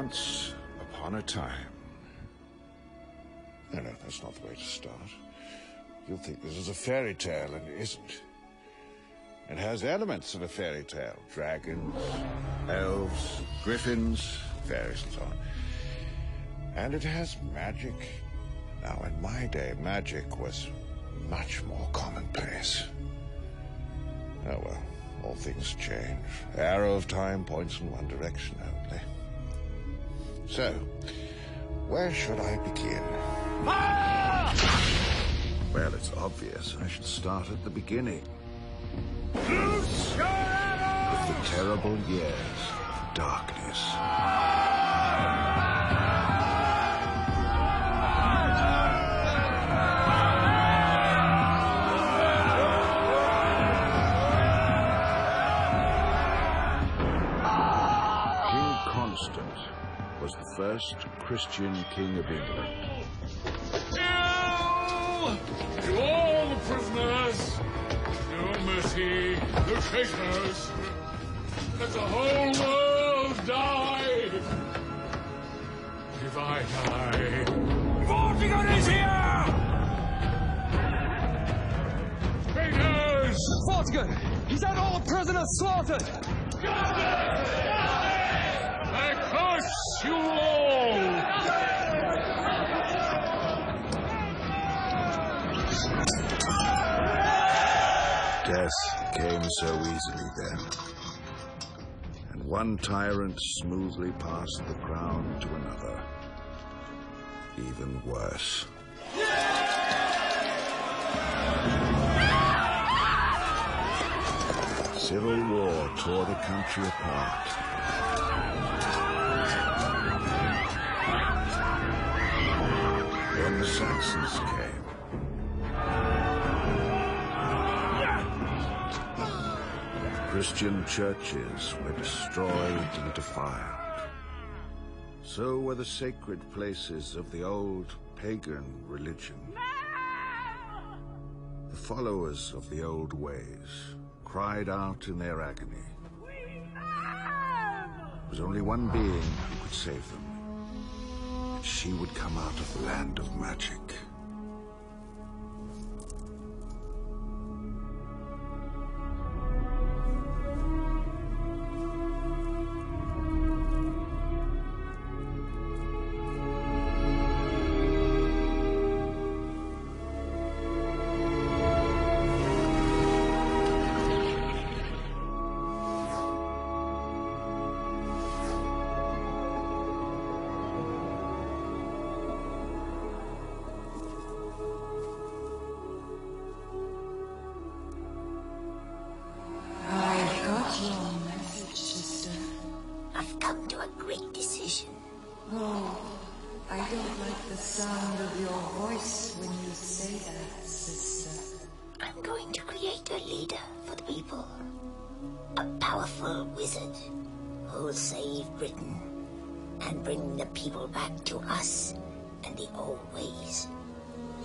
Once upon a time... No, that's not the way to start. You'll think this is a fairy tale, and it isn't. It has elements of a fairy tale. Dragons, elves, griffins, fairies, and so on. And it has magic. Now, in my day, magic was much more commonplace. Oh, well, all things change. The arrow of time points in one direction only. So, where should I begin? Ah! Well, it's obvious. I should start at the beginning. Loose your arrows! With the terrible years of darkness. Was the first Christian king of England. To all the prisoners, no mercy, no traitors. Let the whole world die. If I die, Vortigern is here! Traitors! Vortigern! He's had all the prisoners slaughtered! I curse you all! Death came so easily then, and one tyrant smoothly passed the crown to another. Even worse. Civil war tore the country apart. Then the Saxons came. Christian churches were destroyed and defiled. So were the sacred places of the old pagan religion. The followers of the old ways cried out in their agony. There was only one being who could save them. And she would come out of the land of magic.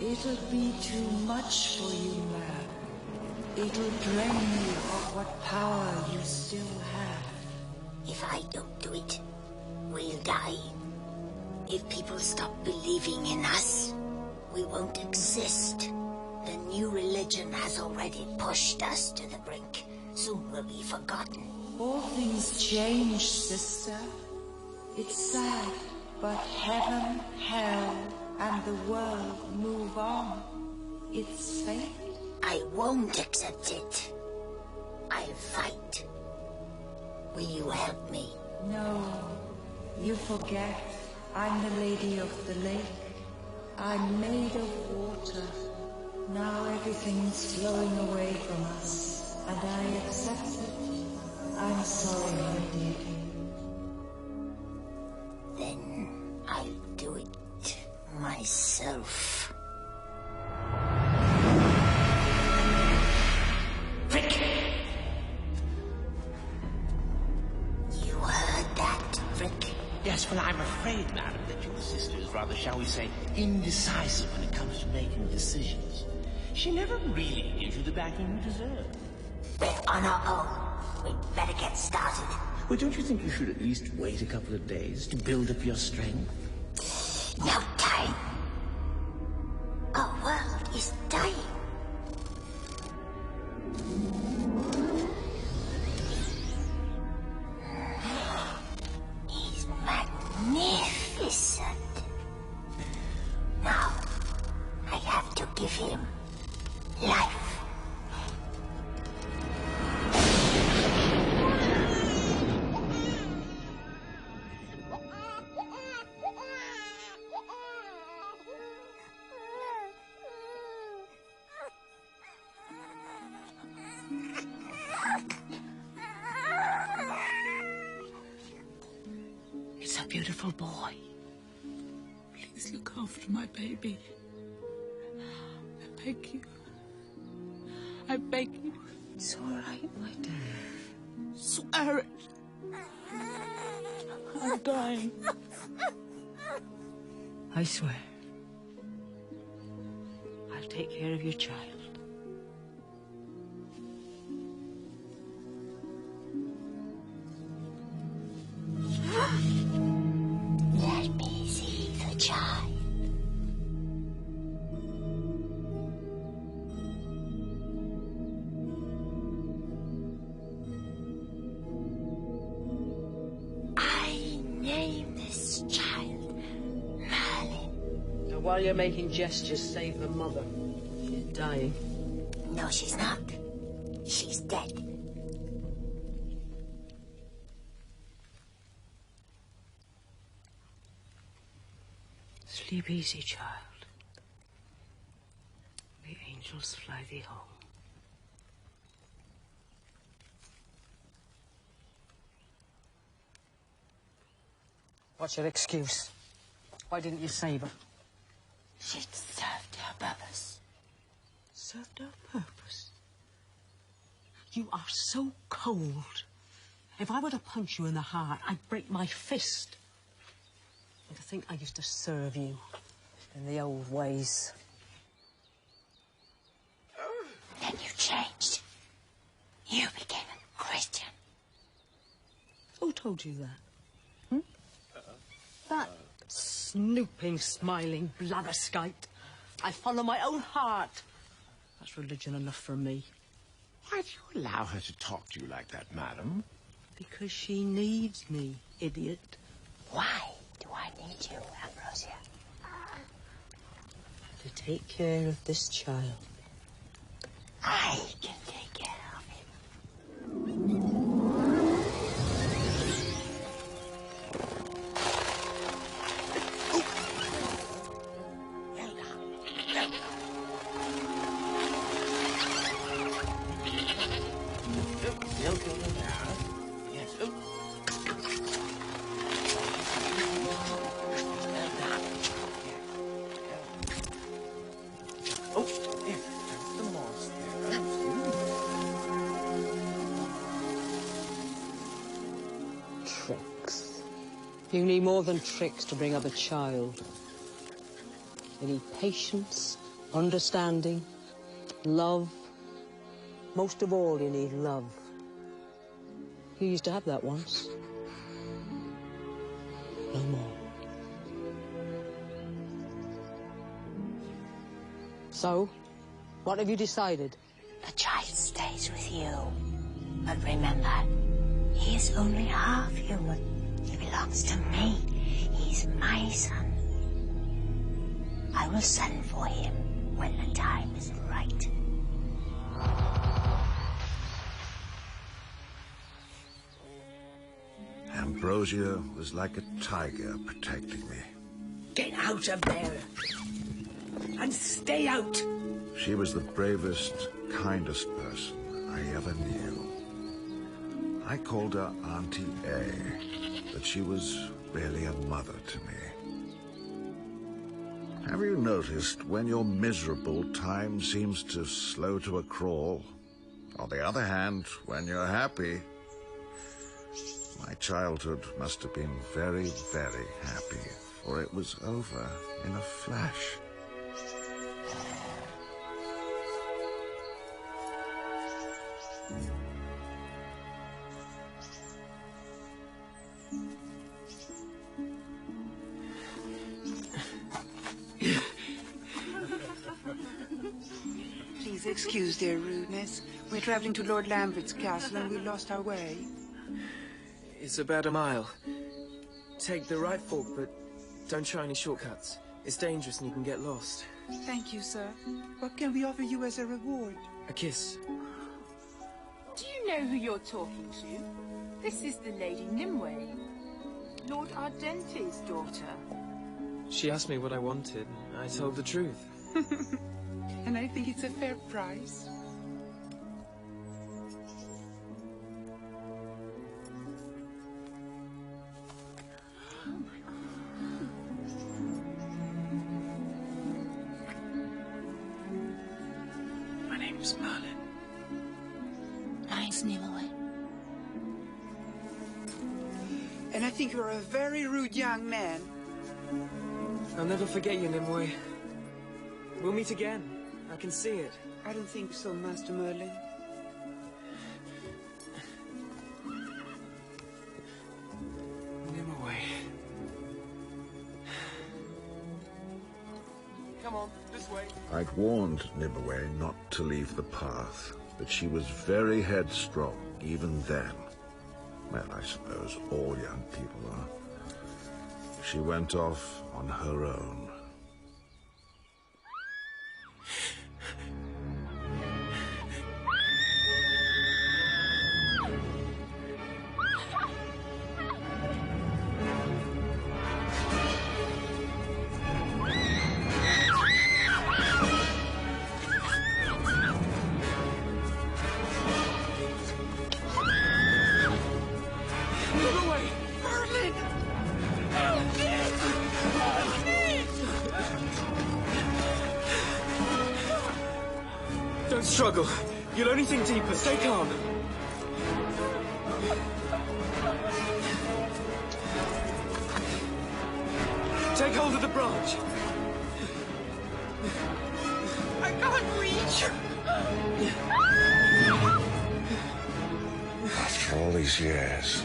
It'll be too much for you, man. It'll drain you of what power you still have. If I don't do it, we'll die. If people stop believing in us, we won't exist. The new religion has already pushed us to the brink. Soon we'll be forgotten. All things change, sister. It's sad, but heaven, hell, and the world move on. It's fate. I won't accept it. I'll fight. Will you help me? No. You forget. I'm the Lady of the Lake. I'm made of water. Now everything's flowing away from us, and I accept it. I'm sorry I did. Then I'll do it myself. Frick! You heard that, Frick? Yes, well, I'm afraid, madam, that your sister is rather, shall we say, indecisive when it comes to making decisions. She never really gives you the backing you deserve. We're on our own. We'd better get started. Well, don't you think you should at least wait a couple of days to build up your strength? No time. Our world is dying. He's magnificent. Now, I have to give him life. It's a beautiful boy. Please look after my baby. I beg you. I beg you. It's all right, my dear. Swear it. I'm dying. I swear. I'll take care of your child. Let me see the child. I name this child Merlin. So while you're making gestures, save the mother. She's dying. No, she's not. She's dead. Sleep easy, child. The angels fly thee home. What's your excuse? Why didn't you save her? She'd served her purpose. Served her purpose. You are so cold. If I were to punch you in the heart, I'd break my fist. And to think I used to serve you in the old ways. Then you changed. You became a Christian. Who told you that? Hmm? That snooping, smiling blatherskite. I follow my own heart. That's religion enough for me. Why do you allow her to talk to you like that, madam? Because she needs me, idiot. Why do I need you, Ambrosia? To take care of this child. I can take care of him. Tricks. You need more than tricks to bring up a child. You need patience, understanding, love. Most of all, you need love. You used to have that once. No more. So, what have you decided? The child stays with you. But remember, he is only half human. He belongs to me. He's my son. I will send for him when the time is right. Ambrosia was like a tiger protecting me. Get out of there! And stay out! She was the bravest, kindest person I ever knew. I called her Auntie A, but she was really a mother to me. Have you noticed when you're miserable, time seems to slow to a crawl? On the other hand, when you're happy... My childhood must have been very, very happy, for it was over in a flash. Please excuse their rudeness. We're traveling to Lord Lambert's castle and we lost our way. It's about a mile. Take the right fork, but don't try any shortcuts. It's dangerous and you can get lost. Thank you, sir. What can we offer you as a reward? A kiss. Do you know who you're talking to? This is the Lady Nimue, Lord Ardente's daughter. She asked me what I wanted, and I told the truth. And I think it's a fair price. My name's Merlin. Mine's Nimue. And I think you're a very rude young man. I'll never forget you, Nimue. We'll meet again. I can see it. I don't think so, Master Merlin. Nimue. Come on, this way. I'd warned Nimue not to leave the path, but she was very headstrong even then. Well, I suppose all young people are. She went off on her own. Don't struggle. You'll only think deeper. Stay calm. Take hold of the branch. I can't reach. After all these years,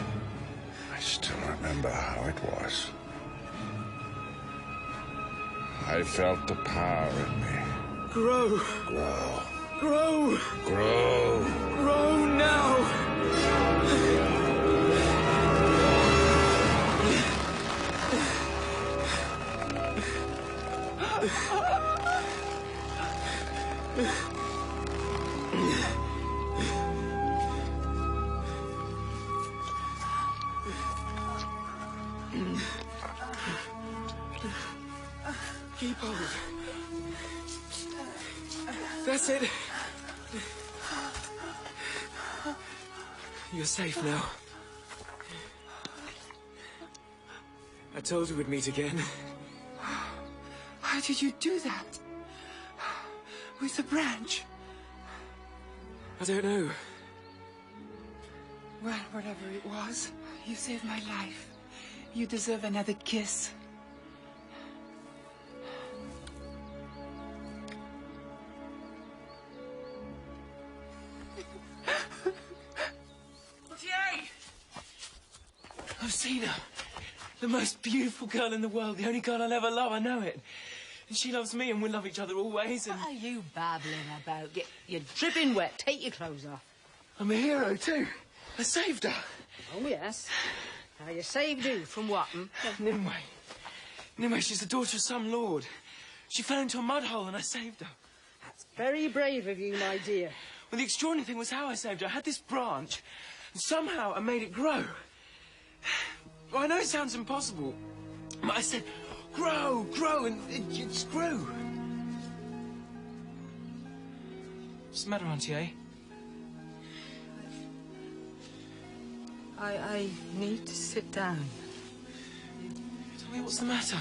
I still remember how it was. I felt the power in me. Grow. Grow. Grow. Grow. Grow now. Keep hold. That's it. You're safe now. I told you we'd meet again. How did you do that? With the branch? I don't know. Well, whatever it was, you saved my life. You deserve another kiss. I've seen her. The most beautiful girl in the world. The only girl I'll ever love. I know it. And she loves me and we'll love each other always. And What are you babbling about? You're dripping wet. Take your clothes off. I'm a hero too. I saved her. Oh, yes. Now, you saved who? From what? Nimue. Nimue, she's the daughter of some lord. She fell into a mud hole and I saved her. That's very brave of you, my dear. Well, the extraordinary thing was how I saved her. I had this branch and somehow I made it grow. Well, I know it sounds impossible, but I said, grow, grow, and it just grew. What's the matter, Auntie A? I need to sit down. Tell me what's the matter.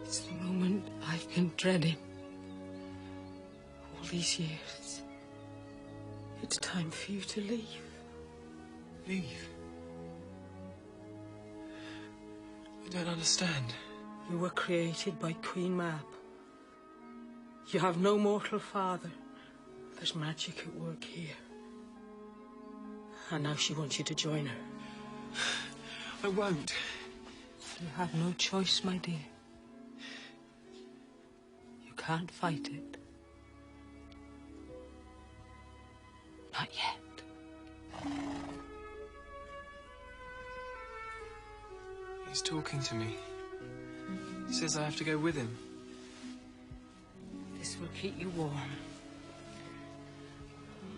It's the moment I've been dreading. All these years. It's time for you to leave. Leave? I don't understand. You were created by Queen Mab. You have no mortal father. There's magic at work here. And now she wants you to join her. I won't. You have no choice, my dear. You can't fight it. Not yet. He's talking to me. He says I have to go with him. This will keep you warm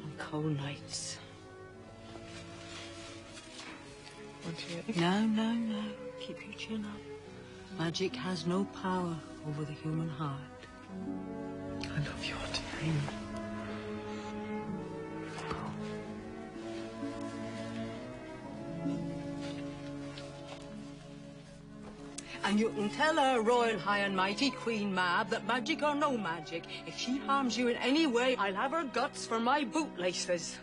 on cold nights. Won't you? No. Keep your chin up. Magic has no power over the human heart. I love you, Auntie. And you can tell her, Royal High and Mighty Queen Mab, that magic or no magic, if she harms you in any way, I'll have her guts for my bootlaces.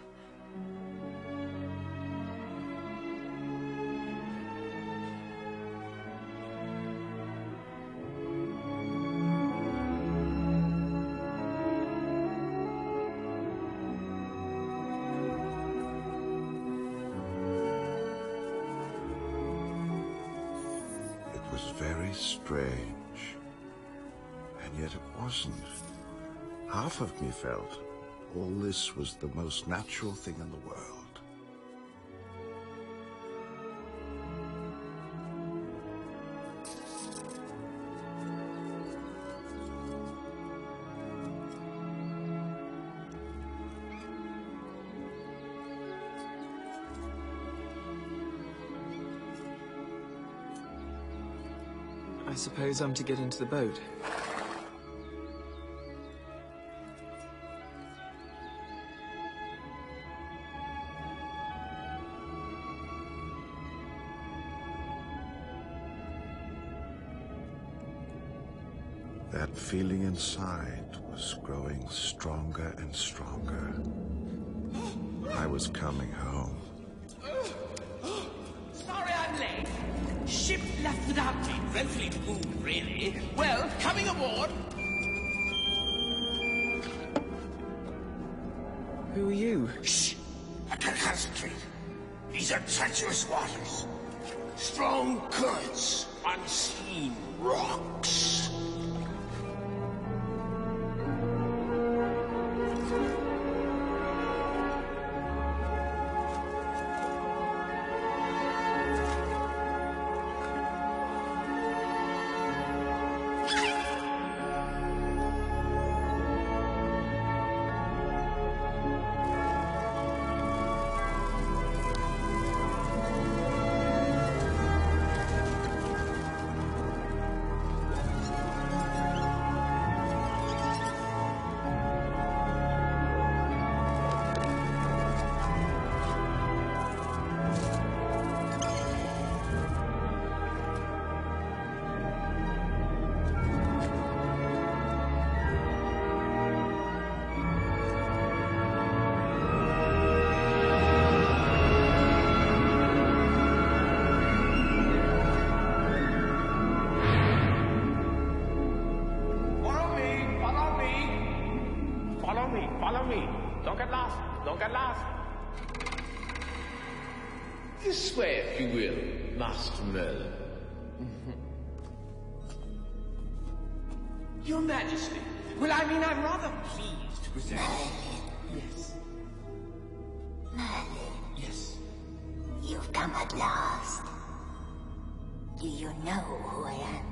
It was very strange, and yet it wasn't. Half of me felt all this was the most natural thing in the world. I suppose I'm to get into the boat. That feeling inside was growing stronger and stronger. I was coming home. Sorry I'm late. Ship left without me. Dreadfully to move, really. Well, coming aboard. Who are you? Shh! I can concentrate. These are treacherous waters. Strong currents. Unseen rocks. Follow me. Don't get lost. Don't get lost. This way, if you will, Master Merlin. Your Majesty. Well, I mean, I'm rather pleased to present. Yes. Merlin, Yes. you've come at last. Do you know who I am?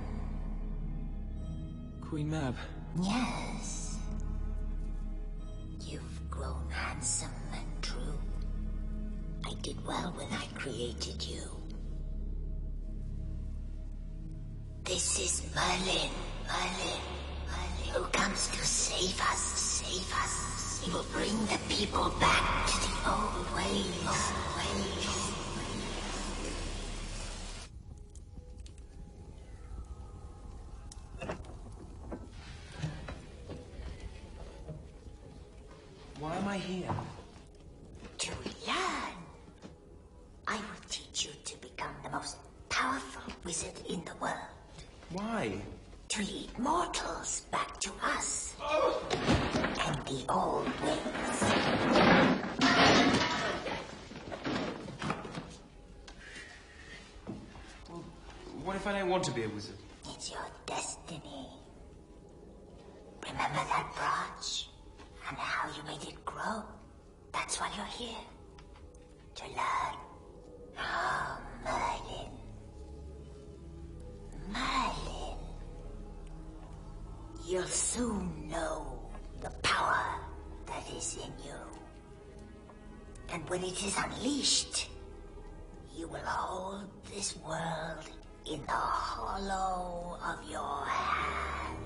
Queen Mab. Yes. You've grown handsome and true. I did well when I created you. This is Merlin, who comes to save us. He will bring the people back to the old ways. Why am I here? To learn. I will teach you to become the most powerful wizard in the world. Why? To lead mortals back to us. And the old ways. Well, What if I don't want to be a wizard? It's your destiny. Remember that branch? And how you made it grow? That's why you're here. To learn. Oh, Merlin. Merlin. You'll soon know the power that is in you. And when it is unleashed, you will hold this world in the hollow of your hand.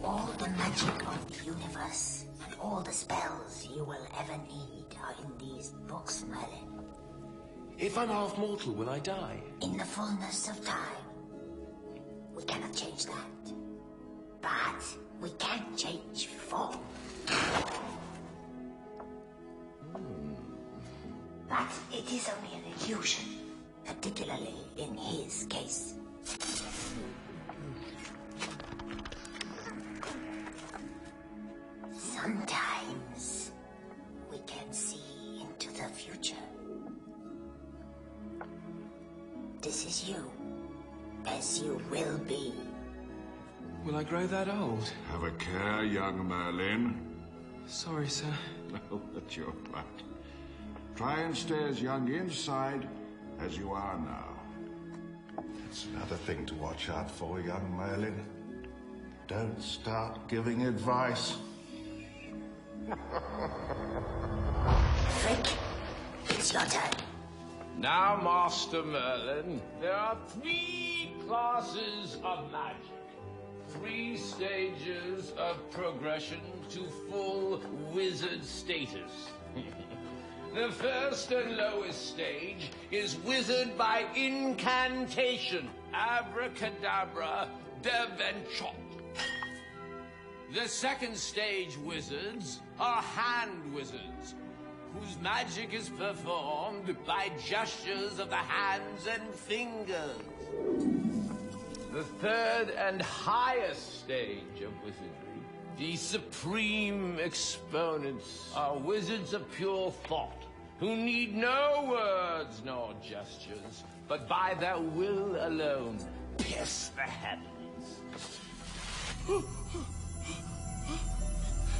All the magic of the universe and all the spells you will ever need are in these books, Merlin. If I'm half mortal, will I die? In the fullness of time. We cannot change that. But we can change form. But it is only an illusion, particularly in his case. Sometimes we can see into the future. This is you, as you will be. Will I grow that old? Have a care, young Merlin. Sorry, sir. No, that's your part. Try and stay as young inside as you are now. That's another thing to watch out for, young Merlin. Don't start giving advice. Frick, it's your turn. Now, Master Merlin, there are 3 classes of magic. 3 stages of progression to full wizard status. The first and lowest stage is wizard by incantation. Abracadabra, devenchot. The second stage wizards are hand wizards, whose magic is performed by gestures of the hands and fingers. The third and highest stage of wizardry, the supreme exponents, are wizards of pure thought, who need no words nor gestures, but by their will alone pierce the heavens.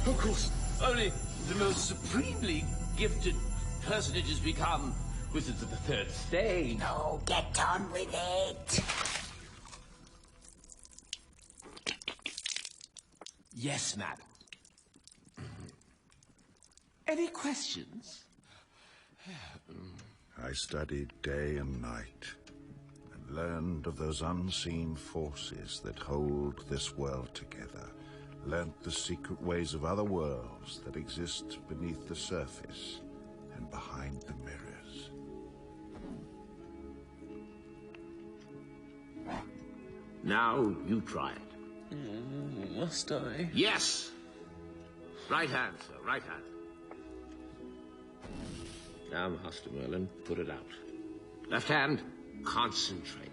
Of course, only the most supremely gifted personages become wizards of the third stage. Oh, get on with it. Yes, madam. Any questions? I studied day and night and learned of those unseen forces that hold this world together. Learnt the secret ways of other worlds that exist beneath the surface and behind the mirrors. Now you try it. Must I? Yes. Right hand, sir. Right hand. Now, Master Merlin, put it out. Left hand, concentrate.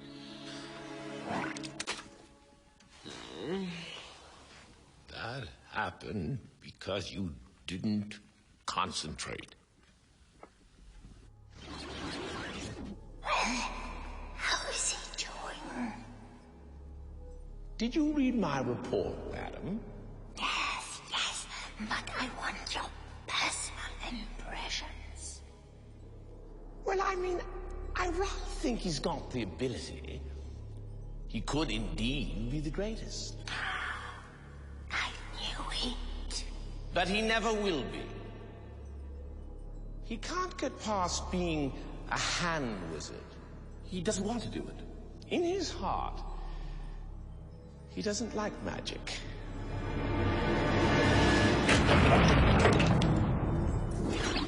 That happened because you didn't concentrate. How is he doing? Did you read my report, madam? Yes, yes, but I want your personal impressions. Well, I mean, I rather think he's got the ability. He could indeed be the greatest. I knew it. But he never will be. He can't get past being a hand wizard. He doesn't want to do it. In his heart, he doesn't like magic.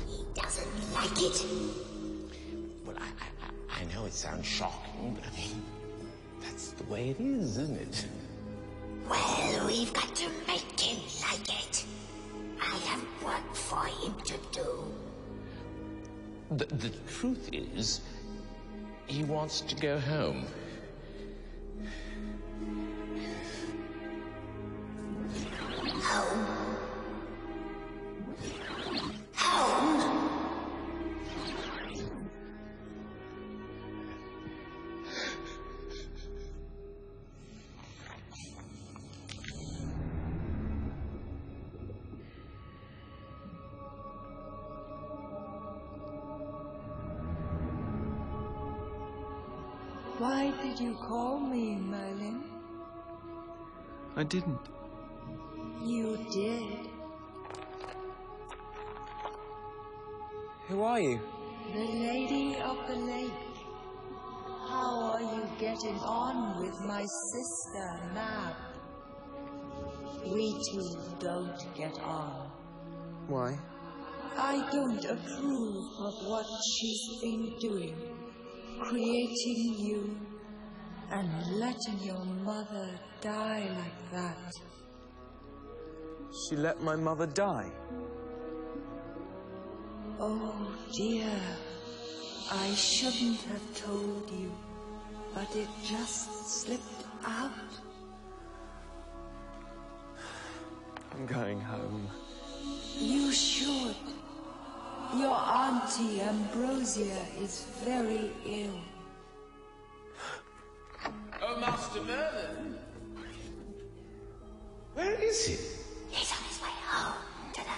He doesn't like it. Well, I know it sounds shocking, but I mean, that's the way it is, isn't it? Well, we've got to make him like it. I have work for him to do. The truth is, he wants to go home. Home? Why did you call me, Merlin? I didn't. You did. Who are you? The Lady of the Lake. How are you getting on with my sister, Nab? We two don't get on. Why? I don't approve of what she's been doing. Creating you and letting your mother die like that. She let my mother die. Oh dear, I shouldn't have told you, but it just slipped out. I'm going home. You should. Your auntie Ambrosia is very ill. Oh, Master Merlin. Where is he? He's on his way home to the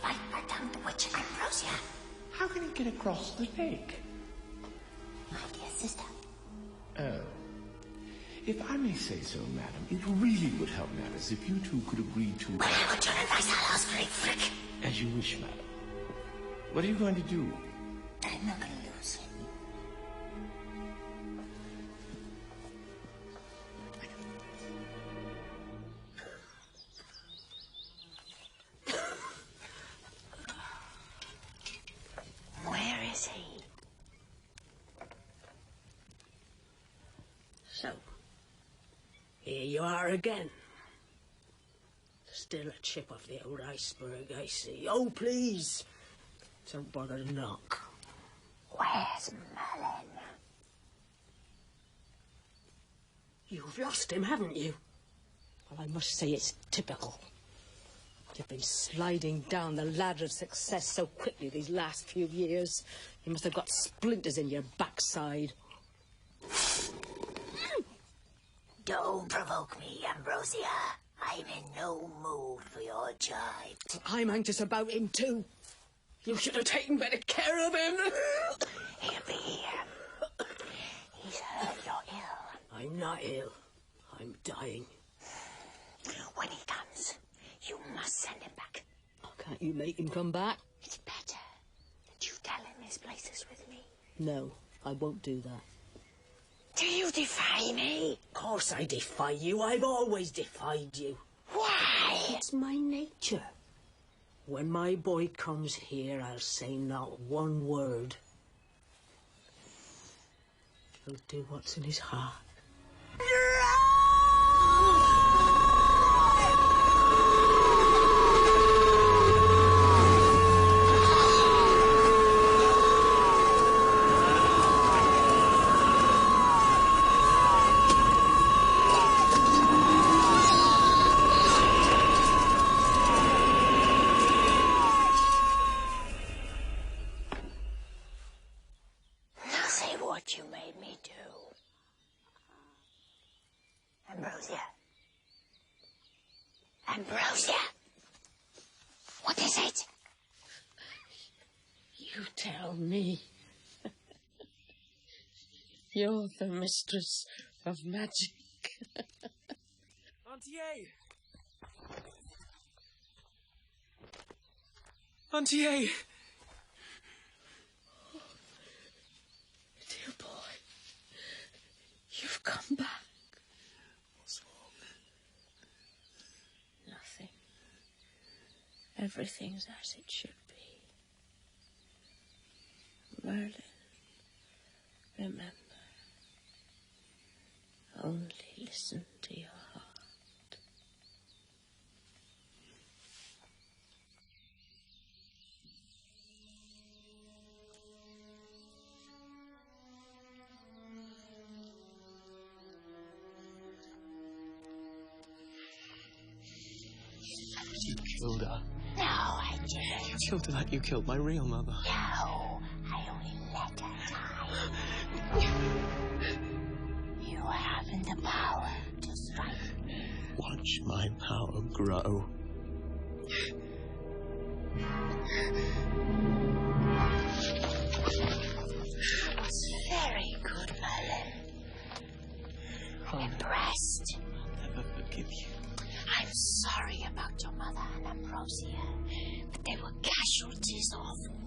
viper-tongued witch Ambrosia. How can he get across the lake? My dear sister. Oh. If I may say so, madam, it really would help matters if you two could agree to... Well, what's your advice? I'll ask for a frick. As you wish, madam. What are you going to do? I'm not going to lose him. Where is he? So, here you are again. Still a chip off the old iceberg, I see. Oh, please, don't bother to knock. Where's Merlin? You've lost him, haven't you? Well, I must say it's typical. You've been sliding down the ladder of success so quickly these last few years. You must have got splinters in your backside. Don't provoke me, Ambrosia. I'm in no mood for your jibe. I'm anxious about him, too. You should have taken better care of him. He'll be here. He's heard you're ill. I'm not ill. I'm dying. When he comes, you must send him back. Oh, can't you make him come back? It's better that you tell him his place is with me. No, I won't do that. Do you defy me? Of course I defy you. I've always defied you. Why? It's my nature. When my boy comes here, I'll say not one word. He'll do what's in his heart. You made me do. Ambrosia. Ambrosia! What is it? You tell me. You're the mistress of magic. Auntie A! Auntie A! Dear boy, you've come back. What's wrong? Nothing. Everything's as it should be. Merlin, remember, only listen to your heart. You killed her. No, I didn't. You killed her like you killed my real mother. No, I only let her die. You haven't the power to strike. Watch my power grow. That was very good, Merlin.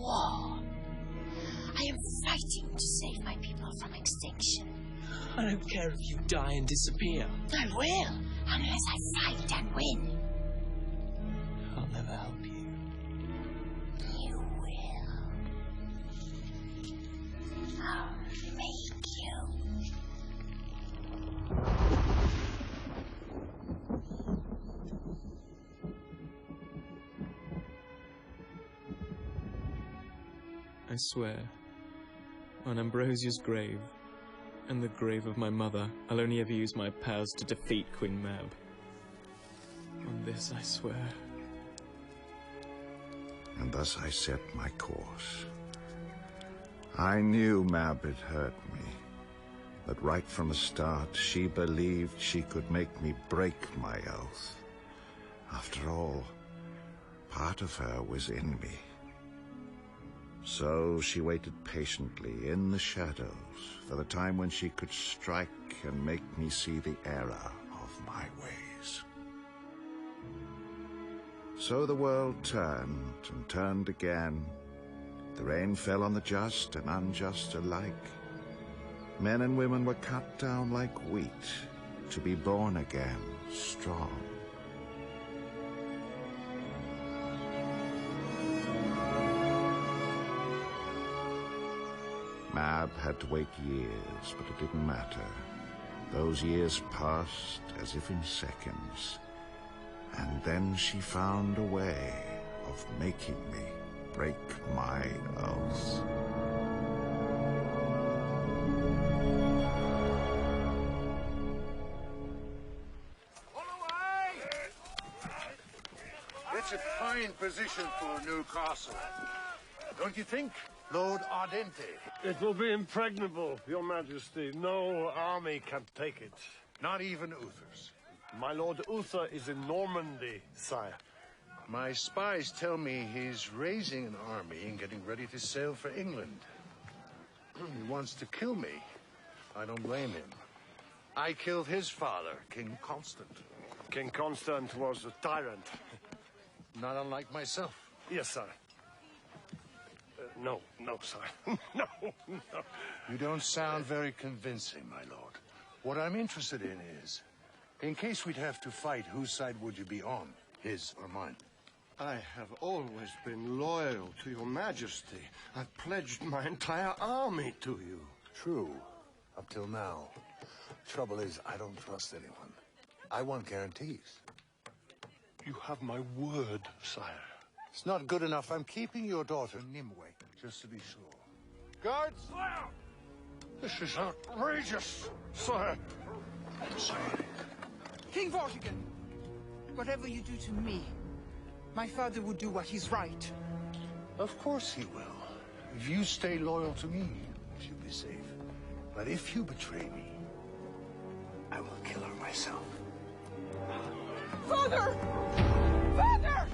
war. I am fighting to save my people from extinction. I don't care if you die and disappear. I will, unless I fight and win. I'll never help you. You will. I'll make you. I swear, on Ambrosia's grave, and the grave of my mother, I'll only ever use my powers to defeat Queen Mab. On this I swear. And thus I set my course. I knew Mab had hurt me, but right from the start she believed she could make me break my oath. After all, part of her was in me. So she waited patiently in the shadows for the time when she could strike and make me see the error of my ways. So the world turned and turned again. The rain fell on the just and unjust alike. Men and women were cut down like wheat to be born again strong. Mab had to wait years, but it didn't matter. Those years passed as if in seconds. And then she found a way of making me break my oath. It's a fine position for a new castle. Don't you think, Lord Ardente? It will be impregnable, Your Majesty. No army can take it. Not even Uther's. My Lord Uther is in Normandy, sire. My spies tell me he's raising an army and getting ready to sail for England. He wants to kill me. I don't blame him. I killed his father, King Constant. King Constant was a tyrant. Not unlike myself. Yes, sir. No, sir. No. You don't sound very convincing, my lord. What I'm interested in is, in case we'd have to fight, whose side would you be on? His or mine? I have always been loyal to Your Majesty. I've pledged my entire army to you. True, up till now. Trouble is, I don't trust anyone. I want guarantees. You have my word, sire. It's not good enough. I'm keeping your daughter, Nimue, just to be sure. Guards! Sire! This is outrageous, sire. Sorry. King Vortigern, whatever you do to me, my father will do what is right. Of course he will. If you stay loyal to me, she'll be safe. But if you betray me, I will kill her myself. Father! Father!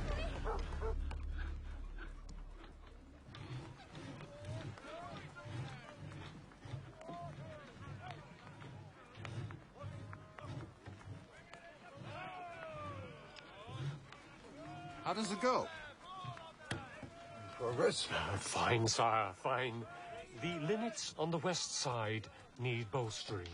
How does it go? Progress? Fine, sire, fine. The linnets on the west side need bowstring.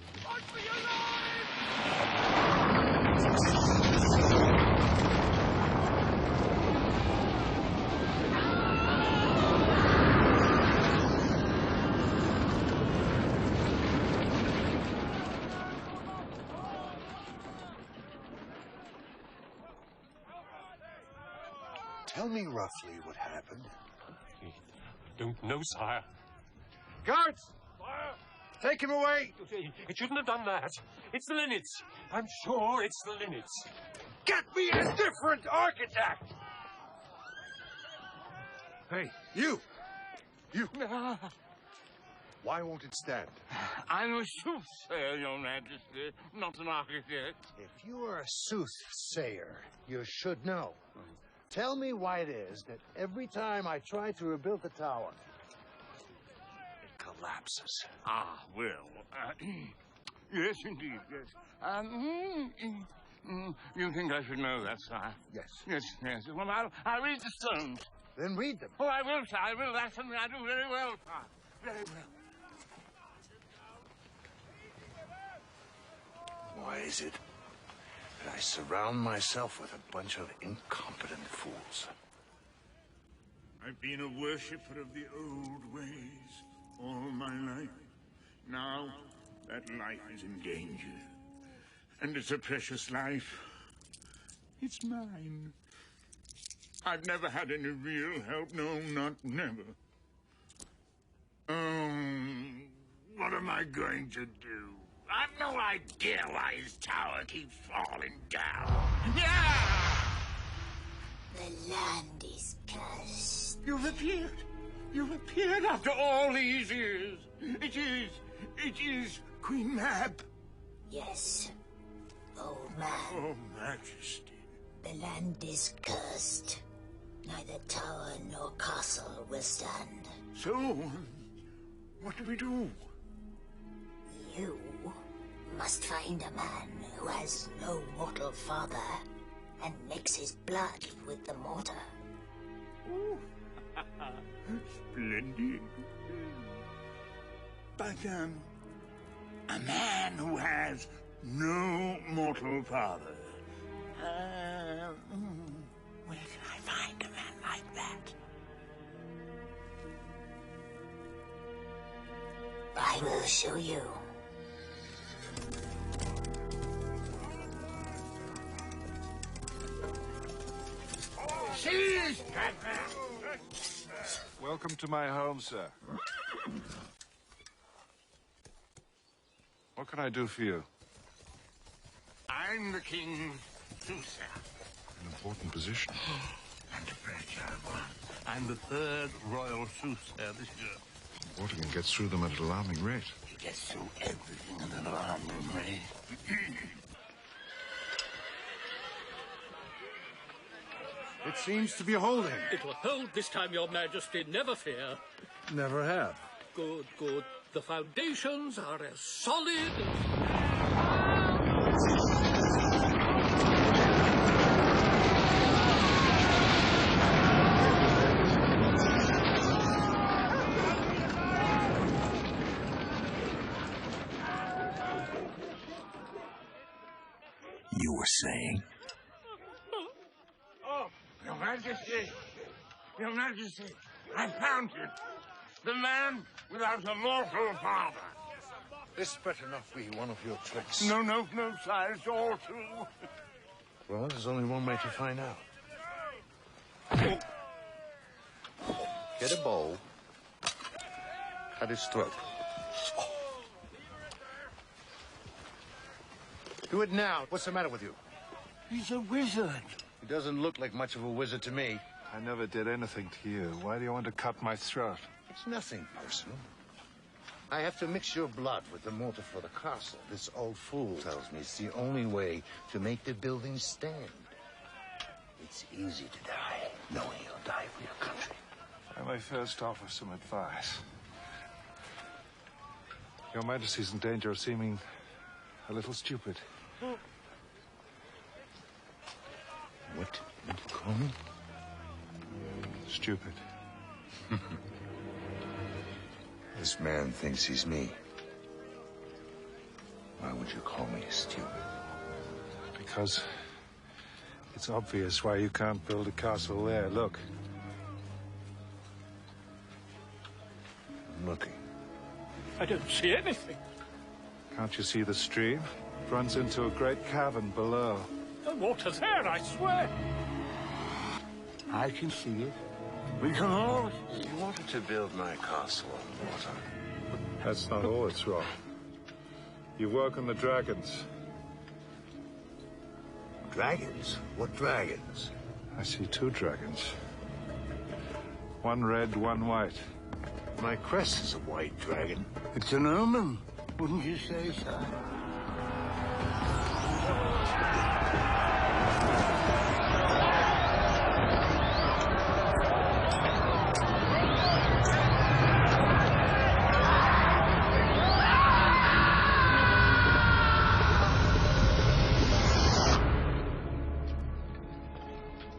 Tell me roughly what happened. I don't know, sire. Guards! Sire! Take him away! It shouldn't have done that. It's the linnets. I'm sure it's the linnets. Get me a different architect! Hey, you! You! Why won't it stand? I'm a soothsayer, Your Majesty, not an architect. If you are a soothsayer, you should know. Tell me why it is that every time I try to rebuild the tower, it collapses. Ah, well, yes, indeed, yes. You think I should know that, sire? Yes. Yes. Well, I'll read the stones. Then read them. Oh, I will, sir. I will. That's something I do very well, sir. Very well. Why is it that I surround myself with a bunch of incompetent fools? I've been a worshipper of the old ways all my life. Now that life is in danger. And it's a precious life. It's mine. I've never had any real help. No, not never. What am I going to do? I've no idea why his tower keeps falling down. Yeah! The land is cursed. You've appeared. You've appeared after all these years. It is Queen Mab. Yes, old man. Oh, Majesty. The land is cursed. Neither tower nor castle will stand. So, what do we do? You must find a man who has no mortal father and mix his blood with the mortar. Splendid. But, a man who has no mortal father. Where can I find a man like that? I will show you. Seize that man! Welcome to my home, sir. What can I do for you? I'm the king's soothsayer. An important position. And a fragile one. I'm the third royal soothsayer this year. Vortigern gets through them at an alarming rate. He gets through everything at an alarming rate. It seems to be holding. It will hold this time, Your Majesty, never fear. Never have. Good, good. The foundations are as solid as... You were saying? Oh, Your Majesty! Your Majesty! I found you! The man without a mortal father! This better not be one of your tricks. No, sire, it's all true. Well, there's only one way to find out. Get a bow. Cut his throat. Do it now. What's the matter with you? He's a wizard. He doesn't look like much of a wizard to me. I never did anything to you. Why do you want to cut my throat? It's nothing personal. I have to mix your blood with the mortar for the castle. This old fool tells me it's the only way to make the building stand. It's easy to die, knowing you'll die for your country. I may first offer some advice. Your Majesty's in danger of seeming a little stupid. What would you call me? Stupid. This man thinks he's me. Why would you call me stupid? Because it's obvious why you can't build a castle there. Look. I'm looking. I don't see anything. Can't you see the stream? It runs into a great cavern below. The water's there, I swear. I can see it. We can all see it. You wanted to build my castle on water. That's not all that's wrong. You've woken the dragons. Dragons? What dragons? I see two dragons. One red, one white. My crest is a white dragon. It's an omen, wouldn't you say, sir?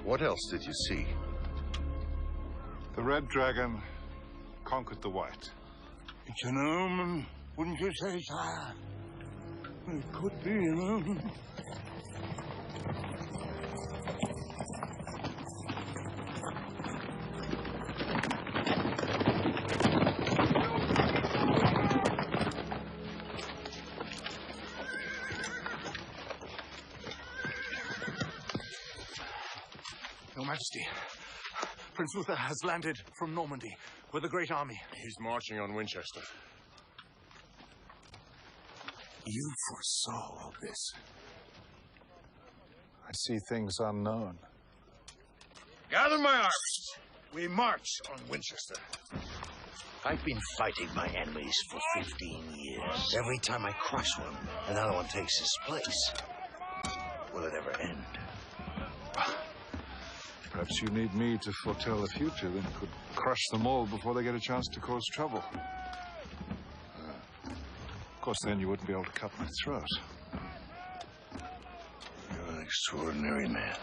What else did you see? The red dragon conquered the white. It's an omen, wouldn't you say, sire? It could be an omen. Your Majesty, Prince Luther has landed from Normandy with a great army. He's marching on Winchester. You foresaw all this. I see things unknown. Gather my armies. We march on Winchester. I've been fighting my enemies for 15 years. Every time I crush one, another one takes his place. Will it ever end? Perhaps you need me to foretell the future, then could crush them all before they get a chance to cause trouble. Of course, then you wouldn't be able to cut my throat. You're an extraordinary man.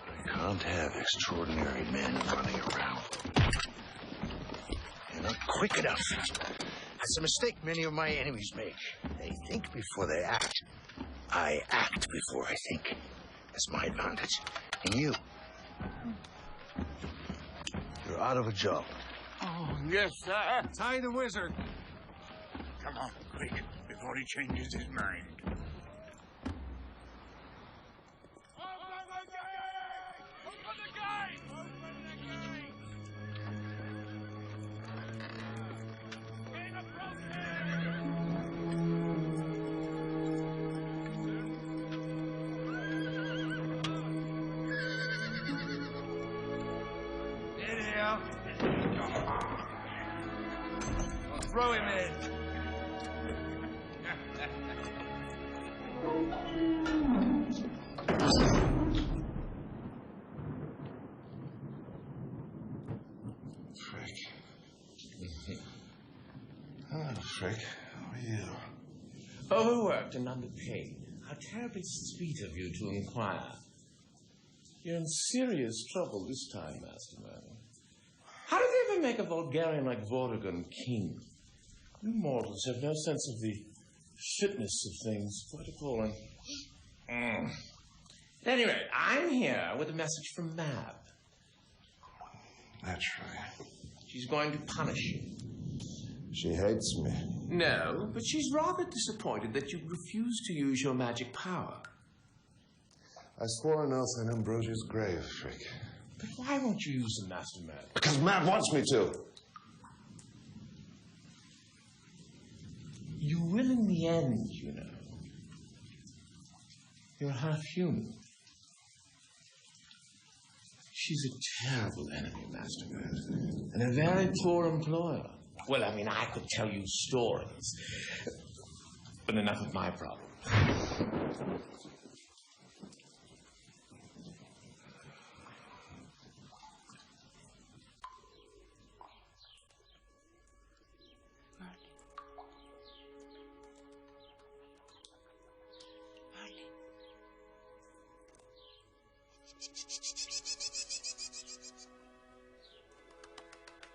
But I can't have extraordinary men running around. You're not quick enough. That's a mistake many of my enemies make. They think before they act. I act before I think. That's my advantage. And you? You're out of a job. Oh, yes, sir. Tie the wizard. Come on, quick, before he changes his mind. Throw him in. Frick. Frick, how are you? Overworked and underpaid. How terribly sweet of you to inquire. You're in serious trouble this time, Master Merlin. How did they ever make a Vulgarian like Vortigern king? You mortals have no sense of the fitness of things. Quite appalling. At any rate, I'm here with a message from Mab. Naturally. She's going to punish you. She hates me. No, but she's rather disappointed that you refused to use your magic power. I swore an oath on Ambrosia's grave, Frick. But why won't you use the Master Merlin? Because Mab wants me to. You will in the end, you know. You're half human. She's a terrible enemy, Master Merlin, and a very poor employer. Well, I mean, I could tell you stories, but enough of my problem.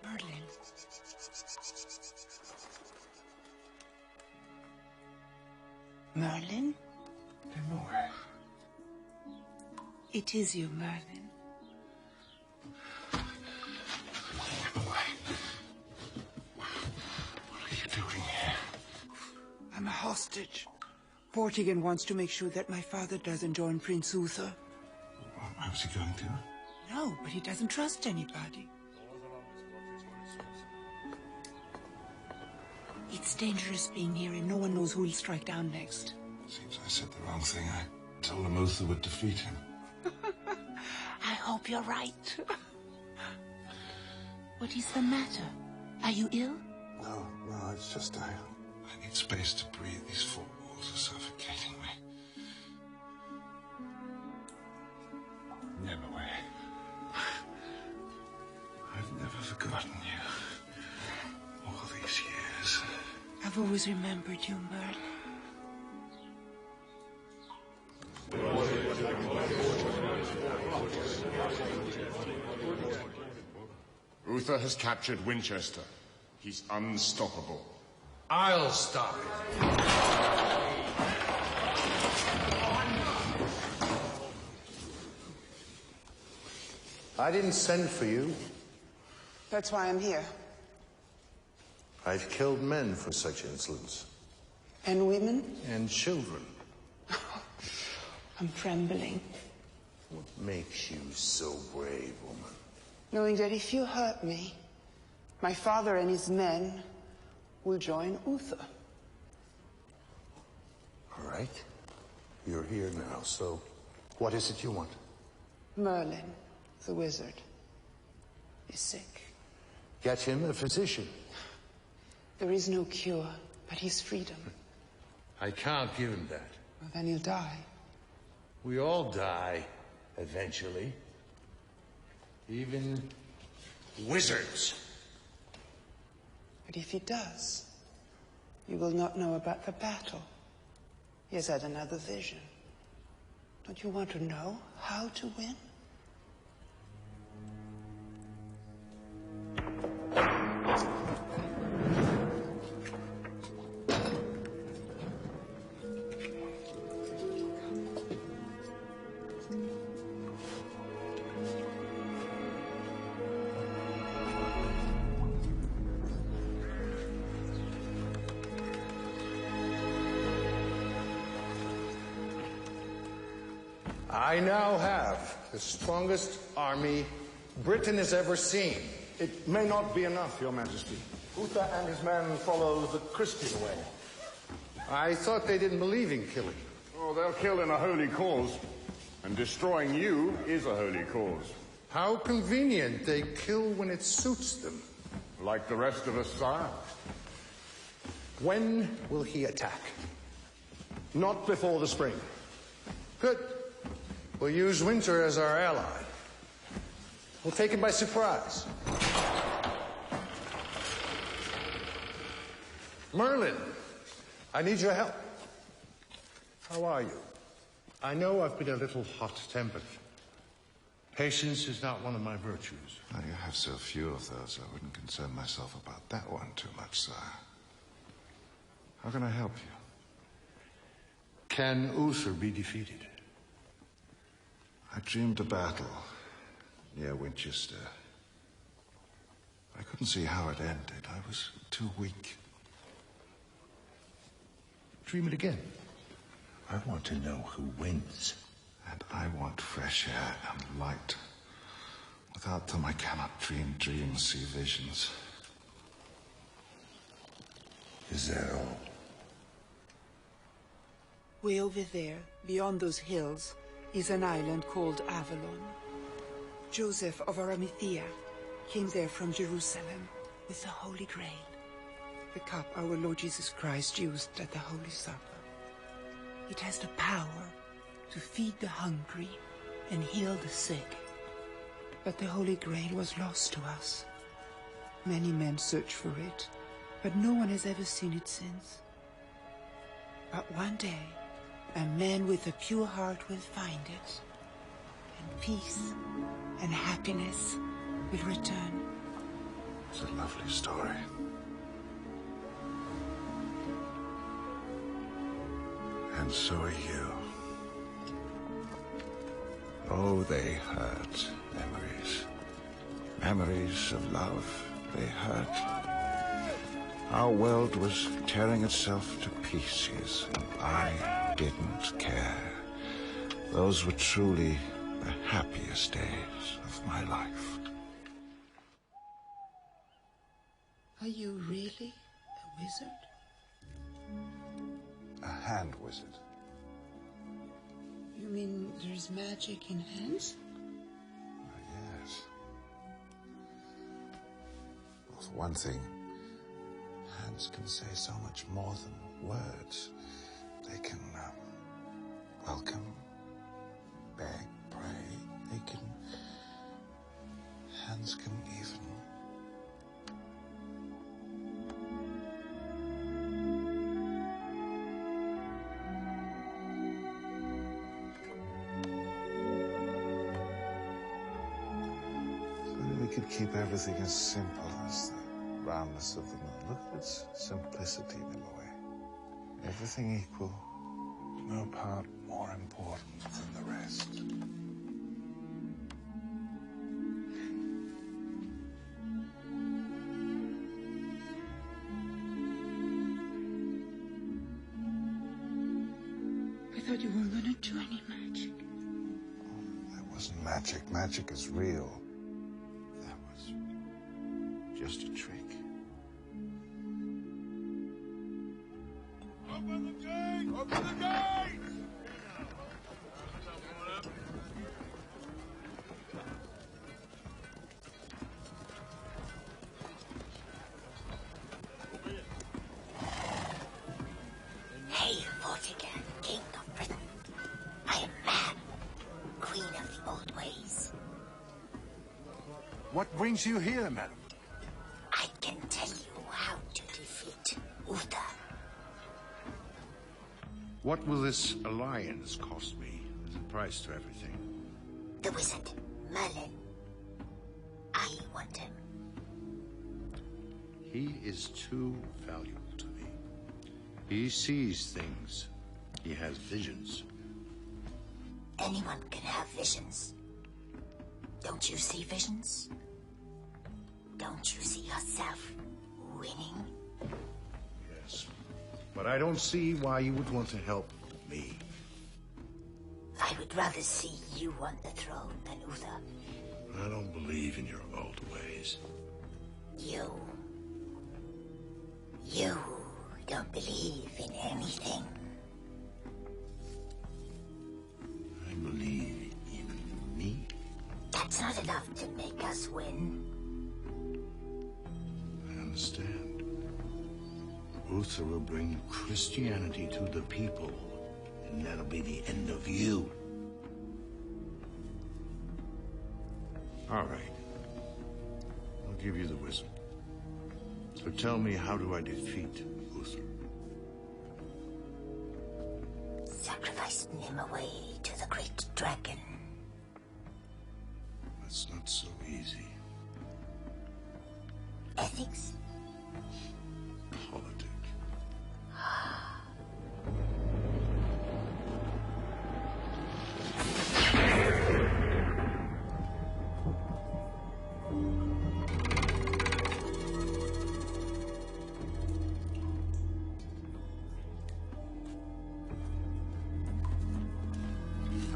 Merlin. Merlin? Nimue. It is you, Merlin. Nimue. What are you doing here? I'm a hostage. Vortigern wants to make sure that my father doesn't join Prince Luther. Why was he going to? No, but he doesn't trust anybody. It's dangerous being here, and no one knows who will strike down next. Seems I said the wrong thing. I told him Uther would defeat him. I hope you're right. What is the matter? Are you ill? No, it's just I need space to breathe. These four walls are suffocating me. Nimue. I've never forgotten you. All these years. I've always remembered you, Merlin. Uther has captured Winchester. He's unstoppable. I'll stop it. I didn't send for you. That's why I'm here. I've killed men for such insolence. And women? And children. I'm trembling. What makes you so brave, woman? Knowing that if you hurt me, my father and his men will join Uther. All right. You're here now, so what is it you want? Merlin, the wizard, is sick. Get him a physician. There is no cure, but his freedom. I can't give him that. Well, then he'll die. We all die, eventually. Even wizards. But if he does, you will not know about the battle. He has had another vision. Don't you want to know how to win? I now have the strongest army Britain has ever seen. It may not be enough, Your Majesty. Uther and his men follow the Christian way. I thought they didn't believe in killing. Oh, they'll kill in a holy cause. And destroying you is a holy cause. How convenient. They kill when it suits them. Like the rest of us, sire. When will he attack? Not before the spring. Good. We'll use winter as our ally. We'll take him by surprise. Merlin, I need your help. How are you? I know I've been a little hot-tempered. Patience is not one of my virtues. Well, you have so few of those, I wouldn't concern myself about that one too much, sire. How can I help you? Can Uther be defeated? I dreamed a battle near Winchester. I couldn't see how it ended. I was too weak. Dream it again. I want to know who wins. And I want fresh air and light. Without them, I cannot dream dreams, see visions. Is that all? Way over there, beyond those hills, is an island called Avalon. Joseph of Arimathea came there from Jerusalem with the Holy Grail, the cup our Lord Jesus Christ used at the Holy Supper. It has the power to feed the hungry and heal the sick. But the Holy Grail was lost to us. Many men searched for it, but no one has ever seen it since. But one day, a man with a pure heart will find it, and peace and happiness will return. It's a lovely story. And so are you. Oh, they hurt. Memories. Memories of love. They hurt. Our world was tearing itself to pieces, and I didn't care. Those were truly the happiest days of my life. Are you really a wizard? A hand wizard. You mean there's magic in hands? Yes. Well, for one thing, hands can say so much more than words. They can welcome, beg, pray. They can... Hands can even... keep everything as simple as the roundness of the moon. Look at its simplicity, Nimue. Everything equal, no part more important than the rest. I thought you weren't going to do any magic. That wasn't magic. Magic is real. That was just a trick. Open the gate! Open the gate! Hail, Vortigern, King of Britain. I am Man, Queen of the Old Ways. What brings you here, madam? I can tell you how to defeat Uther. What will this alliance cost me? There's a price to everything. The wizard, Merlin. I want him. He is too valuable to me. He sees things. He has visions. Anyone can have visions. Don't you see visions? Don't you see yourself winning? Yes. But I don't see why you would want to help me. I would rather see you on the throne than Uther. I don't believe in your old ways. You don't believe in anything. I believe in me. That's not enough to make us win. I understand. Uther will bring Christianity to the people, and that'll be the end of you. All right. I'll give you the wizard. So tell me, how do I defeat Uther? Sacrifice Nimue to the great dragon. That's not so easy. Ethics? Politics.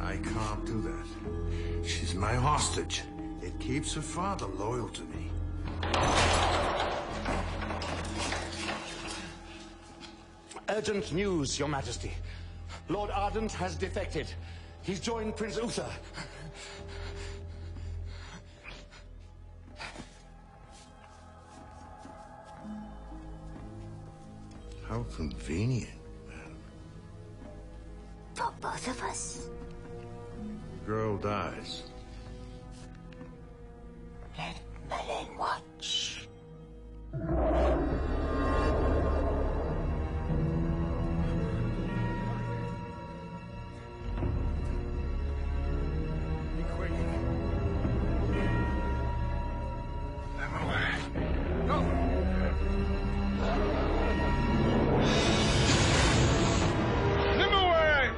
I can't do that. She's my hostage. It keeps her father loyal to me. Urgent news, Your Majesty. Lord Ardent has defected. He's joined Prince Uther. How convenient, madam. For both of us. The girl dies. Let Merlin watch. Be quick. Go! Nimue!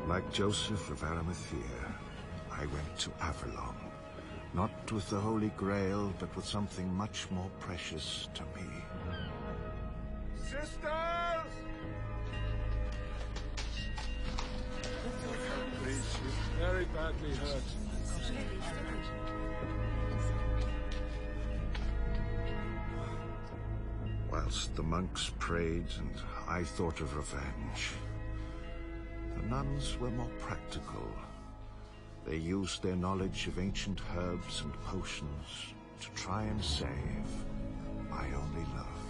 Like Joseph of Arimathea, I went to Avalon. Not with the Holy Grail, but with something much more precious to me. Sisters! Please, she's very badly hurt. Whilst the monks prayed and I thought of revenge, the nuns were more practical. They used their knowledge of ancient herbs and potions to try and save my only love.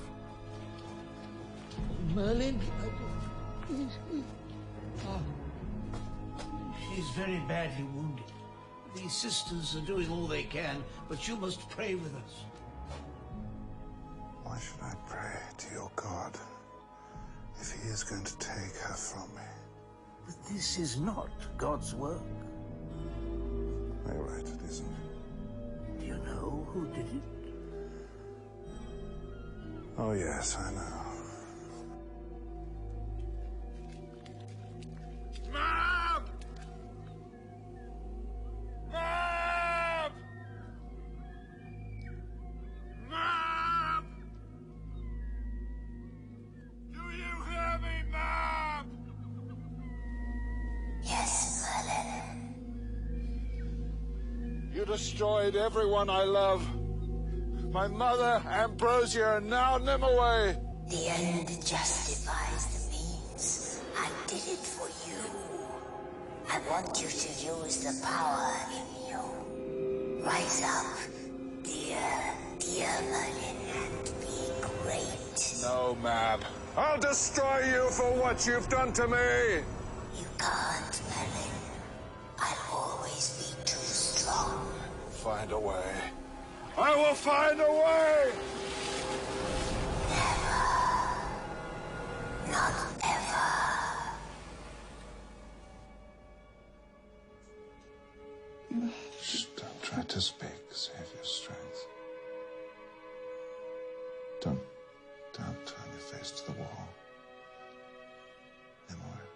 Merlin? She's very badly wounded. These sisters are doing all they can, but you must pray with us. Why should I pray to your God if he is going to take her from me? But this is not God's work. You're right, it isn't. Do you know who did it? Oh, yes, I know. Mom! Mom! Mom! Do you hear me, Mom? Yes, Merlin. You destroyed everyone I love. My mother, Ambrosia, and now Nimue. The end justifies the means. I did it for you. I want you to use the power in you. Rise up, dear Merlin, and be great. No, Mab. I'll destroy you for what you've done to me. You can't, Merlin. I'll always be too strong. Find a way. I will find a way! Not ever. Shh, don't try to speak. Save your strength. Don't turn your face to the wall. Nimue.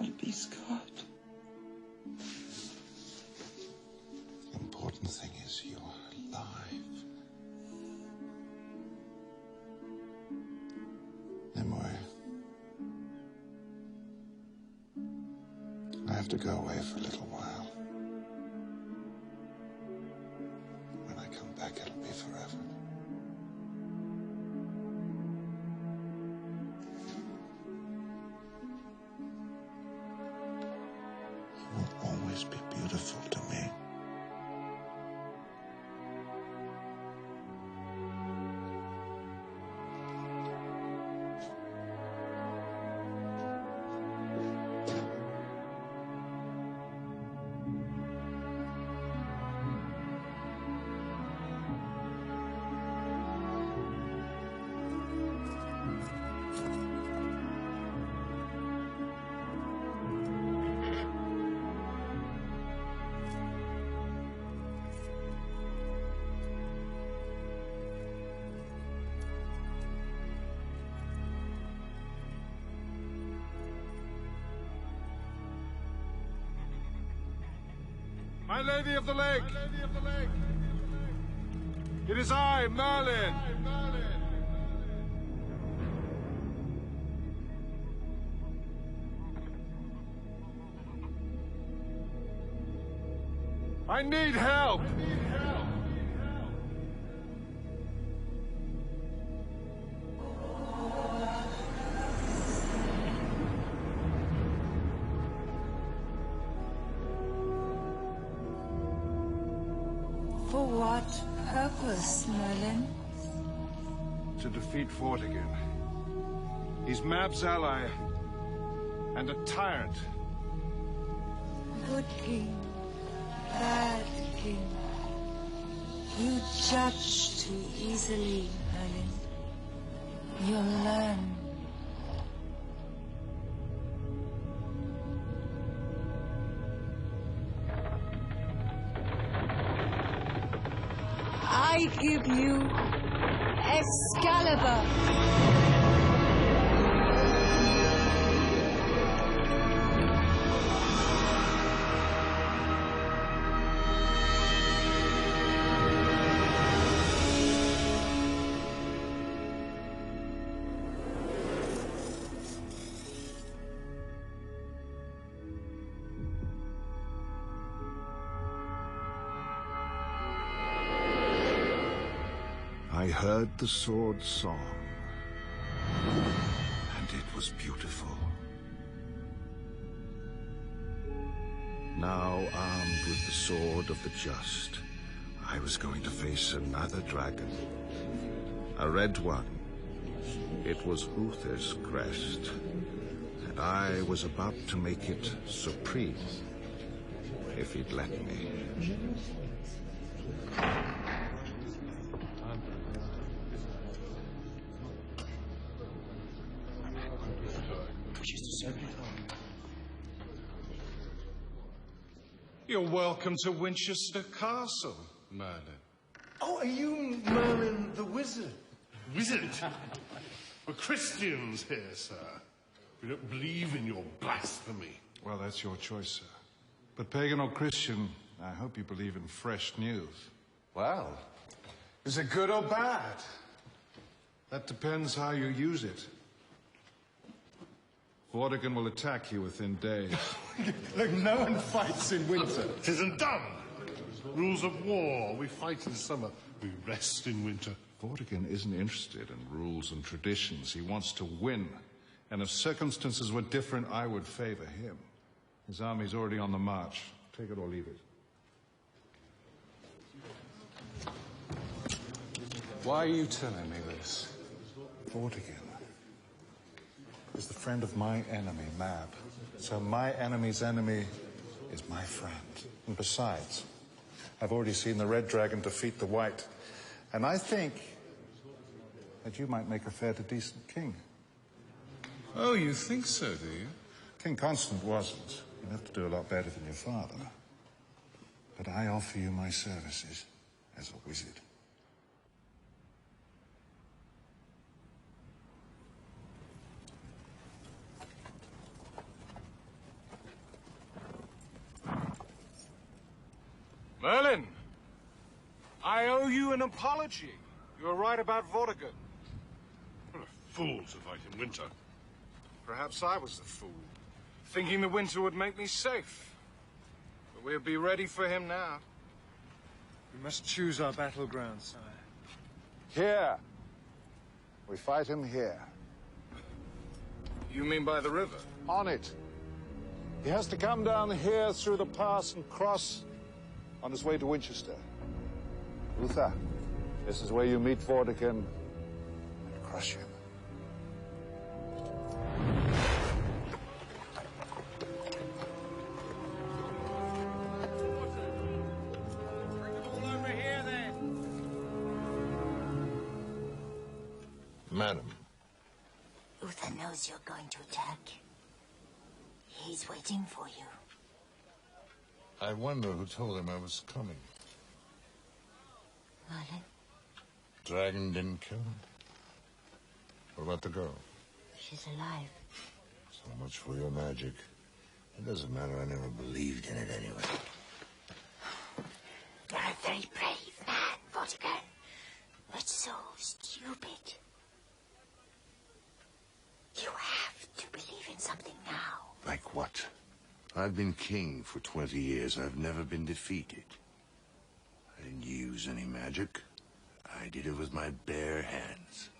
I'll be scarred. The important thing is you are alive. Nimue. I have to go away for a little while. When I come back, it'll be forever. You will always be beautiful to me. My Lady of the Lake! It is I, Merlin! I need help! For what purpose, Merlin? To defeat Vortigern. He's Mab's ally, and a tyrant. Good king, bad king. You judge too easily, Merlin. You'll learn. I give you Excalibur! I heard the sword song, and it was beautiful. Now, armed with the sword of the just, I was going to face another dragon. A red one. It was Uther's crest, and I was about to make it supreme, if he'd let me. You're welcome to Winchester Castle, Merlin. Oh, are you Merlin the wizard? Wizard? We're Christians here, sir. We don't believe in your blasphemy. Well, that's your choice, sir. But pagan or Christian, I hope you believe in fresh news. Well, is it good or bad? That depends how you use it. Vortigern will attack you within days. Look, no one fights in winter. Tisn't done. Rules of war. We fight in summer. We rest in winter. Vortigern isn't interested in rules and traditions. He wants to win. And if circumstances were different, I would favor him. His army's already on the march. Take it or leave it. Why are you telling me this? Vortigern is the friend of my enemy, Mab. So my enemy's enemy is my friend. And besides, I've already seen the Red Dragon defeat the White. And I think that you might make a fair to decent king. Oh, you think so, do you? King Constant wasn't. You'd have to do a lot better than your father. But I offer you my services as a wizard. Merlin, I owe you an apology. You were right about Vortigern. What a fool to fight in winter. Perhaps I was the fool, thinking the winter would make me safe. But we'll be ready for him now. We must choose our battleground, sire. Here. We fight him here. You mean by the river? On it. He has to come down here through the pass and cross on his way to Winchester. Uther, this is where you meet Vortigern and crush him. Madam. Uther knows you're going to attack. He's waiting for you. I wonder who told him I was coming. Merlin? Dragon didn't kill him? What about the girl? She's alive. So much for your magic. It doesn't matter, I never believed in it anyway. You're a very brave man, Vortigern. But so stupid. You have to believe in something now. Like what? I've been king for 20 years. I've never been defeated. I didn't use any magic. I did it with my bare hands.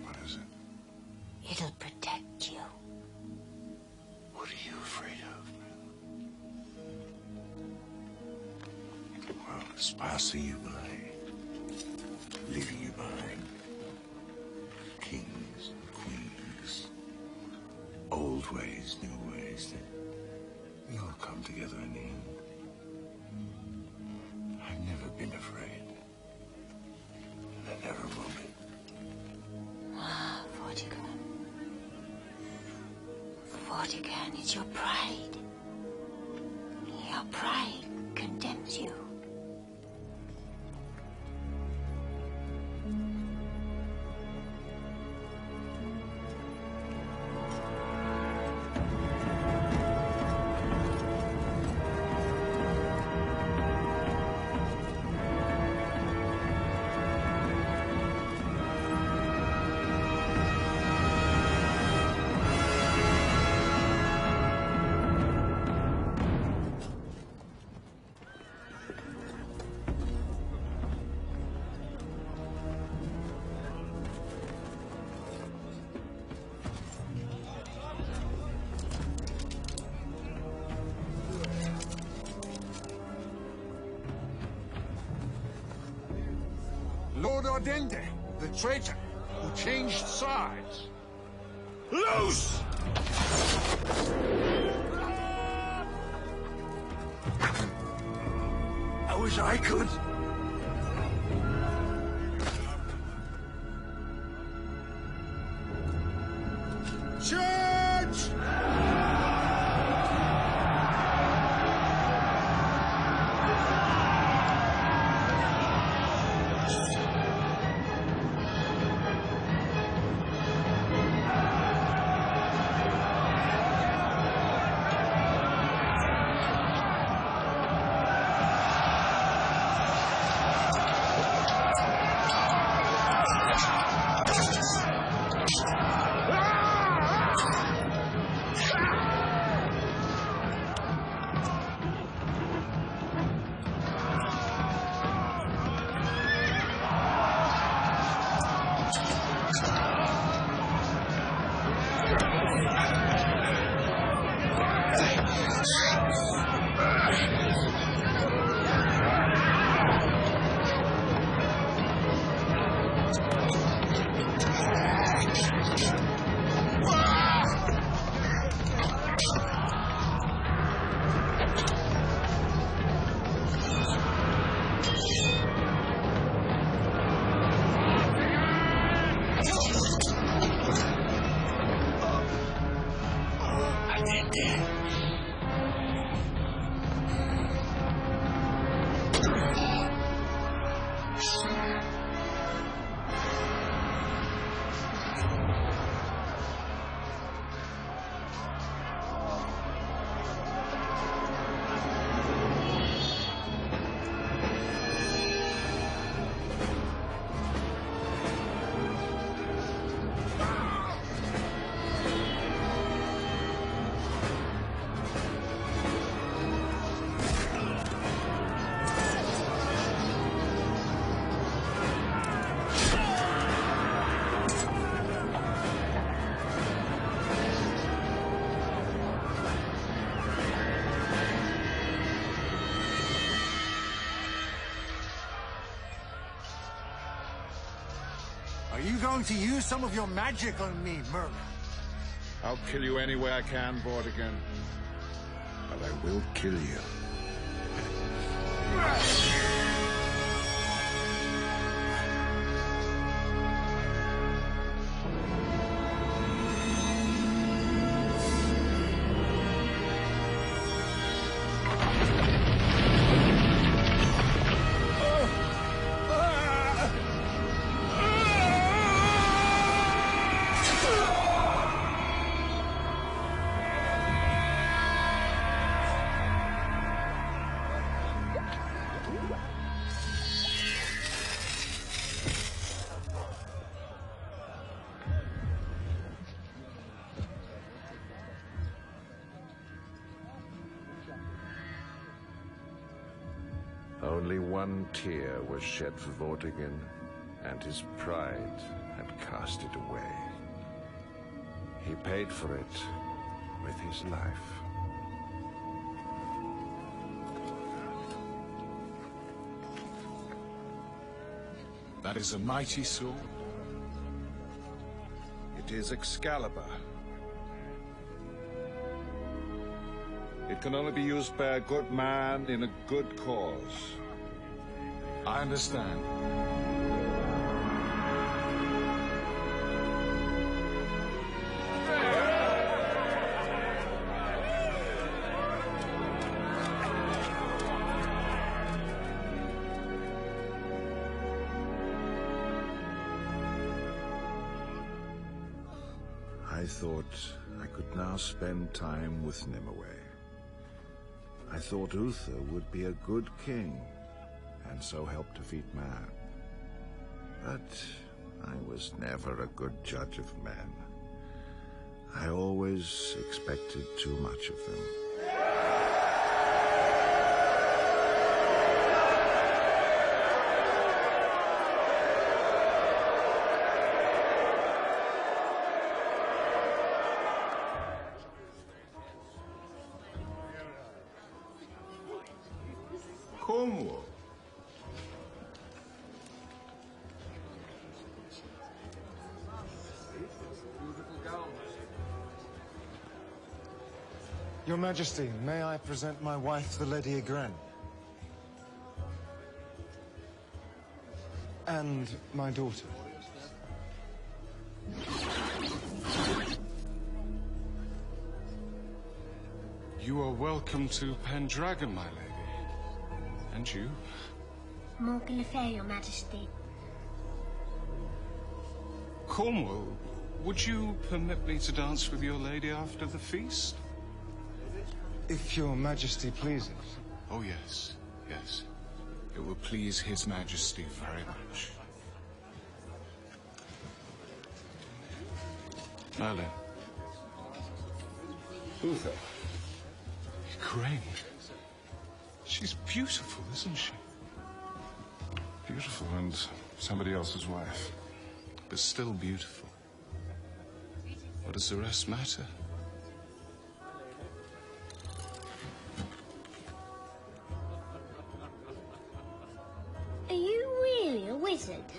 What is it? It'll protect you. What are you afraid of? Well, it's passing you by, leaving you behind. Kings and queens, old ways, new ways, they all come together in the end. I've never been afraid, and I never will be. Ah, Vortigern. Vortigern, it's your pride. Your pride condemns you. Lord Ardente, the traitor, who changed sides. Loose! I wish I could. Charge! Are you going to use some of your magic on me, Merlin? I'll kill you any way I can, Vortigern. But I will kill you. Only one tear was shed for Vortigern, and his pride had cast it away. He paid for it with his life. That is a mighty sword. It is Excalibur. It can only be used by a good man in a good cause. I understand. I thought I could now spend time with Nimue. I thought Uther would be a good king, and so help defeat Mab. But I was never a good judge of men. I always expected too much of them. Cornwall. Your Majesty, may I present my wife, the Lady Igraine? And my daughter. You are welcome to Pendragon, my lady. And you? Morgan Le Fay, Your Majesty. Cornwall, would you permit me to dance with your lady after the feast? If Your Majesty pleases. Oh, yes, yes. It will please His Majesty very much. Merlin. Uther. Igraine. She's beautiful, isn't she? Beautiful and somebody else's wife. But still beautiful. What does the rest matter? Are you really a wizard?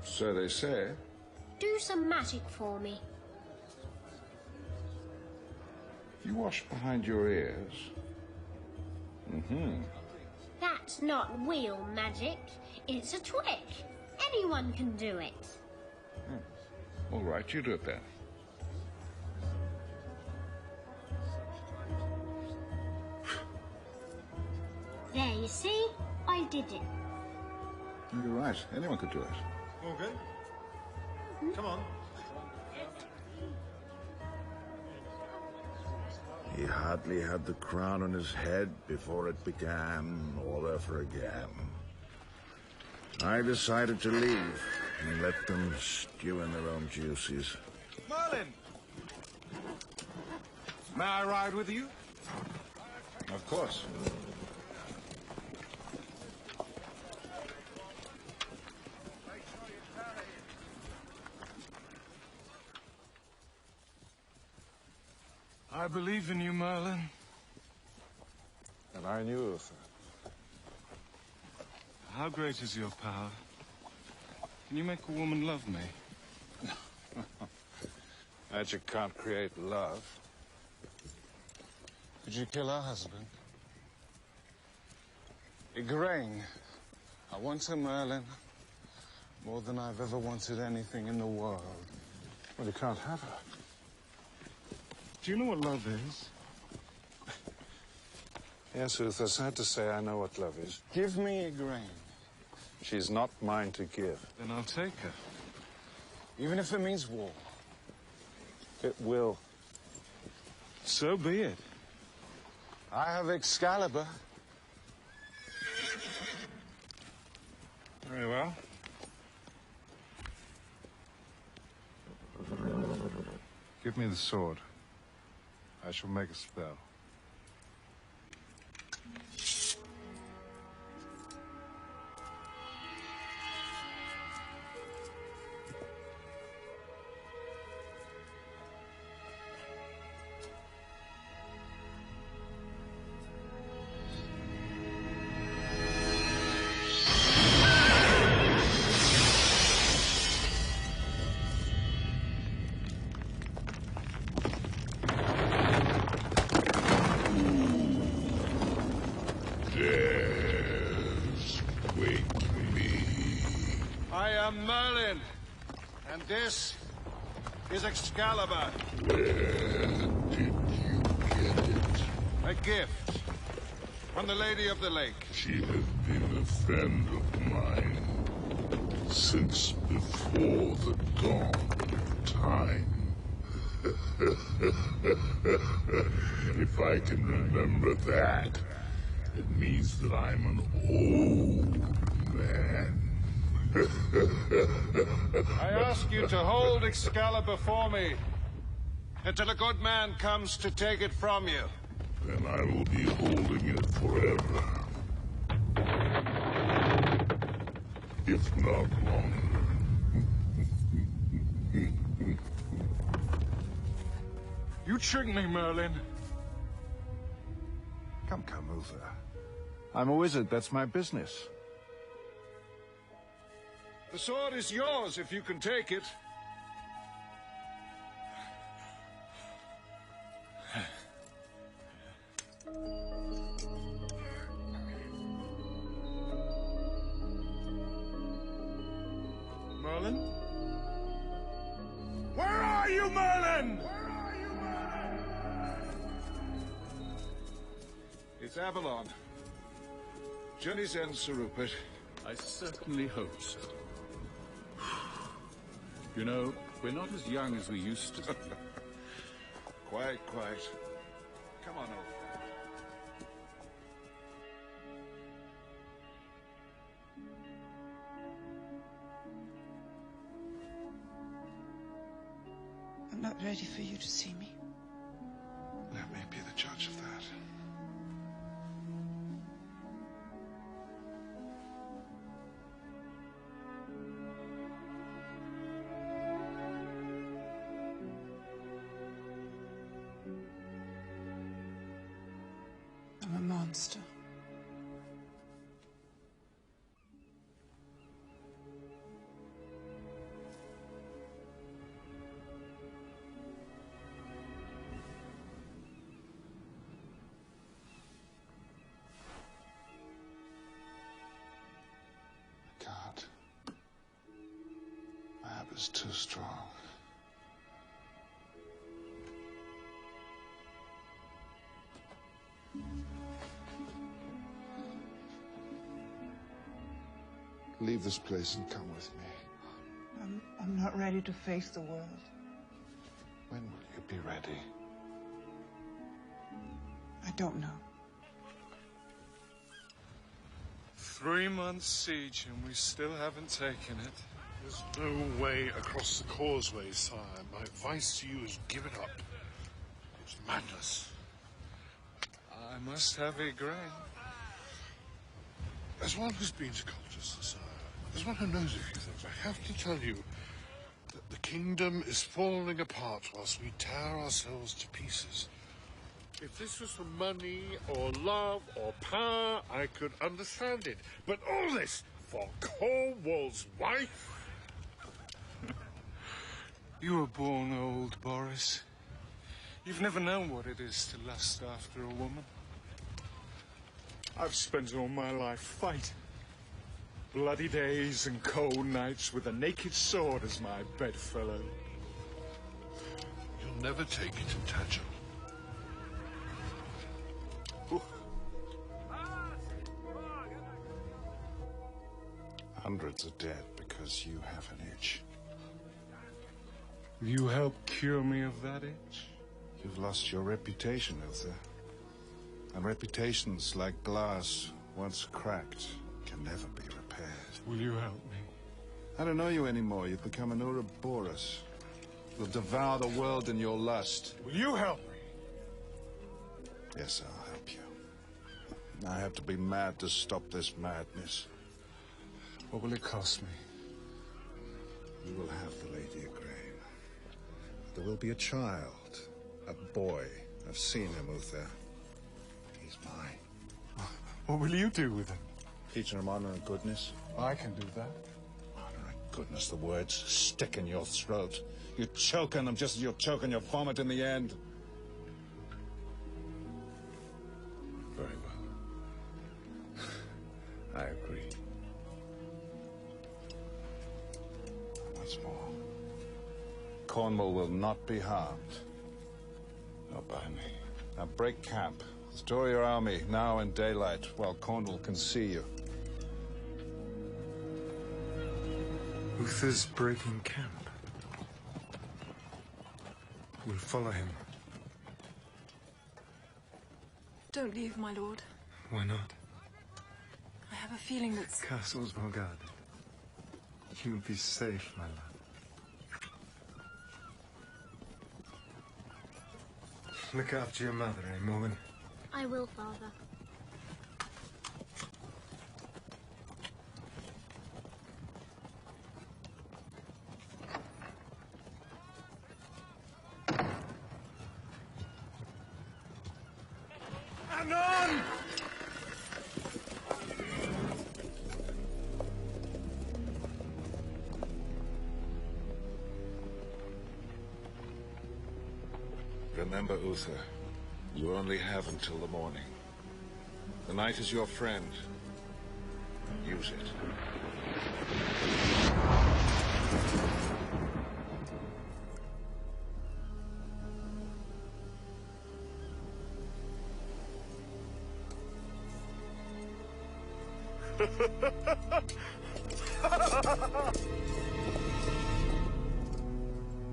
So they say. Do some magic for me. You wash behind your ears. Mm-hmm. That's not real magic. It's a trick. Anyone can do it. All right, you do it then. There, you see? I did it. You're right. Anyone could do it. Morgan? Come on. He hardly had the crown on his head before it began all over again. I decided to leave and let them stew in their own juices. Merlin! May I ride with you? Of course. I believe in you, Merlin. And I knew Uther. How great is your power? Can you make a woman love me? Magic can't create love. Could you kill our husband? Igraine, I want her, Merlin, more than I've ever wanted anything in the world. Well, you can't have her. Do you know what love is? Yes, Uther, sad to say I know what love is. Give me Igraine. She's not mine to give. Then I'll take her. Even if it means war. It will. So be it. I have Excalibur. Very well. Give me the sword. I shall make a spell. I am Merlin, and this is Excalibur. Where did you get it? A gift from the Lady of the Lake. She has been a friend of mine. since before the dawn of time. If I can remember that, it means that I'm an old man. I ask you to hold Excalibur for me until a good man comes to take it from you. Then I will be holding it forever. If not longer. You tricked me, Merlin. Come, Uther. I'm a wizard, that's my business. The sword is yours if you can take it. Merlin? Where are you, Merlin? It's Avalon. Journey's end, Sir Rupert. I certainly hope so. You know, we're not as young as we used to be. Quite. Come on over. I'm not ready for you to see me. Let me be the judge of that. I'm a monster. I can't. Mab is too strong. Leave this place and come with me. I'm not ready to face the world. When will you be ready? I don't know. 3 months siege and we still haven't taken it. There's no way across the causeway, sire. My advice to you is give it up. It's madness. I must have a grain. As one who's been to Colchester, sire, as one who knows a few things, I have to tell you that the kingdom is falling apart whilst we tear ourselves to pieces. If this was for money or love or power, I could understand it. But all this for Cornwall's wife? You were born old, Boris. You've never known what it is to lust after a woman. I've spent all my life fighting. Bloody days and cold nights with a naked sword as my bedfellow. You'll never take it in Tadgel. Hundreds are dead because you have an itch. Will you help cure me of that itch? You've lost your reputation, Uther. And reputations, like glass, once cracked, can never be repaired. Will you help me? I don't know you anymore. You've become an Ouroboros. You'll devour the world in your lust. Will you help me? Yes, I'll help you. I have to be mad to stop this madness. What will it cost me? You will have the Lady Igraine. There will be a child, a boy. I've seen him, Uther. He's mine. What will you do with him? Teaching him honor and goodness. I can do that. Honor and goodness, the words stick in your throat. You choke on them just as you'll choke on your vomit in the end. Very well. I agree. Once more. Cornwall will not be harmed. Not by me. Now break camp. Restore your army now in daylight while Cornwall can see you. Uther's breaking camp. We'll follow him. Don't leave, my lord. Why not? I have a feeling that... Castle's well guarded. You'll be safe, my love. Look after your mother, eh, Morgan? I will, Father. Hang on! Remember, Uther, you only have until the morning. The night is your friend. Use it.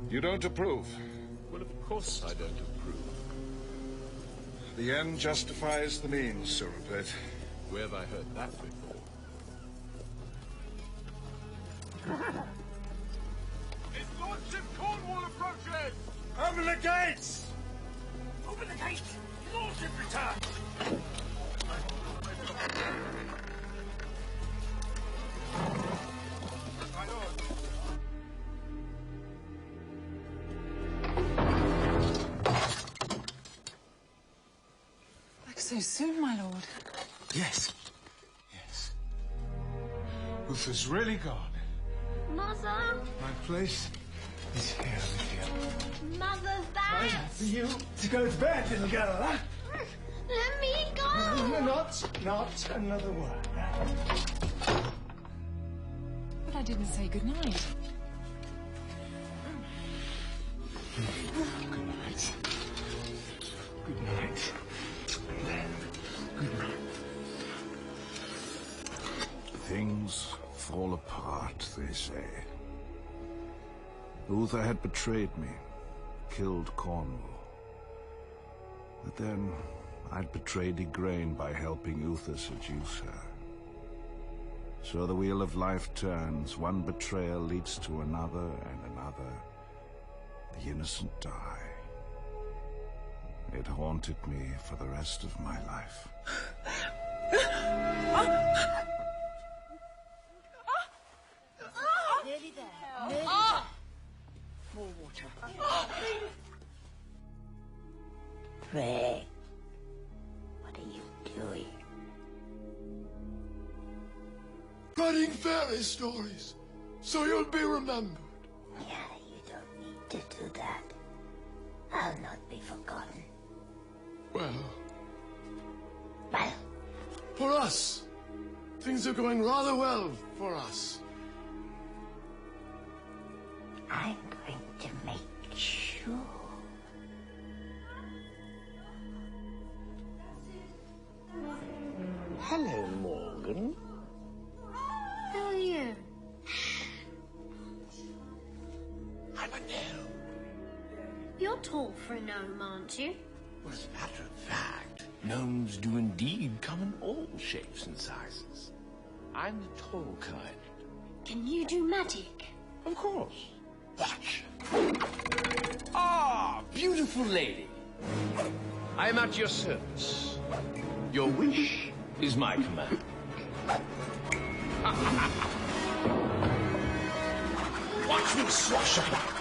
You don't approve? Well, of course I don't approve. The end justifies the means, Sir Rupert. Where have I heard that before? His Lordship Cornwall approaches! Open the gates! Open the gate! His Lordship returns! Back so soon, my lord. Yes. Yes. Uther's really gone. Mother! My place is here with you. Mother's back! Time for you to go to bed, little girl, huh? Let me go! Not another word. But I didn't say goodnight. Good night. Good night. Good night. Things fall apart, they say. Uther had betrayed me, killed Cornwall. But then I'd betrayed Igraine by helping Uther seduce her. So the wheel of life turns. One betrayal leads to another and another. The innocent die. It haunted me for the rest of my life. Nearly there. Nearly there. More water. Pray. What are you doing? Writing fairy stories, so you'll be remembered. Yeah, you don't need to do that. I'll not be forgotten. Well, Well, for us, things are going rather well for us. I'm going to make sure. Hello, Morgan. Who are you? I'm a gnome. You're tall for a gnome, aren't you? Well, as a matter of fact, gnomes do indeed come in all shapes and sizes. I'm the tall kind. Can you do magic? Of course. Watch. Ah, beautiful lady. I am at your service. Your wish is my command. Watch me swashbuckle.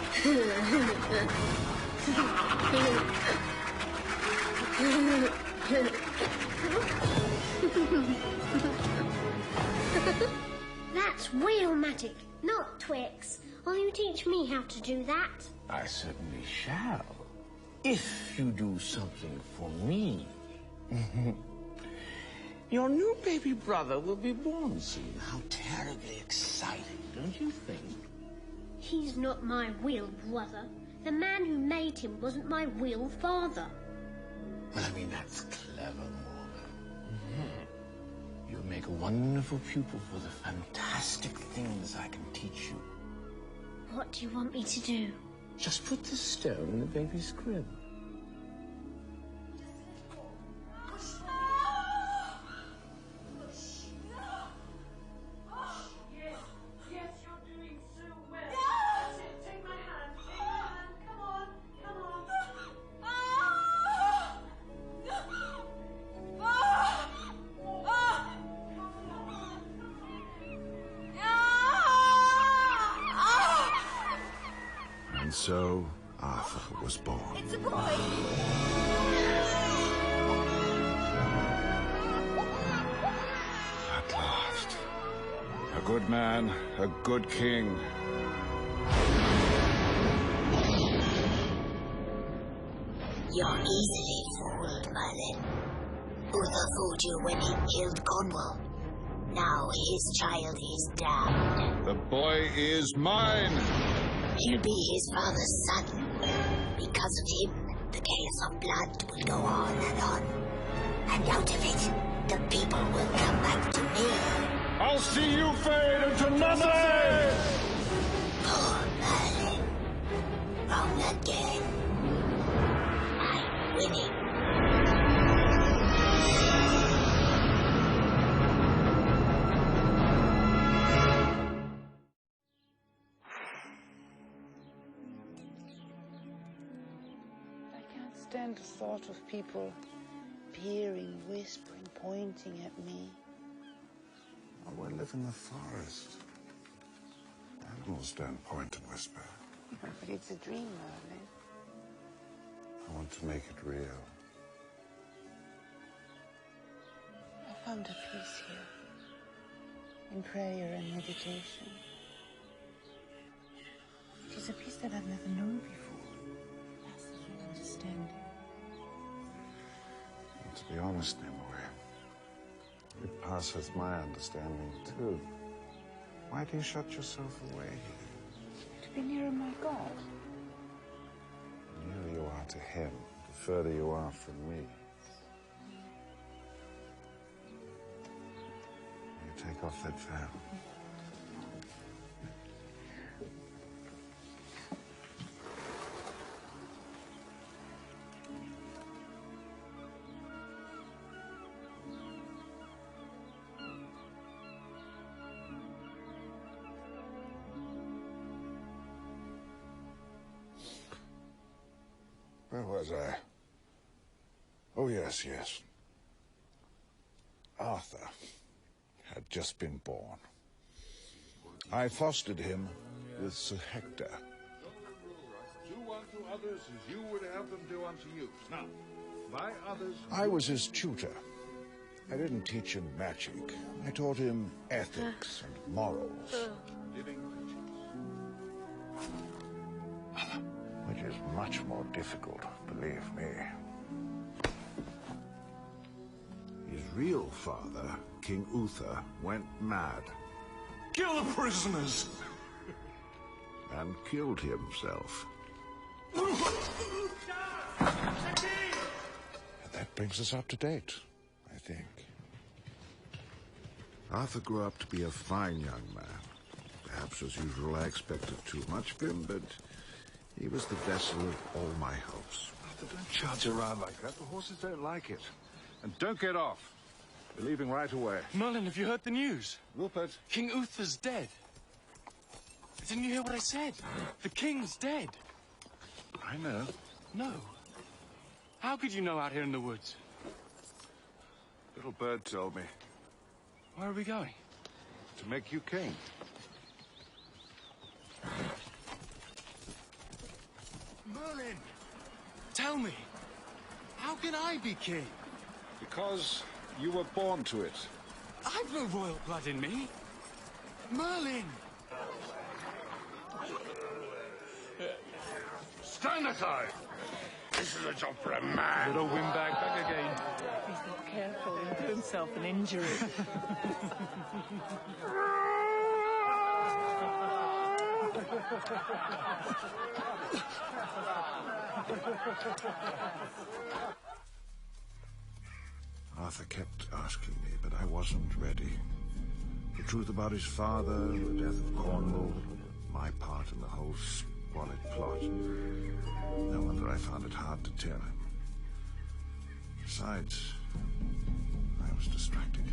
That's real magic, not Twix. Will you teach me how to do that? I certainly shall. If you do something for me. Your new baby brother will be born soon. How terribly exciting, don't you think? He's not my real brother. The man who made him wasn't my real father. Well, I mean, that's clever, Morgan. You'll make a wonderful pupil for the fantastic things I can teach you. What do you want me to do? Just put the stone in the baby's crib. And so Arthur was born. It's a boy! At last. A good man, a good king. You're easily fooled, Merlin. Uther fooled you when he killed Cornwall. Now his child is damned. The boy is mine! He'll be his father's son. Because of him, the chaos of blood will go on. And out of it, the people will come back to me. I'll see you fade into nothing! Poor Merlin. Wrong again. I'm winning. Stand the thought of people peering, whispering, pointing at me. Well, we live in the forest. Animals don't point and whisper. But it's a dream, Merlin. I want to make it real. I found a peace here, in prayer and meditation. It is a peace that I've never known before. Passes with understanding. To be honest, Nimue, it passes my understanding too. Why do you shut yourself away here? To be nearer my God. The nearer you are to him, the further you are from me. You take off that veil. Where was I? Oh, yes. Arthur had just been born. I fostered him with Sir Hector. Do unto others as you would have them do unto you. Now, by others... I was his tutor. I didn't teach him magic. I taught him ethics and morals. Living Which is much more difficult, believe me. His real father, King Uther, went mad. Kill the prisoners! And killed himself. And that brings us up to date, I think. Arthur grew up to be a fine young man. Perhaps, as usual, I expected too much of him, but he was the vessel of all my hopes. Arthur, don't charge around like that. The horses don't like it. And don't get off. We're leaving right away. Merlin, have you heard the news? Rupert. King Uther's dead. Didn't you hear what I said? The king's dead. I know. No. How could you know out here in the woods? Little bird told me. Where are we going? To make you king. Merlin! Tell me, how can I be king? Because you were born to it. I've no royal blood in me. Merlin! Stand aside! This is a job for a man. Little windbag back again. If he's not careful, he'll do himself an injury. Arthur kept asking me, but I wasn't ready. The truth about his father, the death of Cornwall, my part in the whole squalid plot. No wonder I found it hard to tell him. Besides, I was distracted.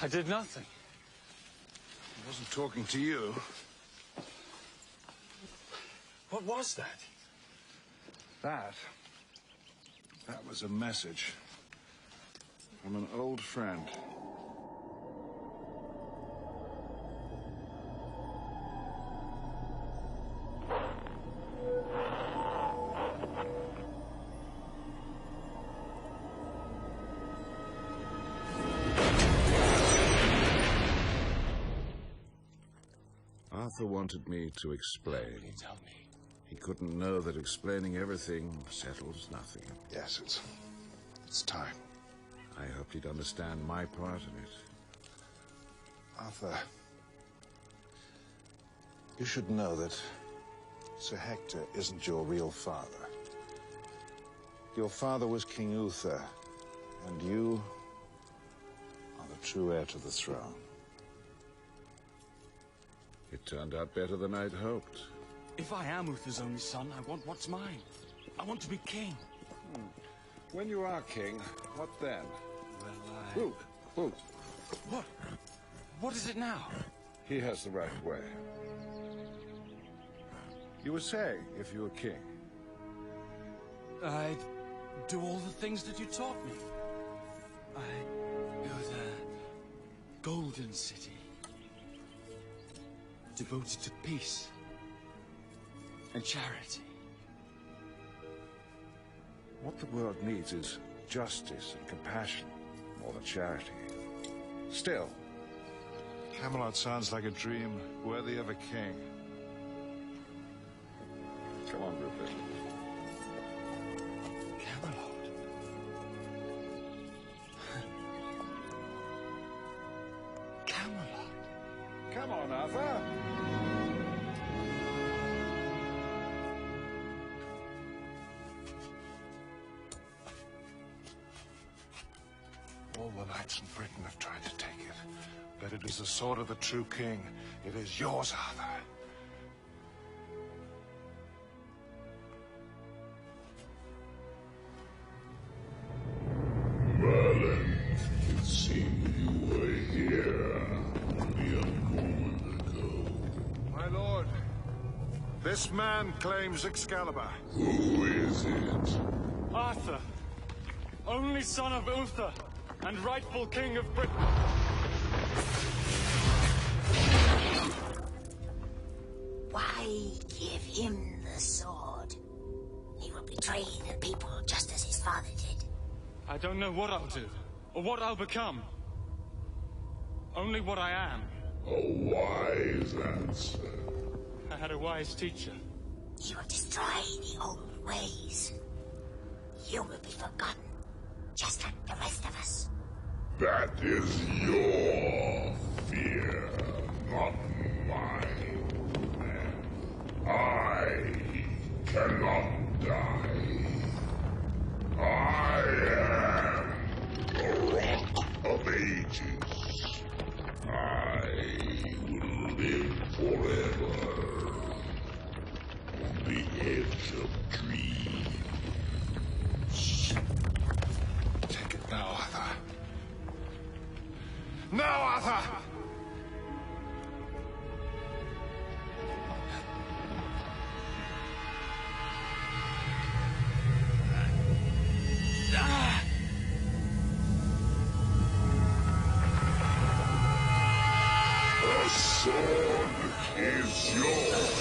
I did nothing. I wasn't talking to you. What was that? That was a message from an old friend. Arthur wanted me to explain. What will you tell me? He couldn't know that explaining everything settles nothing. Yes, it's time. I hoped he'd understand my part in it. Arthur, you should know that Sir Hector isn't your real father. Your father was King Uther, and you are the true heir to the throne. It turned out better than I'd hoped. If I am Uther's only son, I want what's mine. I want to be king. When you are king, what then? Well, Who? What? What is it now? He has the right way. You were saying, if you were king. I'd do all the things that you taught me. I'd build a golden city. Devoted to peace and charity. What the world needs is justice and compassion, more than charity. Still, Camelot sounds like a dream worthy of a king. come on, Rupert. Camelot. Camelot. Come on, Arthur. All the knights in Britain have tried to take it, but it is the sword of the true king. It is yours, Arthur. Merlin, it seemed you were here only a moment ago. My lord, this man claims Excalibur. Who is it? Arthur, only son of Uther, and rightful king of Britain. Why give him the sword? He will betray the people just as his father did. I don't know what I'll do, or what I'll become. Only what I am. A wise answer. I had a wise teacher. You will destroy the old ways. You will be forgotten, just like the rest of us. That is your fear, not mine. I cannot die. I am the Rock of Ages. I will live forever on the edge of dreams. Take it now, Arthur. Now, Arthur! The sword is yours.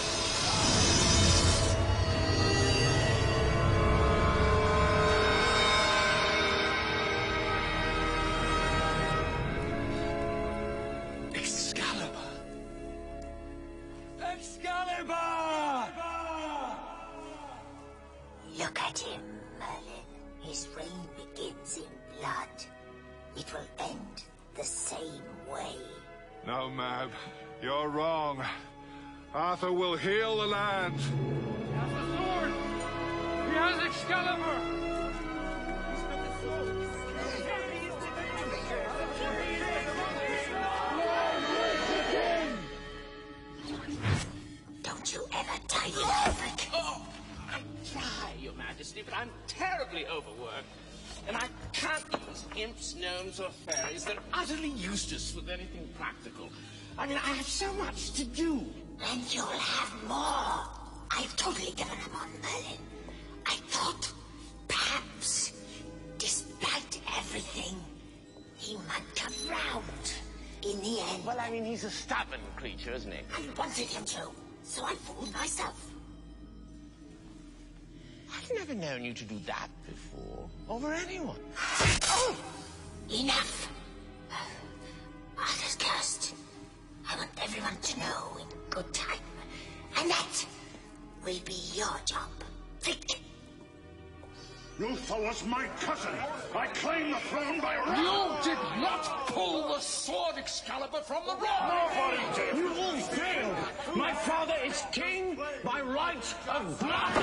Excalibur! Excalibur! Look at him, Merlin. His reign begins in blood. It will end the same way. No, Mab. You're wrong. Arthur will heal the land. He has the sword! He has Excalibur! Don't you ever tire of it? Oh, I try, Your Majesty, but I'm terribly overworked. And I can't use imps, gnomes, or fairies. They're utterly useless with anything practical. I mean, I have so much to do. And you'll have more. I've totally given up on Merlin. I thought, perhaps, despite everything, he might come round in the end. Well, I mean, he's a stubborn creature, isn't he? I wanted him to, so I fooled myself. I've never known you to do that before. Over anyone. Oh! Enough! Arthur's cursed. I want everyone to know in good time. And that will be your job. Think. Uther was my cousin. I claim the throne by right. You did not pull the sword, Excalibur, from the rock! Nobody did. You all failed! My father is king by right of blood!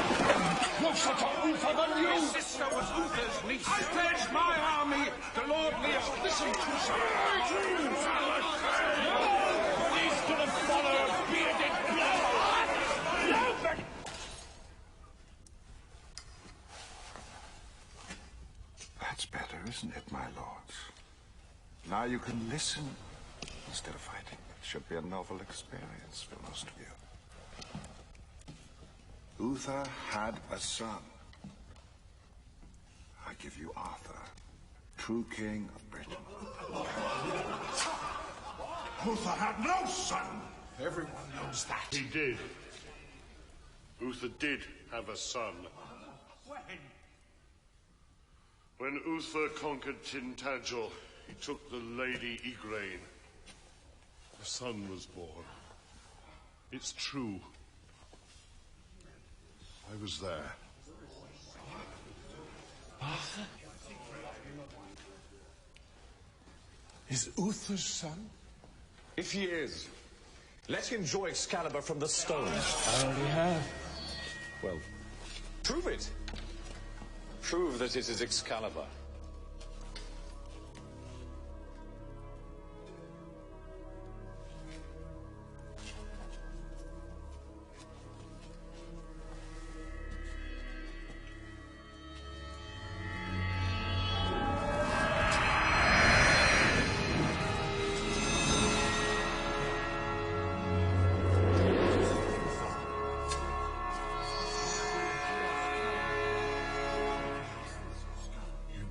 No such a Uther than Your you! sister was Uther's niece. I pledged my army to Lord Leo. Listen to us. He's gonna follow a bearded blood! No, but... That's better, isn't it, my lords? Now you can listen instead of fighting. It should be a novel experience for most of you. Uther had a son. I give you Arthur, true king of Britain. Uther had no son. Everyone knows that. He did. Uther did have a son. When Uther conquered Tintagel, he took the Lady Igraine. A son was born. It's true. I was there. Arthur? Is Uther's son? If he is, let him draw Excalibur from the stone. I already have. Well, prove it. Prove that it is Excalibur.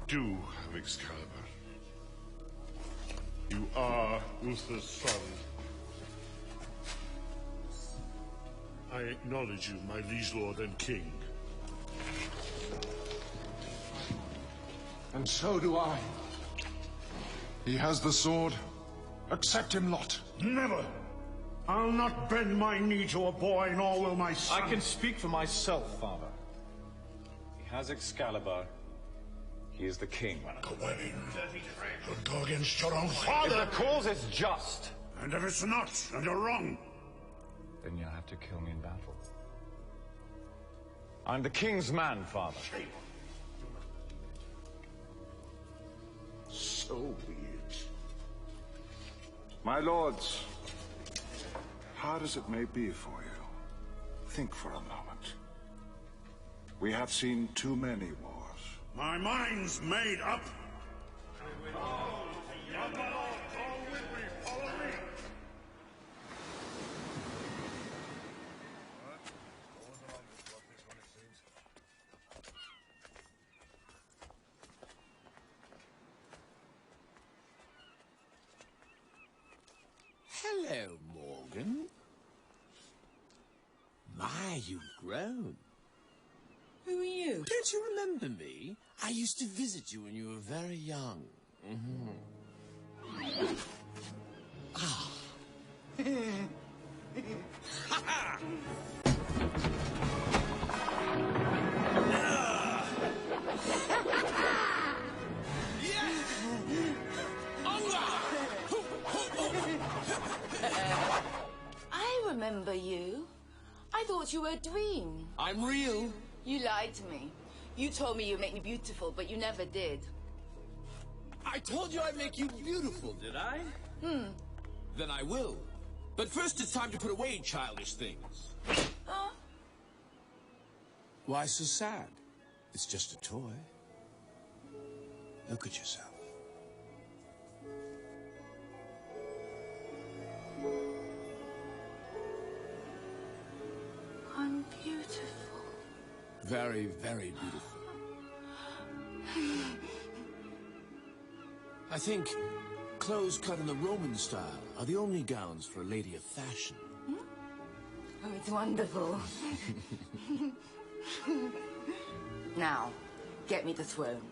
Do have Excalibur. You are Uther's son. I acknowledge you, my liege lord and king. And so do I. He has the sword. Accept him not. Never. I'll not bend my knee to a boy, nor will my son. I can speak for myself, father. He has Excalibur. He is the king. Gawain, you'll go against your own father. If the cause is just. And if it's not, and you're wrong. Then you'll have to kill me in battle. I'm the king's man, father. So be it. My lords, hard as it may be for you, think for a moment. We have seen too many wars. My mind's made up. Hello, Morgan. My, you've grown. Who are you? Don't you remember me? I used to visit you when you were very young. Ah. I remember you. I thought you were a dream. I'm real. You lied to me. You told me you'd make me beautiful, but you never did. I told you I'd make you beautiful, did I? Then I will. But first it's time to put away childish things. Huh? Why so sad? It's just a toy. Look at yourself. I'm beautiful. Very, very beautiful. I think clothes cut in the Roman style are the only gowns for a lady of fashion. Oh, it's wonderful. Now, get me the throne.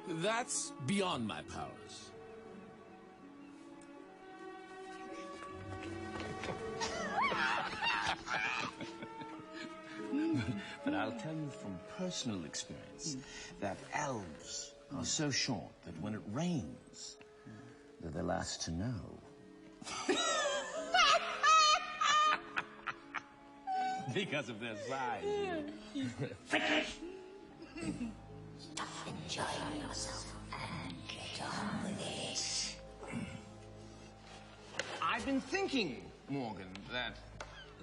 That's beyond my powers. But I'll tell you from personal experience that elves are so short that when it rains, they're the last to know. Because of their size. Finish! Stop enjoying yourself and get on with it. I've been thinking, Morgan, that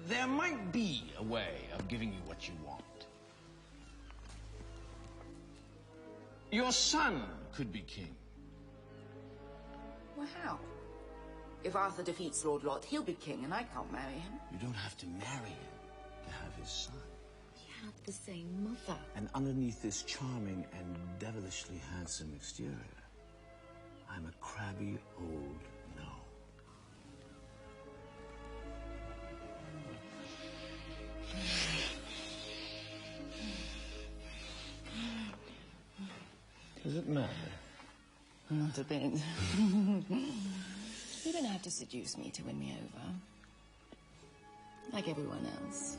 there might be a way of giving you what you want. Your son could be king. Well, how? If Arthur defeats Lord Lot, he'll be king, and I can't marry him. You don't have to marry him to have his son. We have the same mother. And underneath this charming and devilishly handsome exterior, I'm a crabby old gnome. Does it matter? Not a bit. You don't have to seduce me to win me over. Like everyone else.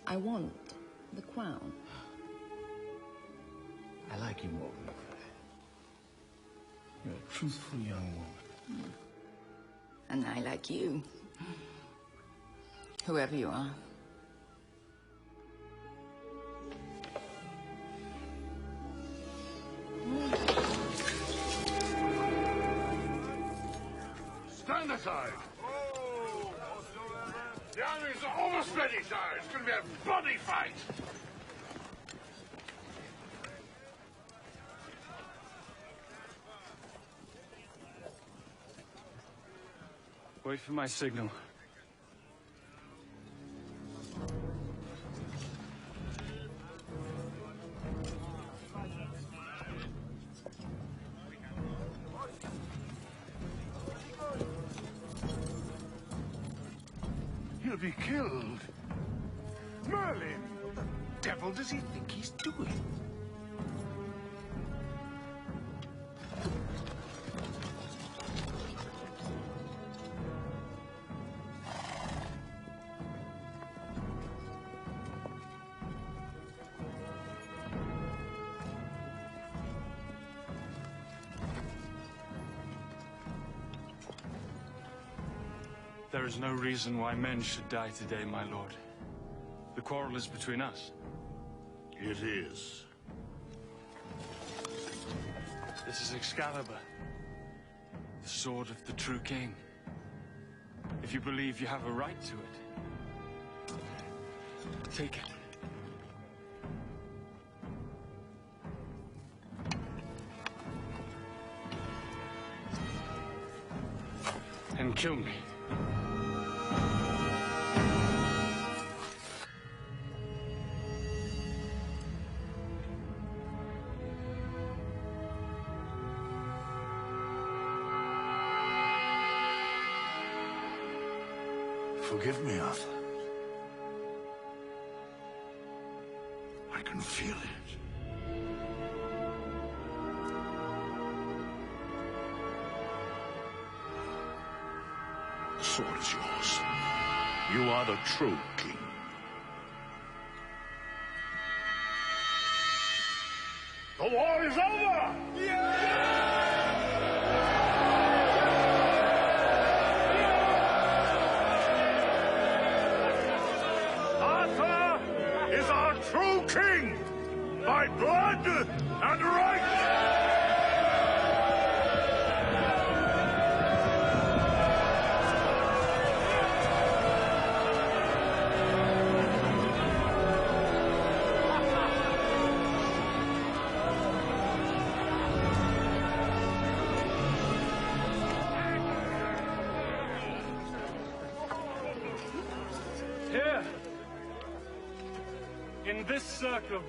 I want the crown. I like you, Morgan. You're a truthful young woman. And I like you. Whoever you are. Stand aside! The armies are almost ready, sir. It's going to be a bloody fight. Wait for my signal. He'll be killed. Merlin! What the devil does he think he's doing? There is no reason why men should die today, my lord. The quarrel is between us. It is. This is Excalibur, the sword of the true king. If you believe you have a right to it, take it. And kill me. Forgive me, Arthur. I can feel it. The sword is yours. You are the true king. The war is over! Arthur is our true king, by blood and right! Here, in this circle,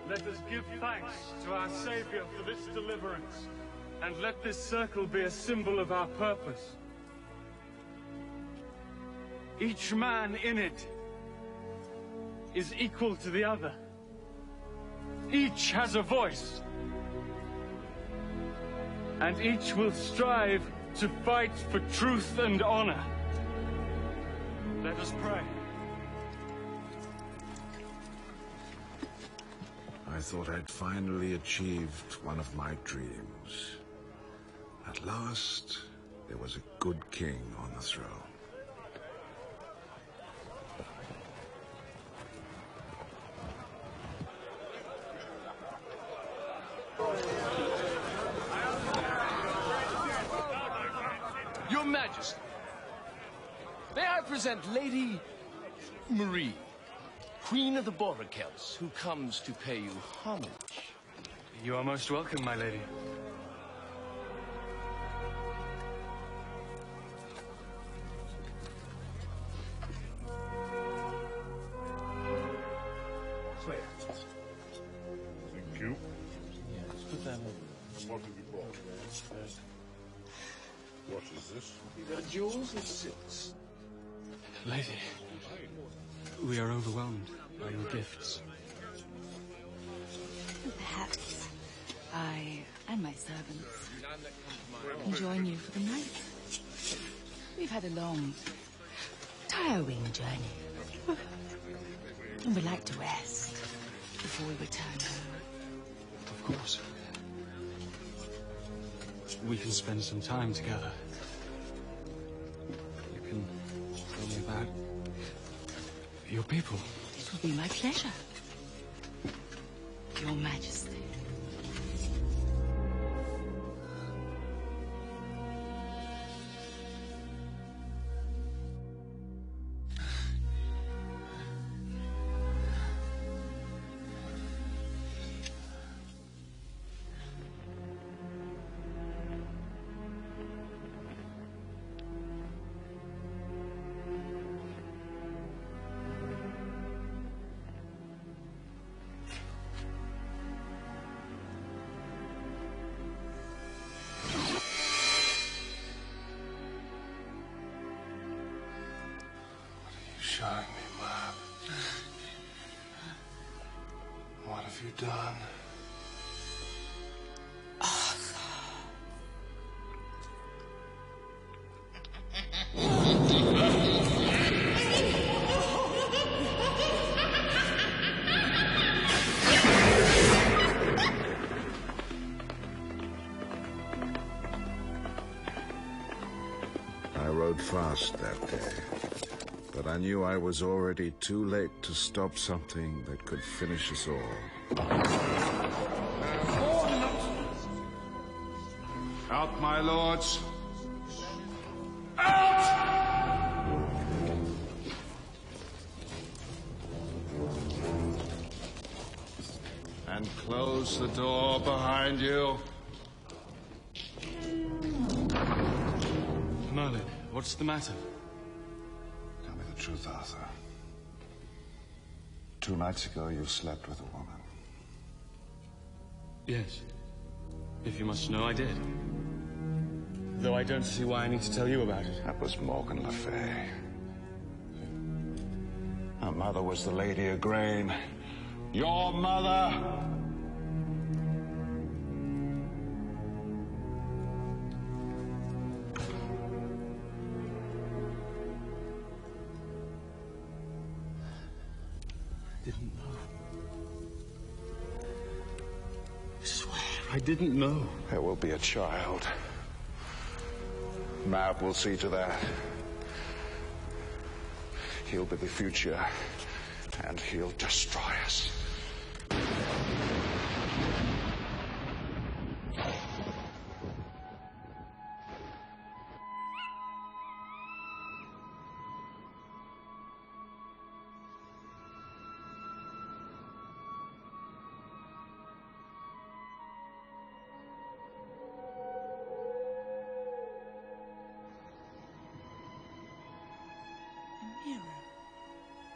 let us give thanks to our Savior for this deliverance, and let this circle be a symbol of our purpose. Each man in it is equal to the other. Each has a voice, and each will strive to fight for truth and honor. Let us pray. I thought I'd finally achieved one of my dreams. At last, there was a good king on the throne. Your Majesty, may I present Lady Marie, Queen of the Border Celts, who comes to pay you homage. You are most welcome, my lady. Thank you. What have you brought? What is this? These are jewels and silks. Lady, we are overwhelmed by your gifts. Perhaps I and my servants can join you for the night. We've had a long, tiring journey. And we'd like to rest before we return home. Of course. We can spend some time together. You can tell me about your people. It will be my pleasure, Your Majesty. Showing me, Mab. What have you done? I rode fast that day, but I knew I was already too late to stop something that could finish us all. Out, my lords! Out! And close the door behind you. Merlin, what's the matter? Tell me the truth, Arthur. 2 nights ago, you slept with a woman. Yes. If you must know, I did. Though I don't see why I need to tell you about it. That was Morgan Le Fay. Her mother was the Lady of Grain. Your mother! Didn't know. I swear, I didn't know. There will be a child. Mab will see to that. He'll be the future, and he'll destroy us.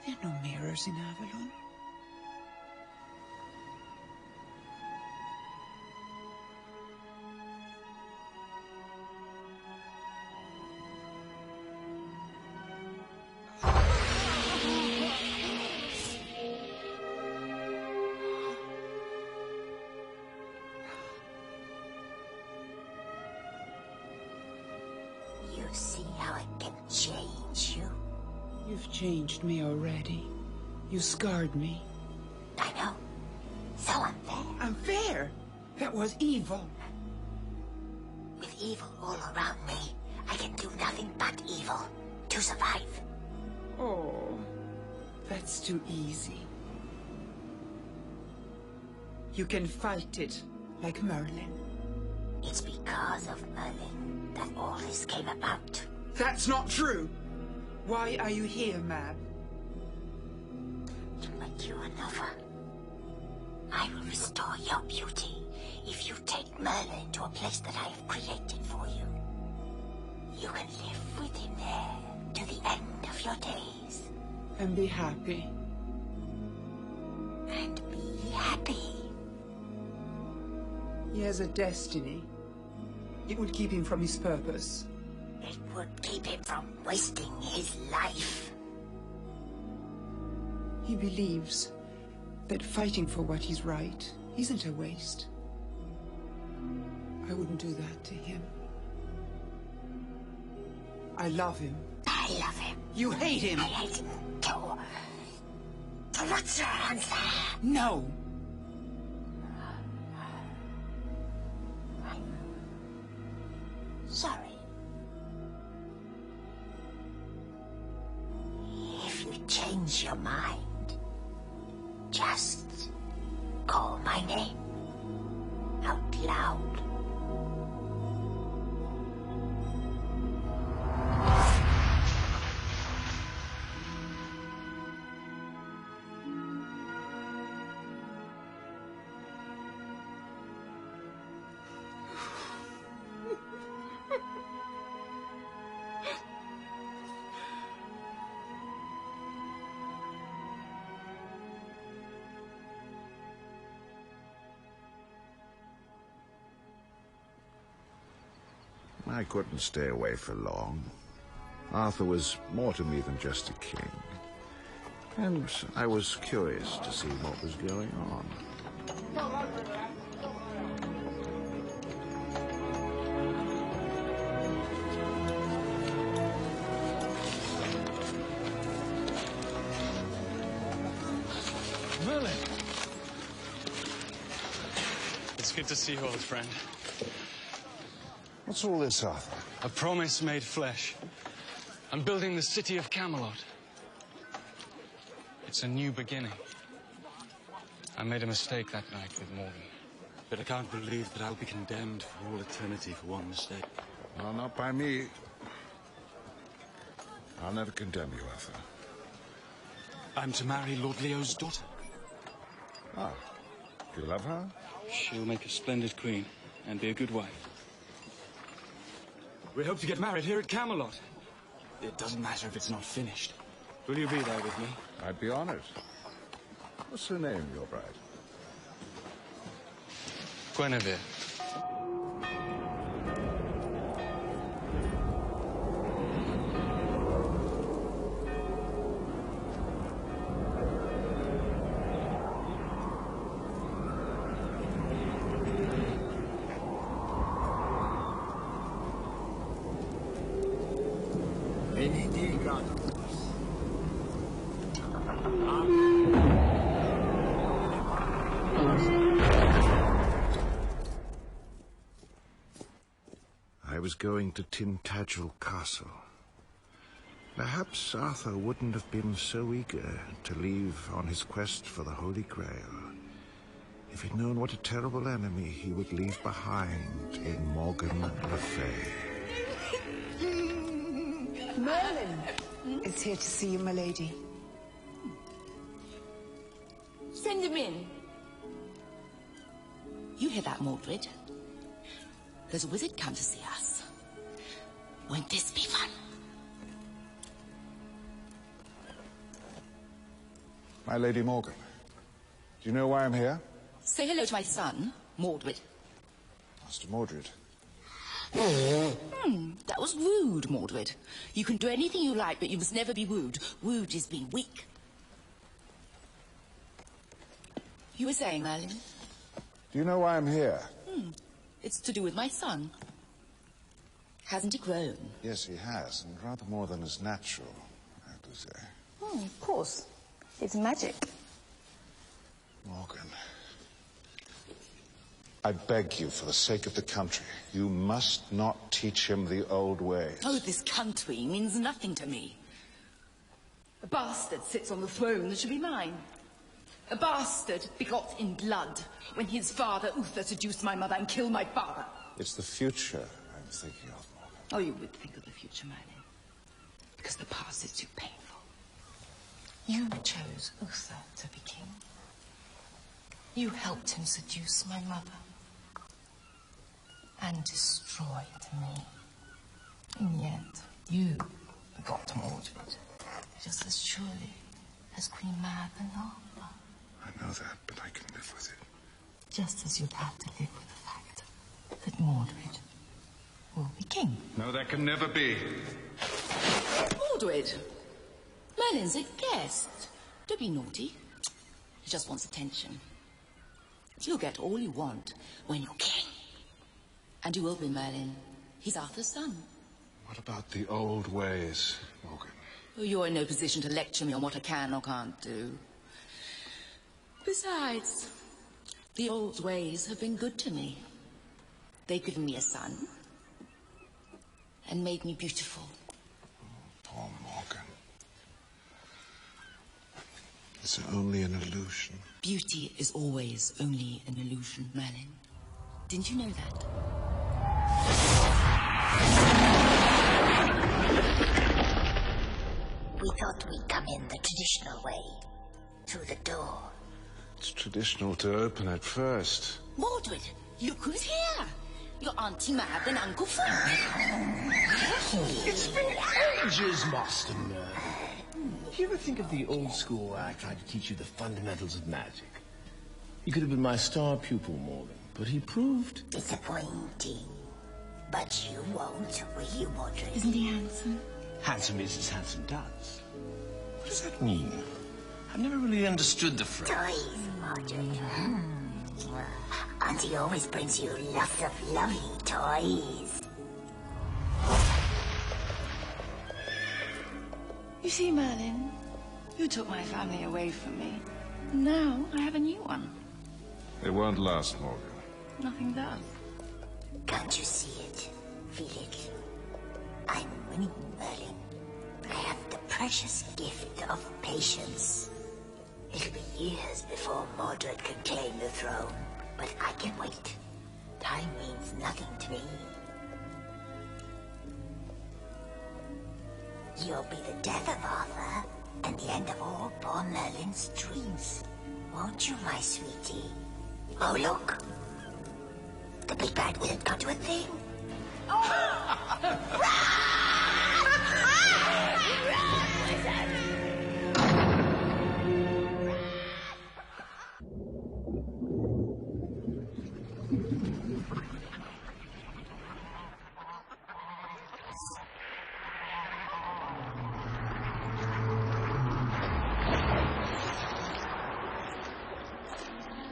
There are no mirrors in Avalon. You see how it can change you? You've changed me already. You scarred me. I know. So unfair. Unfair? That was evil. With evil all around me, I can do nothing but evil to survive. Oh, that's too easy. You can fight it, like Merlin. It's because of Merlin that all this came about. That's not true! Why are you here, Mab? To make you a lover. I will restore your beauty if you take Merlin to a place that I have created for you. You can live with him there to the end of your days. And be happy. And be happy. He has a destiny. It will keep him from his purpose. It would keep him from wasting his life. He believes that fighting for what is right isn't a waste. I wouldn't do that to him. I love him. I love him. You hate him. I hate him too. So what's your answer? No. I'm sorry. If you change your mind, just call my name out loud. I couldn't stay away for long. Arthur was more to me than just a king. And I was curious to see what was going on. Merlin! It's good to see you, old friend. What's all this, Arthur? A promise made flesh. I'm building the city of Camelot. It's a new beginning. I made a mistake that night with Morgan. But I can't believe that I'll be condemned for all eternity for one mistake. Well, not by me. I'll never condemn you, Arthur. I'm to marry Lord Leo's daughter. Ah, do you love her? She'll make a splendid queen and be a good wife. We hope to get married here at Camelot. It doesn't matter if it's not finished. Will you be there with me? I'd be honored. What's her name, your bride? Guinevere. I was going to Tintagel Castle. Perhaps Arthur wouldn't have been so eager to leave on his quest for the Holy Grail if he'd known what a terrible enemy he would leave behind in Morgan le Fay. Merlin is here to see you, my lady. Send him in. You hear that, Mordred? There's a wizard come to see us. Won't this be fun? My Lady Morgan, do you know why I'm here? Say hello to my son, Mordred. Master Mordred. That was rude, Mordred. You can do anything you like, but you must never be rude. Rude is being weak. You were saying, Merlin? Do you know why I'm here? It's to do with my son. Hasn't he grown? Yes, he has, and rather more than is natural, I have to say. Of course. It's magic. Morgan, I beg you, for the sake of the country, you must not teach him the old ways. Oh, this country means nothing to me. A bastard sits on the throne that should be mine. A bastard begot in blood when his father, Uther, seduced my mother and killed my father. It's the future I'm thinking of, Morgan. Oh, you would think of the future, Merlin. Because the past is too painful. You chose Uther to be king. You helped him seduce my mother. And destroyed me. In the end, you got Mordred. Just as surely as Queen Mab and Arthur. I know that, but I can live with it. Just as you'd have to live with the fact that Mordred will be king. No, that can never be. Mordred! Merlin's a guest. Don't be naughty. He just wants attention. You'll get all you want when you're king. And you will be, Merlin. He's Arthur's son. What about the old ways, Morgan? Oh, you're in no position to lecture me on what I can or can't do. Besides, the old ways have been good to me. They've given me a son and made me beautiful. Poor Morgan. It's only an illusion. Beauty is always only an illusion, Merlin. Didn't you know that? We thought we'd come in the traditional way. Through the door. It's traditional to open it first. Mordred, look who's here. Your Auntie Mab and Uncle Frank. It's been ages, Master Merlin. Do you ever think of the old school where I tried to teach you the fundamentals of magic? You could have been my star pupil, Morgan, but he proved... disappointing. But you won't, will you, Mordred? Isn't he handsome? Handsome is as handsome does. What does that mean? I've never really understood the phrase. Toys, Mordred. Auntie always brings you lots of lovely toys. You see, Merlin, you took my family away from me. Now I have a new one. It won't last, Morgan. Nothing does. Can't you see it? Feel it? I'm winning, Merlin. I have the precious gift of patience. It'll be years before Mordred can claim the throne, but I can wait. Time means nothing to me. You'll be the death of Arthur and the end of all poor Merlin's dreams. Won't you, my sweetie? Oh, look! The big bad wizard can't do a thing.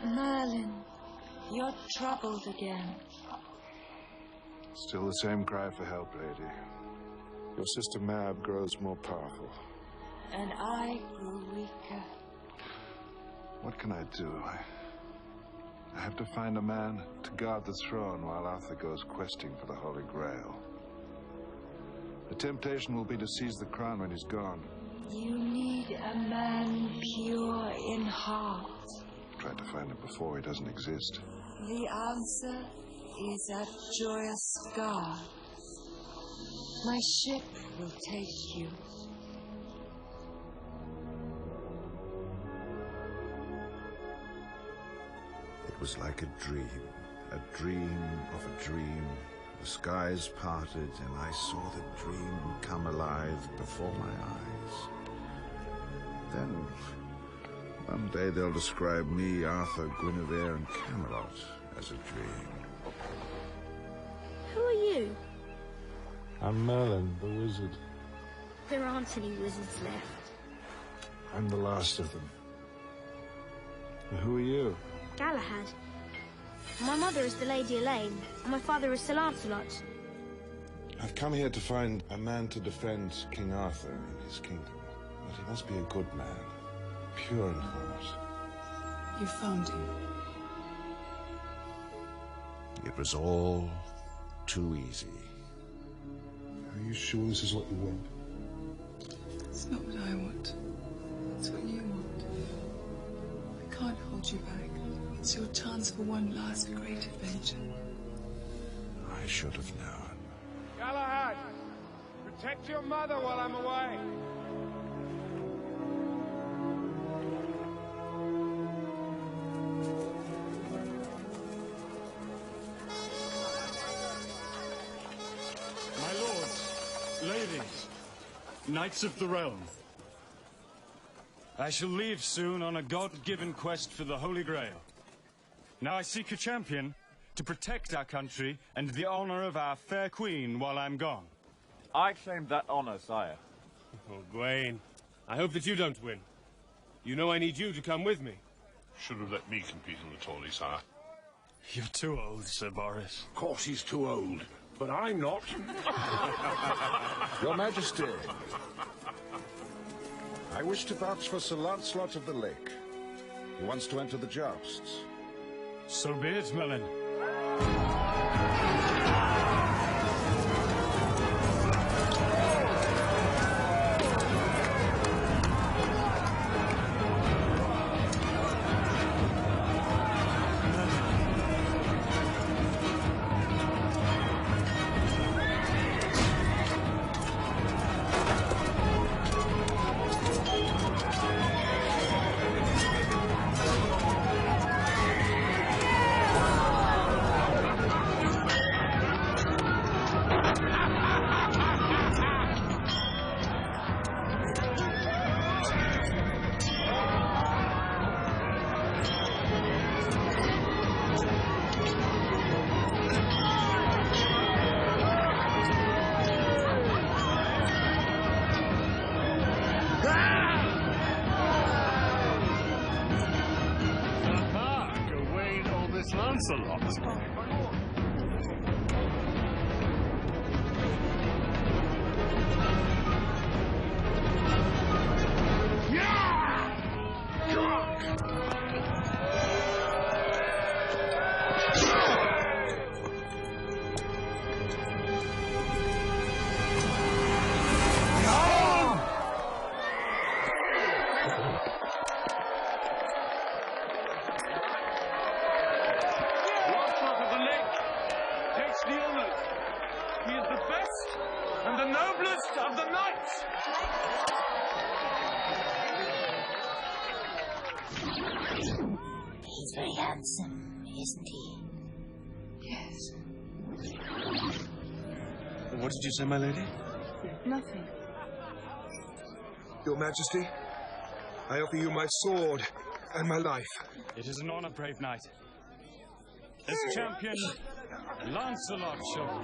Merlin, you're troubled again. Still the same cry for help, lady. Your sister Mab grows more powerful. And I grew weaker. What can I do? I have to find a man to guard the throne while Arthur goes questing for the Holy Grail. The temptation will be to seize the crown when he's gone. You need a man pure in heart. Tried to find him before, he doesn't exist. The answer is a joyous scar. My ship will take you. It was like a dream of a dream. The skies parted and I saw the dream come alive before my eyes. Then, one day they'll describe me, Arthur, Guinevere, and Camelot as a dream. Who are you? I'm Merlin, the wizard. There aren't any wizards left. I'm the last of them. And who are you? Galahad. My mother is the Lady Elaine, and my father is Sir Lancelot. I've come here to find a man to defend King Arthur in his kingdom. But he must be a good man, pure in heart. You found him. It was all too easy. Are you sure this is what you want? It's not what I want. It's what you want. I can't hold you back. It's your chance for one last great adventure. I should have known. Galahad! Protect your mother while I'm away! My lords, ladies, knights of the realm. I shall leave soon on a God-given quest for the Holy Grail. Now I seek a champion to protect our country and the honor of our fair queen while I'm gone. I claim that honor, sire. Oh, Gawain, I hope that you don't win. You know I need you to come with me. Should have let me compete in the tourney, sire. You're too old, Sir Boris. Of course he's too old, but I'm not. Your Majesty, I wish to vouch for Sir Lancelot of the Lake. He wants to enter the jousts. So be it, Merlin. Gawain or Miss Lancelot? handsome, isn't he? Yes. What did you say, my lady? Nothing. Your Majesty, I offer you my sword and my life. It is an honor, brave knight. As champion, Lancelot shall...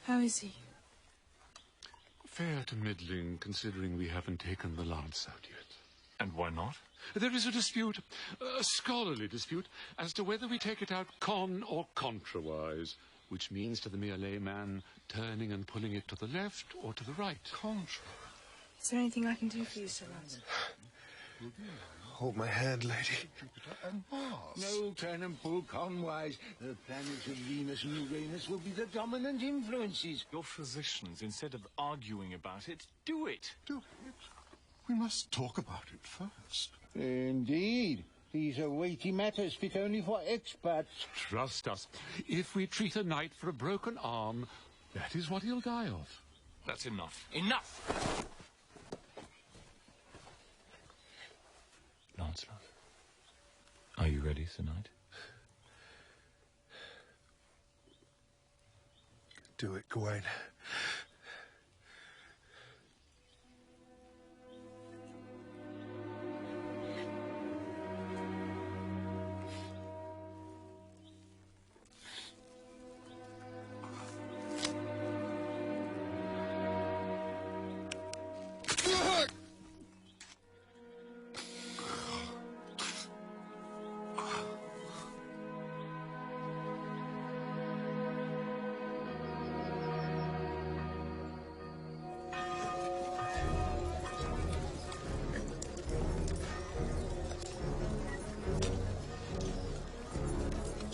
How is he? Fair to middling, considering we haven't taken the lance out yet. And why not? There is a dispute, a scholarly dispute, as to whether we take it out con or contrawise, which means to the mere layman turning and pulling it to the left or to the right. Contra. Is there anything I can do for you, Sir Lancelot? Hold my hand, lady. No turn and pull conwise. The planets of Venus and Uranus will be the dominant influences. Your physicians, instead of arguing about it, do it. Do it? We must talk about it first. Indeed. These are weighty matters fit only for experts. Trust us. If we treat a knight for a broken arm, that is what he'll die of. That's enough. Enough! Lancelot, are you ready, Sir Knight? Do it, Gawain.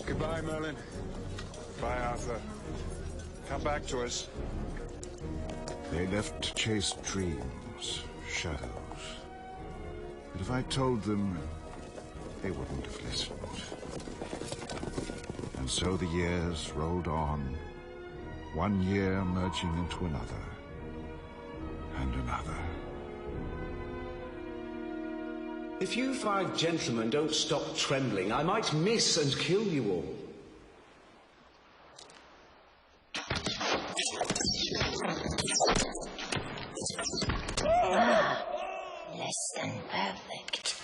Goodbye, Merlin. Bye, Arthur. Come back to us. They left to chase dreams, shadows. But if I told them, they wouldn't have listened. And so the years rolled on, one year merging into another, and another. If you 5 gentlemen don't stop trembling, I might miss and kill you all. Less than perfect.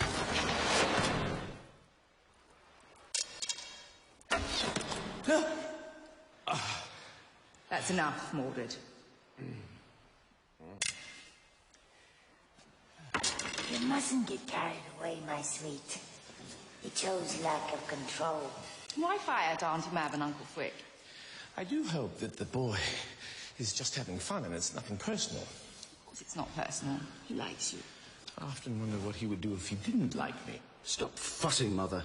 That's enough, Mordred. You mustn't get carried away, my sweet. It shows lack of control. Why fire at Auntie Mab and Uncle Frick? I do hope that the boy is just having fun and it's nothing personal. Of course it's not personal. He likes you. I often wonder what he would do if he didn't like me. Stop fussing, Mother.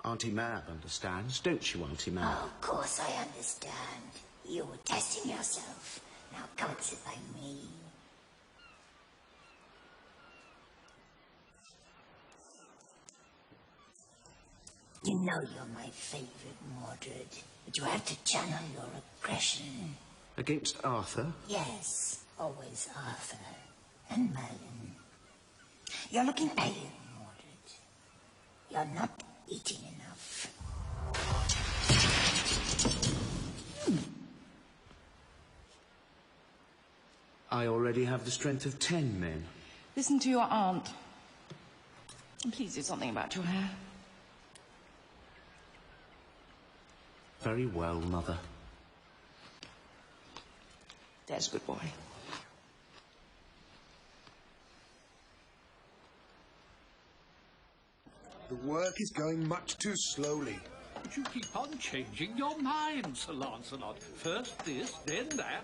Auntie Mab understands, don't you, Auntie Mab? Oh, of course I understand. You were testing yourself. Now come sit by me. You know you're my favorite, Mordred, but you have to channel your aggression. Against Arthur? Yes, always Arthur and Merlin. You're looking pale, Mordred. You're not eating enough. I already have the strength of 10 men. Listen to your aunt. And please do something about your hair. Very well, Mother. There's a good boy. The work is going much too slowly. But you keep on changing your mind, Sir Lancelot. First this, then that.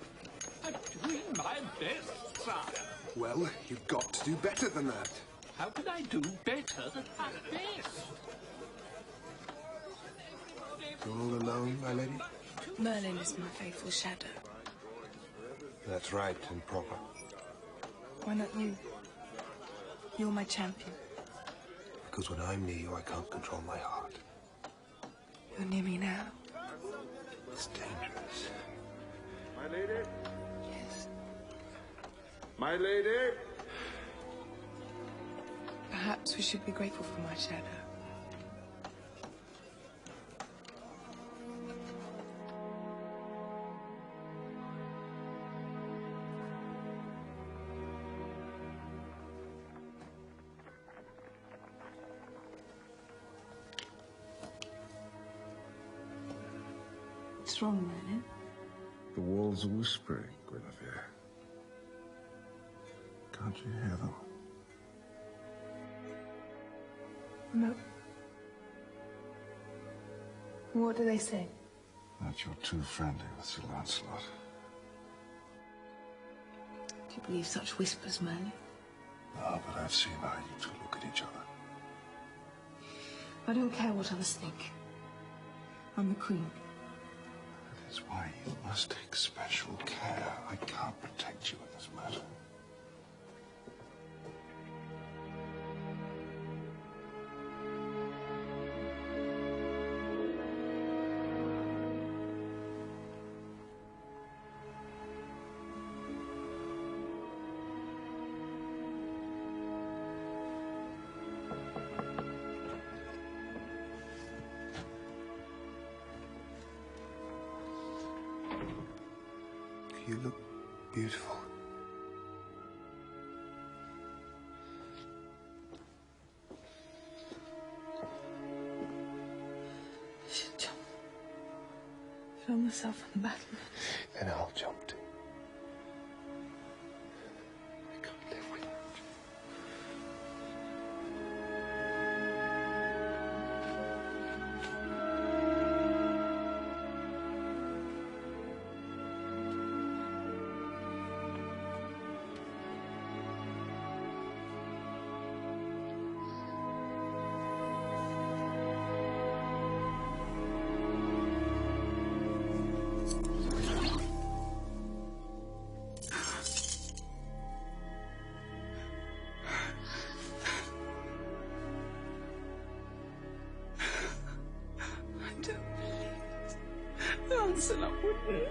I'm doing my best, sire. Well, you've got to do better than that. How can I do better than my best? You're all alone, my lady? Merlin is my faithful shadow. That's right and proper. Why not you? You're my champion. Because when I'm near you, I can't control my heart. You're near me now. It's dangerous. My lady? Yes. My lady? Perhaps we should be grateful for my shadow. What's wrong, Merlin? The walls are whispering, Guinevere. Can't you hear them? No. What do they say? That you're too friendly with Sir Lancelot. Do you believe such whispers, Merlin? No, but I've seen how you two look at each other. I don't care what others think. I'm the queen. That is why you must take special care. I can't protect you in this matter. You look beautiful. I should jump. Throw myself on the battlement. And I'll jump too. I can't live without you. Lancelot wouldn't.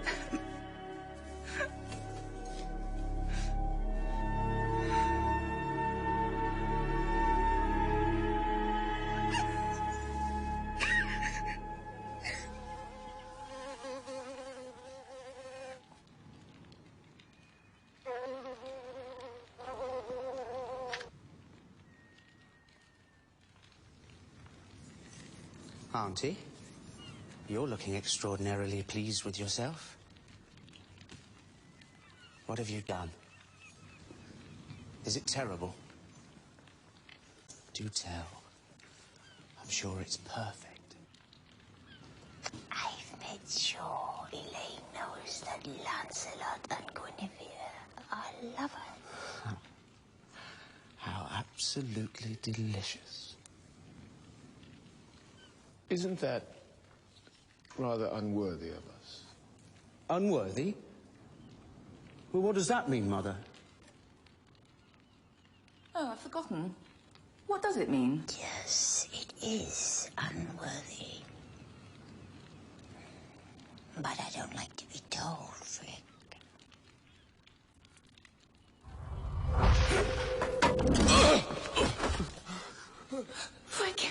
Auntie, you're looking extraordinarily pleased with yourself. What have you done? Is it terrible? Do tell. I'm sure it's perfect. I've made sure Elaine knows that Lancelot and Guinevere are lovers. How absolutely delicious. Isn't that rather unworthy of us? Unworthy? Well, what does that mean, Mother? Oh, I've forgotten. What does it mean? Yes, it is unworthy. But I don't like to be told, Frick. Frick!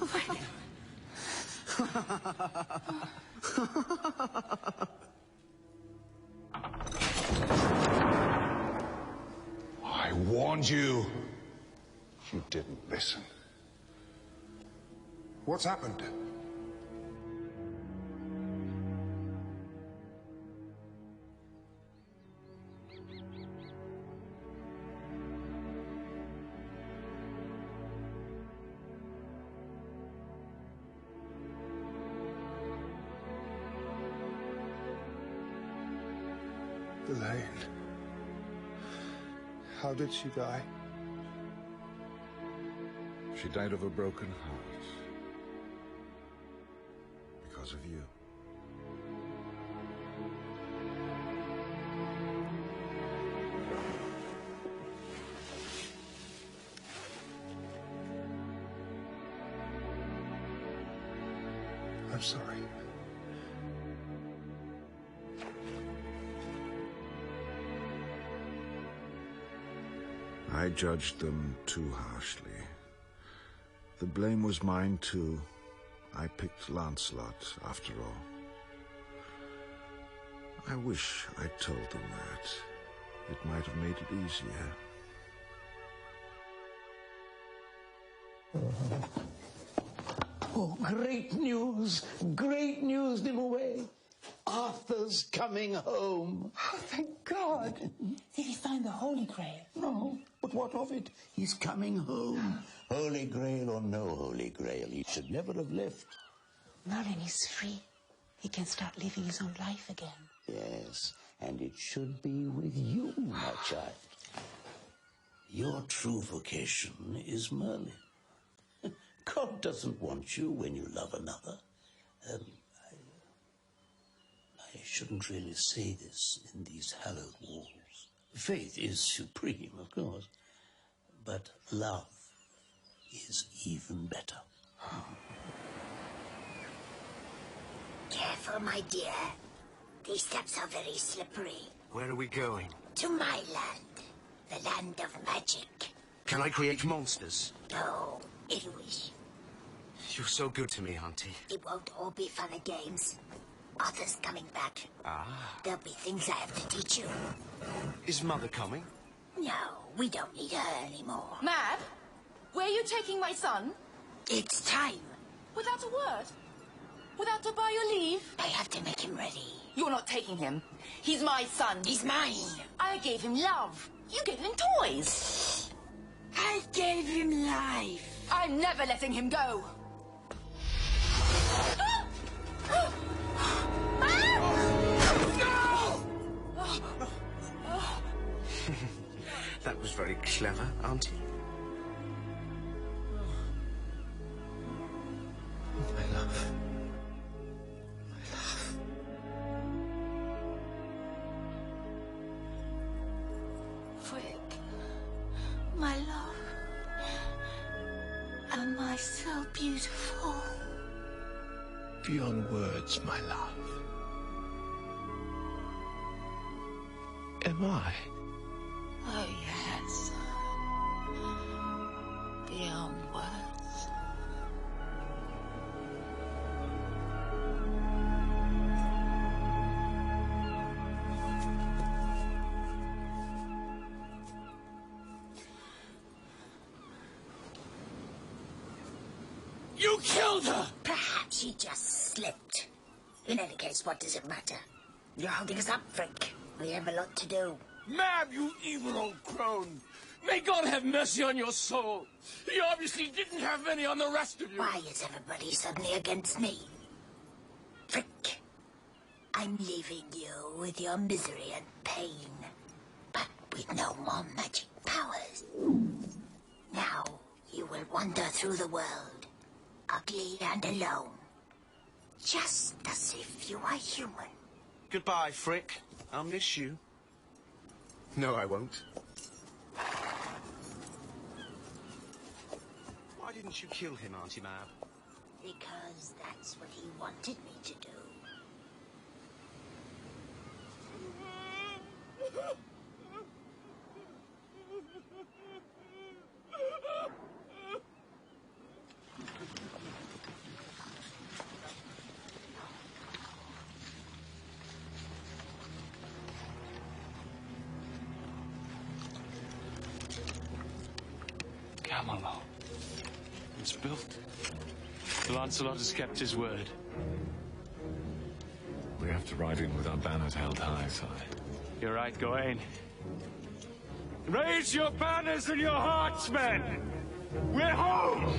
Frick! I warned you. You didn't listen. What's happened? Elaine. How did she die? She died of a broken heart. Because of you. I'm I'm sorry. I judged them too harshly. The blame was mine too. I picked Lancelot, after all. I wish I'd told them that. It might have made it easier. Oh, great news! Great news, Nimue! Arthur's coming home. Oh, thank God. Did he find the Holy Grail? No, but what of it? He's coming home. Holy Grail or no Holy Grail, he should never have left. Merlin is free. He can start living his own life again. Yes, and it should be with you, my child. Your true vocation is Merlin. God doesn't want you when you love another. I shouldn't really say this in these hallowed walls. Faith is supreme, of course, but love is even better. Careful, my dear. These steps are very slippery. Where are we going? To my land, the land of magic. Can I create monsters? No, it wish. You're so good to me, Auntie. It won't all be fun and games. Arthur's coming back. Ah. There'll be things I have to teach you. Is Mother coming? No, we don't need her anymore. Mab, where are you taking my son? It's time. Without a word? Without to buy your leave? I have to make him ready. You're not taking him. He's my son. He's mine. I gave him love. You gave him toys. I gave him life. I'm never letting him go. That was very clever, Auntie. My love. Frick, my love. Am I so beautiful? Beyond words, my love. Am I? Oh, yes. Beyond words. You killed her! Perhaps she just slipped. In any case, what does it matter? You're holding us up, Frick. We have a lot to do. Mab, you evil old crone! May God have mercy on your soul! You obviously didn't have any on the rest of you! Why is everybody suddenly against me? Frick, I'm leaving you with your misery and pain, but with no more magic powers. Now you will wander through the world, ugly and alone, just as if you are human. Goodbye, Frick. I'll miss you. No, I won't. Why didn't you kill him, Auntie Mab? Because that's what he wanted me to do. Camelot. It's built. Lancelot has kept his word. We have to ride in with our banners held high, sire. You're right, Gawain. Raise your banners and your hearts, men! We're home!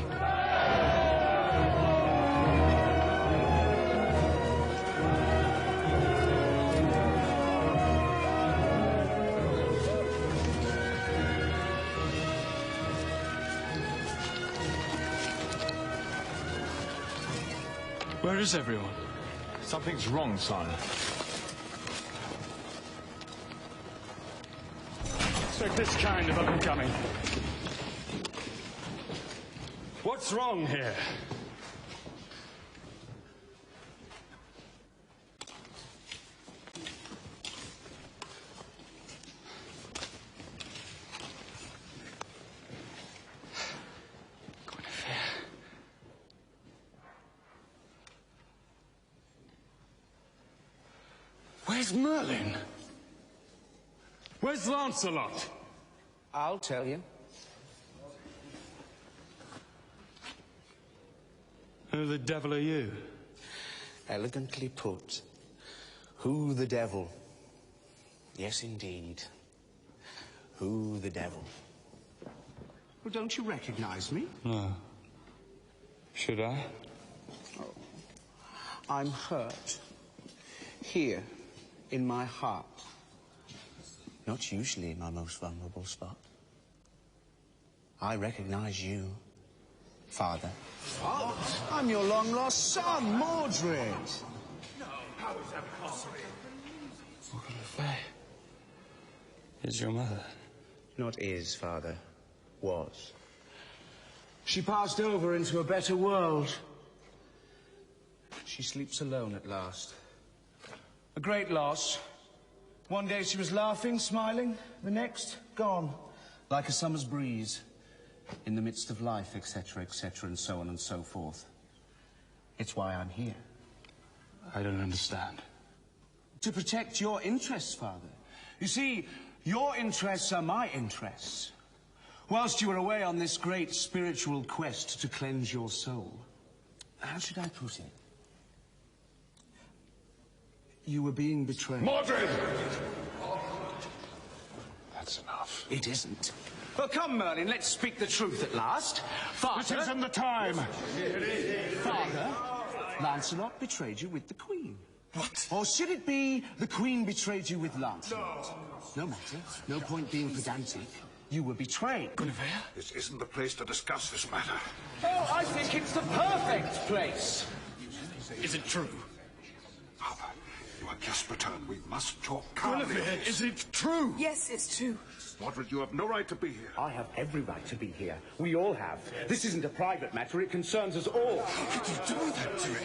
Where is everyone? Something's wrong, sire. Expect this kind of up-and-coming. What's wrong here? It's Merlin. Where's Lancelot? I'll tell you. Who the devil are you? Elegantly put. Who the devil? Yes, indeed. Who the devil? Well, don't you recognize me? No. Should I? Oh. I'm hurt. Here, in my heart. Not usually my most vulnerable spot. I recognize you, Father. Father? I'm your long-lost son, Mordred. No, how is that possible? What kind of way is your mother? Not is, Father. Was. She passed over into a better world. She sleeps alone at last. A great loss. One day she was laughing, smiling. The next, gone. Like a summer's breeze. In the midst of life, etc., etc., and so on and so forth. It's why I'm here. I don't understand. To protect your interests, Father. You see, your interests are my interests. Whilst you were away on this great spiritual quest to cleanse your soul, how should I put it? You were being betrayed. Mordred! That's enough. It isn't. Well, come, Merlin, let's speak the truth at last. Father... This isn't the time. Father, Lancelot betrayed you with the Queen. What? Or should it be the Queen betrayed you with Lancelot? No matter. No point being pedantic. You were betrayed. Guinevere? This isn't the place to discuss this matter. Oh, I think it's the perfect place. Is it true? Father, you have just returned. We must talk calmly. Guinevere, is it true? Yes, it's true. Mordred, you have no right to be here. I have every right to be here. We all have. This isn't a private matter. It concerns us all. How could you do that to me?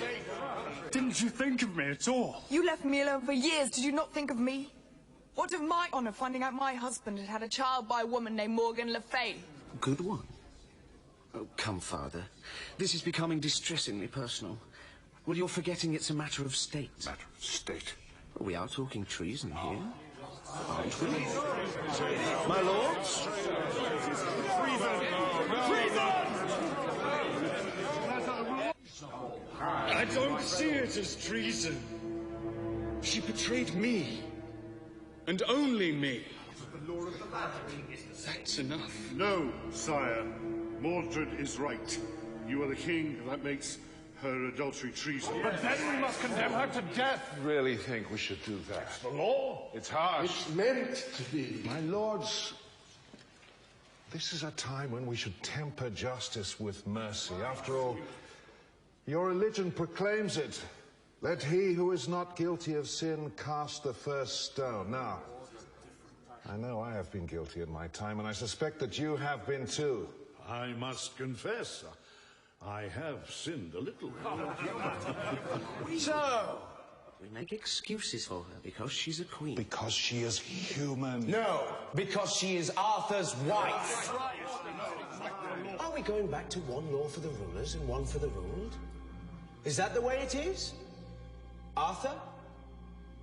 Didn't you think of me at all? You left me alone for years. Did you not think of me? What of my honor finding out my husband had had a child by a woman named Morgan Le Fay? Good one. Oh, come, Father. This is becoming distressingly personal. Well, you're forgetting it's a matter of state. Matter of state? Well, we are talking treason here, aren't we? My lords? I don't see it as treason. She betrayed me. And only me. That's enough. No, sire. Mordred is right. You are the king, and that makes her adultery treason. But then we must condemn her to death. Really think we should do that? It's the law. It's harsh. It's meant to be. My lords, this is a time when we should temper justice with mercy. After all, your religion proclaims it. Let he who is not guilty of sin cast the first stone. Now, I know I have been guilty in my time, and I suspect that you have been too. I must confess, I have sinned a little. So, we make excuses for her because she's a queen. Because she is human. No, because she is Arthur's wife. Are we going back to one law for the rulers and one for the ruled? Is that the way it is? Arthur?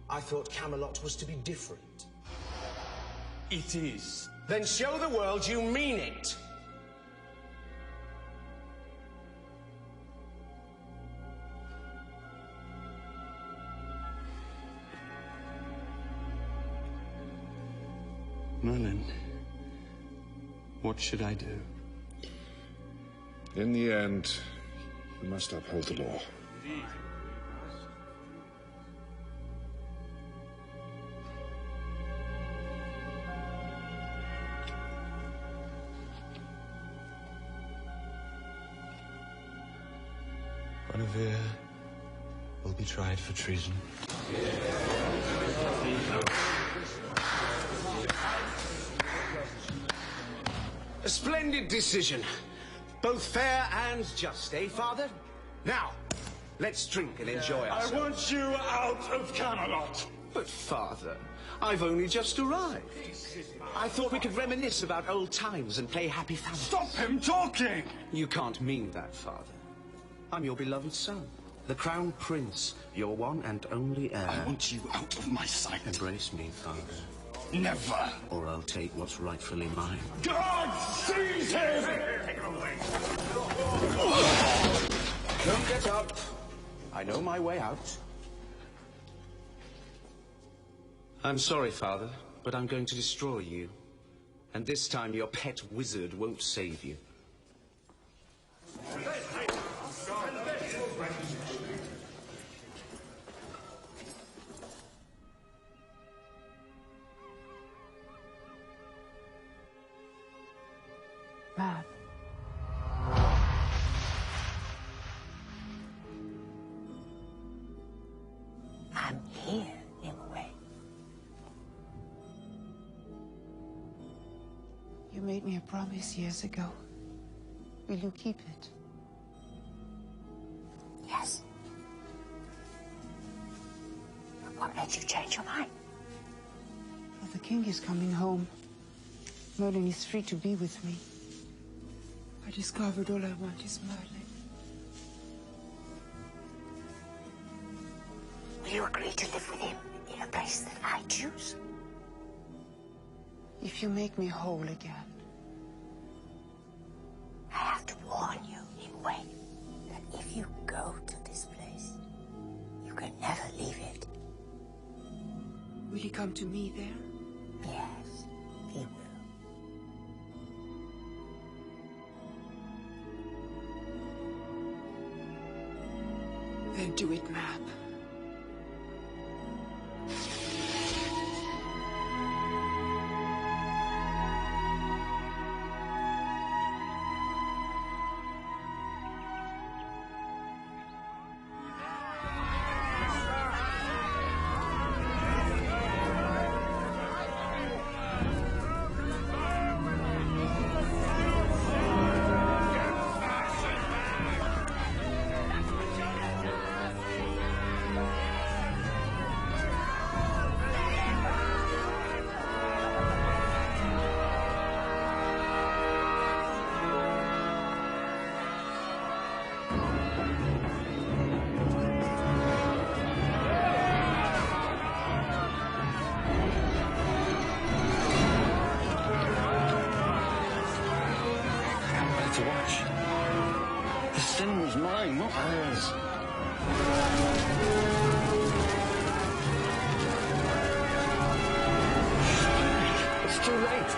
I thought Camelot was to be different. It is. Then show the world you mean it. Merlin, what should I do? In the end, you must uphold the law. Guinevere will be tried for treason. A splendid decision. Both fair and just, eh, Father? Now, let's drink and enjoy ourselves. I want you out of Camelot. But, Father, I've only just arrived. I thought we could reminisce about old times and play happy family. Stop him talking! You can't mean that, Father. I'm your beloved son. The Crown Prince, your one and only heir. I want you out of my sight. Embrace me, father. Never. Or I'll take what's rightfully mine. God seize him! Don't get up. I know my way out. I'm sorry, father, but I'm going to destroy you. And this time your pet wizard won't save you. Mab. I'm here, Nimue. You made me a promise years ago. Will you keep it? Yes. What made you change your mind? Well, the king is coming home. Merlin is free to be with me. I discovered all I want is Merlin. Will you agree to live with him in a place that I choose? If you make me whole again. I have to warn you, Nimue, that if you go to this place, you can never leave it. Will he come to me there? Yes, he will. Then do it, Mab. Mine, not hers. It's too late.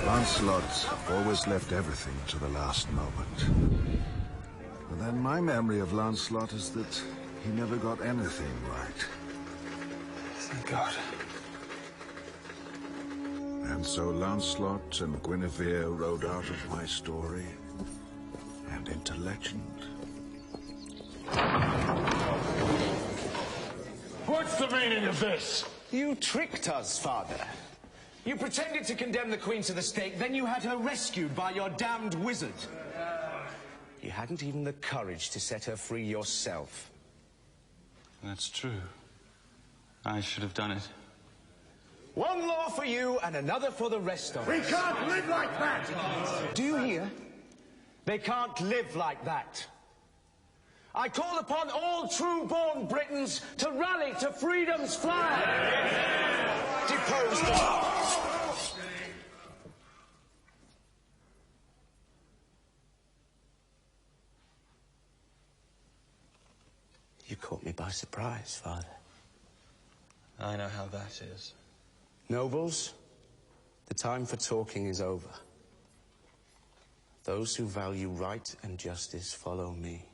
Lancelot always left everything to the last moment. But then my memory of Lancelot is that he never got anything right. Thank God. And so Lancelot and Guinevere rode out of my story and into legend. What's the meaning of this? You tricked us, father. You pretended to condemn the Queen to the stake, then you had her rescued by your damned wizard. You hadn't even the courage to set her free yourself. That's true. I should have done it. One law for you and another for the rest of us. We can't live like that! Do you hear? They can't live like that. I call upon all true-born Britons to rally to freedom's flag. Depose them. You caught me by surprise, Father. I know how that is. Nobles, the time for talking is over. Those who value right and justice follow me.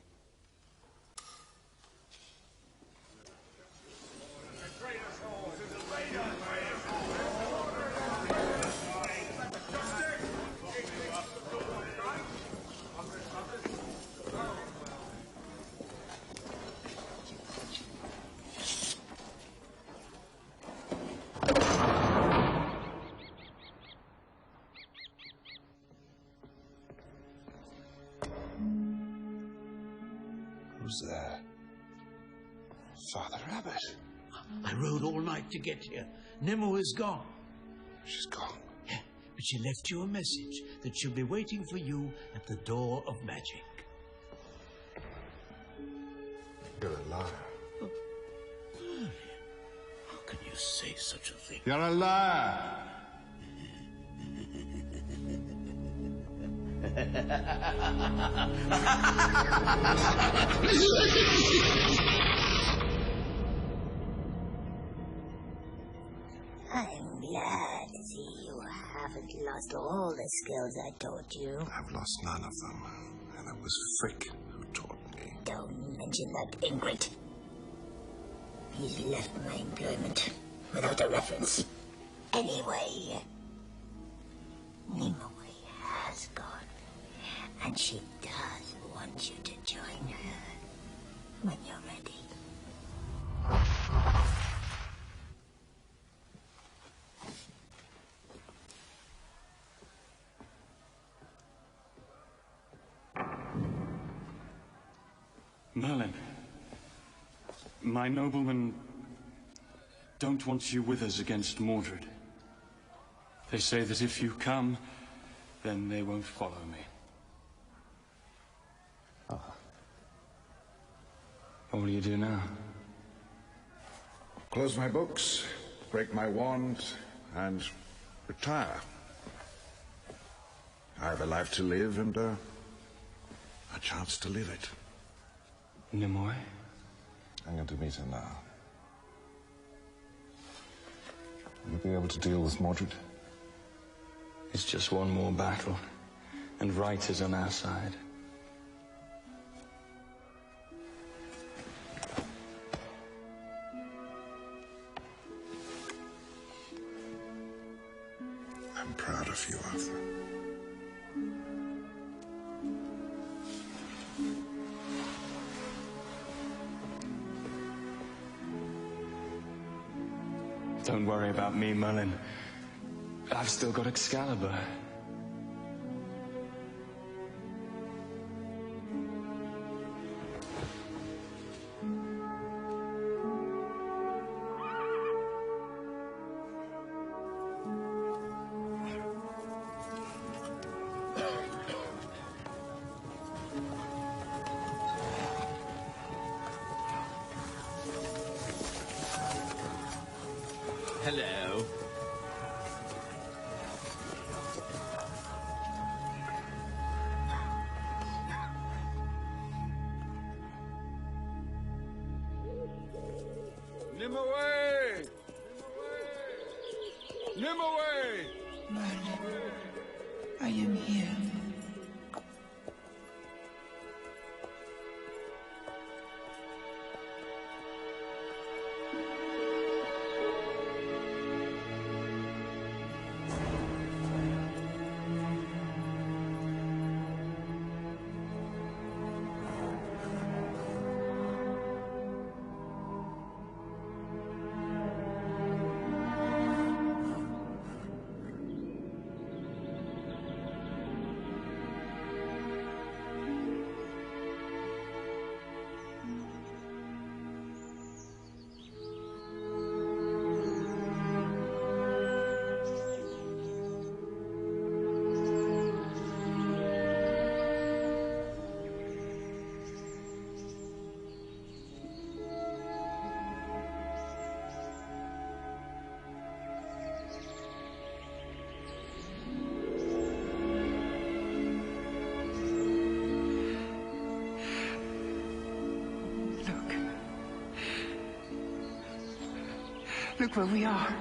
Who's there? Father Abbot. I rode all night to get here. Nimue is gone. She's gone? Yeah, but she left you a message that she'll be waiting for you at the door of magic. You're a liar. Merlin, how can you say such a thing? You're a liar! I'm glad to see you haven't lost all the skills I taught you. I've lost none of them. And it was Frick who taught me. Don't mention that ingrate. He's left my employment without a reference. Anyway, Nimue has gone, and she does want you to join her when you're ready. Merlin, my noblemen don't want you with us against Mordred. They say that if you come, then they won't follow me. What will you do now? Close my books, break my wand, and retire. I have a life to live and a chance to live it. Nimue? I'm going to meet her now. Will you be able to deal with Mordred? It's just one more battle, and right is on our side. I'm proud of you, Arthur. Don't worry about me, Merlin. I've still got Excalibur. Hello. Nimue! Nimue! Merlin, I am here. Look where we are.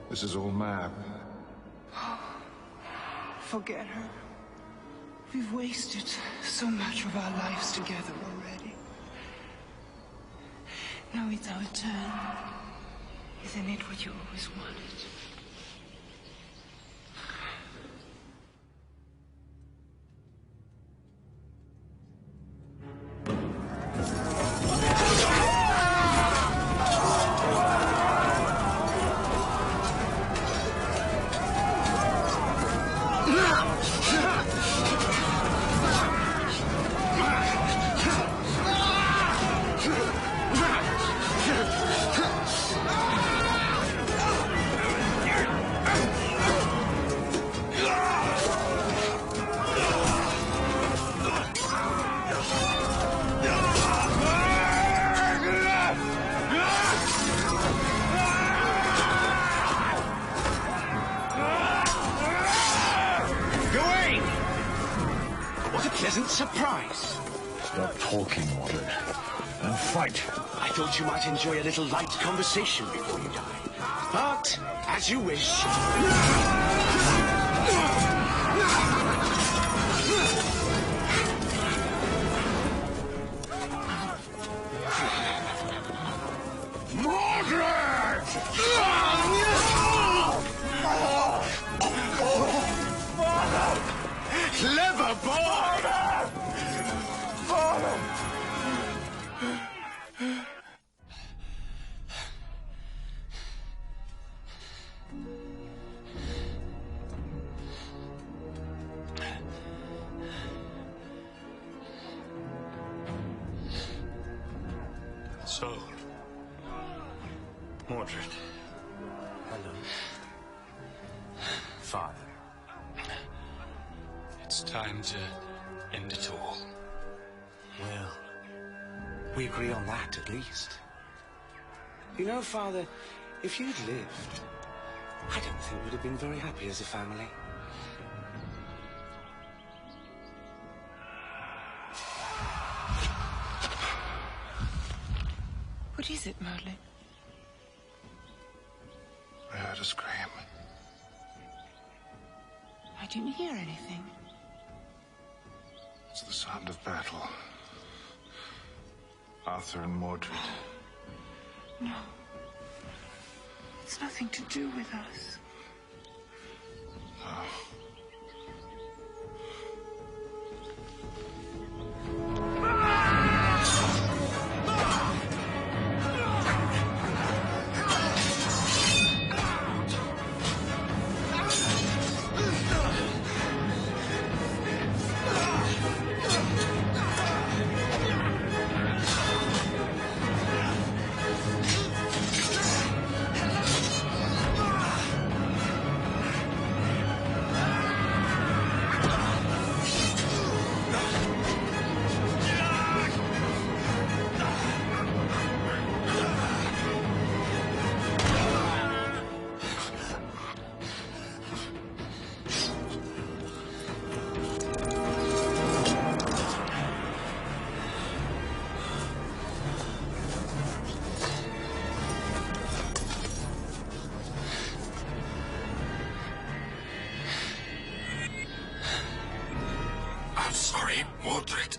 This is all Mab. Forget her. We've wasted so much of our lives together already. Now it's our turn. Isn't it what you always wanted? Surprise! Stop talking, Mordred, and fight. I thought you might enjoy a little light conversation before you die. But, as you wish. Mordred! Clever boy! So, Mordred. Hello. Father. It's time to end it all. Well, we agree on that at least. You know, Father, if you'd lived, I don't think we'd have been very happy as a family. What is it, Merlin? I heard a scream. I didn't hear anything. It's the sound of battle. Arthur and Mordred. No. It's nothing to do with us. No. Mordred.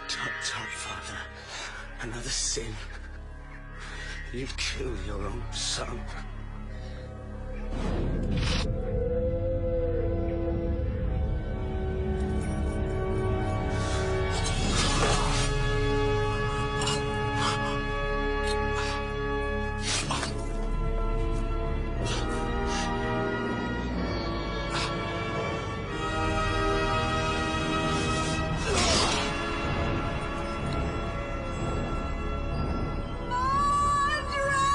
Tut, Father. Another sin. You'd kill your own son. Mordred!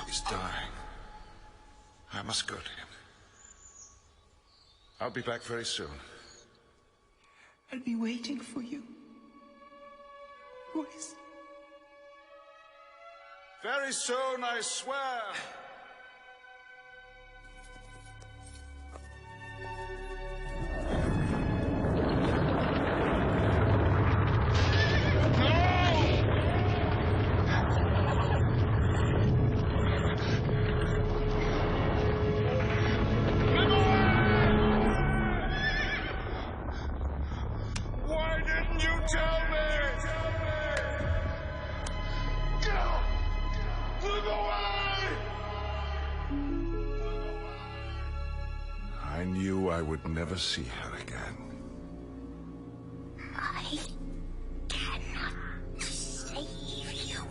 He's dying. I must go to him. I'll be back very soon. I'll be waiting for you. Always. Very soon, I swear. Why didn't you tell me? Live away! I knew I would never see her again. I cannot save you.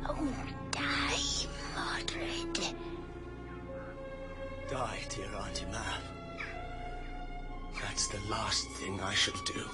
Don't die, Mordred. Die, dear Auntie Mab. That's the last thing I shall do.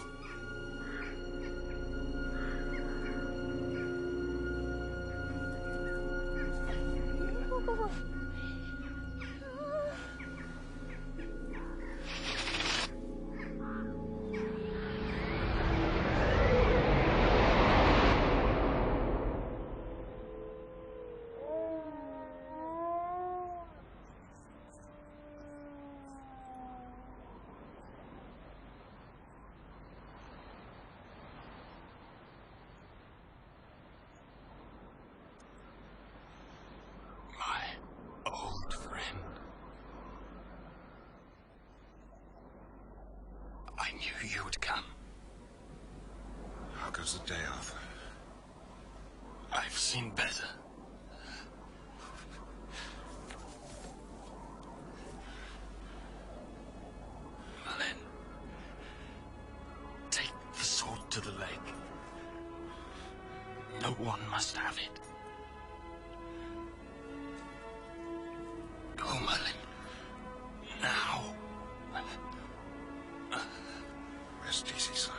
Old friend. I knew you would come. How goes the day, Arthur? I've seen better. Merlin, take the sword to the lake. No one must have it. Go, Merlin. Now. Rest easy, son.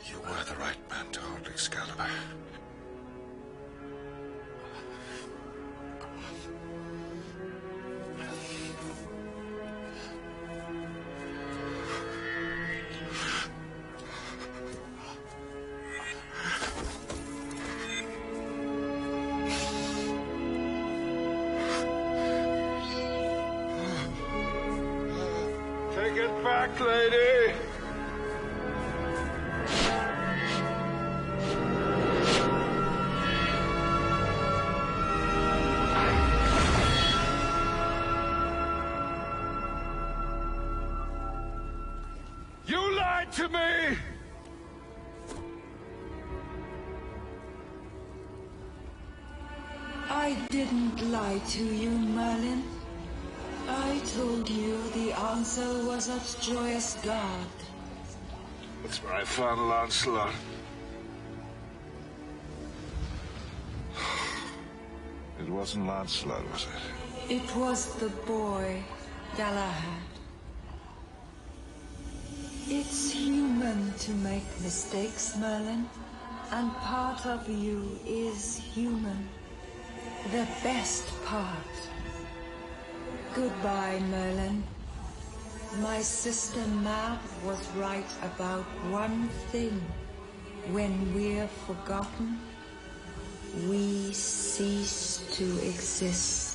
You were the right man to hold Excalibur. Take it back, lady! You lied to me! I didn't lie to you, Merlin. I told you the answer was at Joyous Guard. That's where I found Lancelot. It wasn't Lancelot, was it? It was the boy, Galahad. It's human to make mistakes, Merlin. And part of you is human. The best part. Goodbye, Merlin. My sister Mab was right about one thing. When we're forgotten, we cease to exist.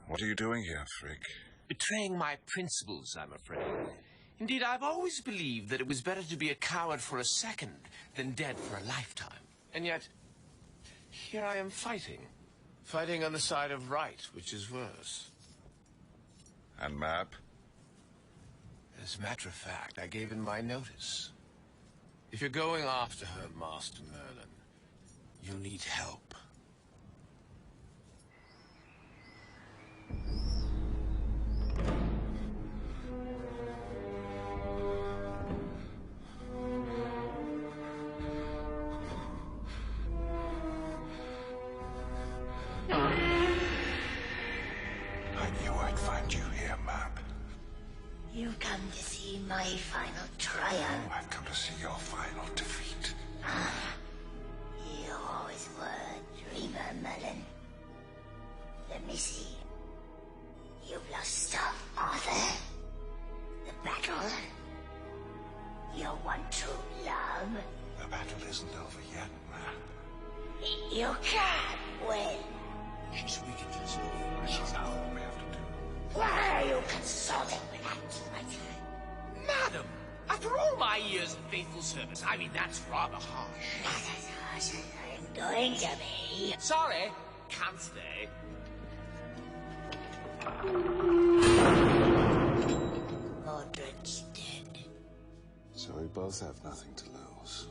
What are you doing here, Frick? Betraying my principles, I'm afraid. Indeed, I've always believed that it was better to be a coward for a second than dead for a lifetime. And yet, here I am fighting. Fighting on the side of right, which is worse. And Mab? As a matter of fact, I gave in my notice. If you're going after her, Master Merlin, you need help. You've come to see my final triumph. I've come to see your final defeat. You always were a dreamer, Merlin. Let me see. You've lost Arthur, the battle, your one true love. The battle isn't over yet, man. You can't win. So we can just... I shall know what we have to do. Why are you consulting with that traitor? Madam, after all my years of faithful service, I mean, that's rather harsh. Not as harsh as I'm going to be. Sorry, can't stay. Mordred's dead. So we both have nothing to lose.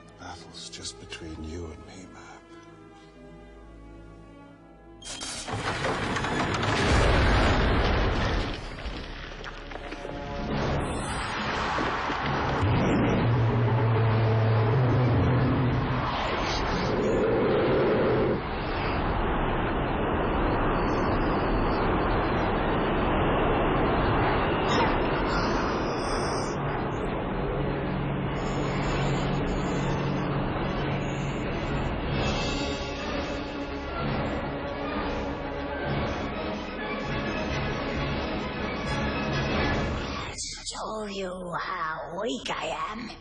The battle's just between you and me, Mab. Show you how weak I am.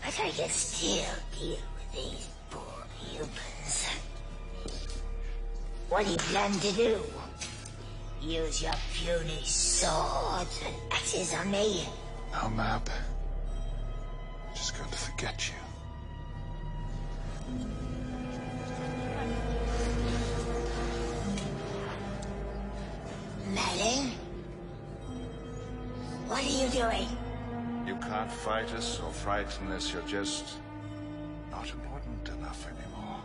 But I can still deal with these poor humans. What do you plan to do? Use your puny swords and axes on me? No, Mab. I'm just going to forget you. Merlin? What are you doing? You can't fight us or frighten us. You're just not important enough anymore.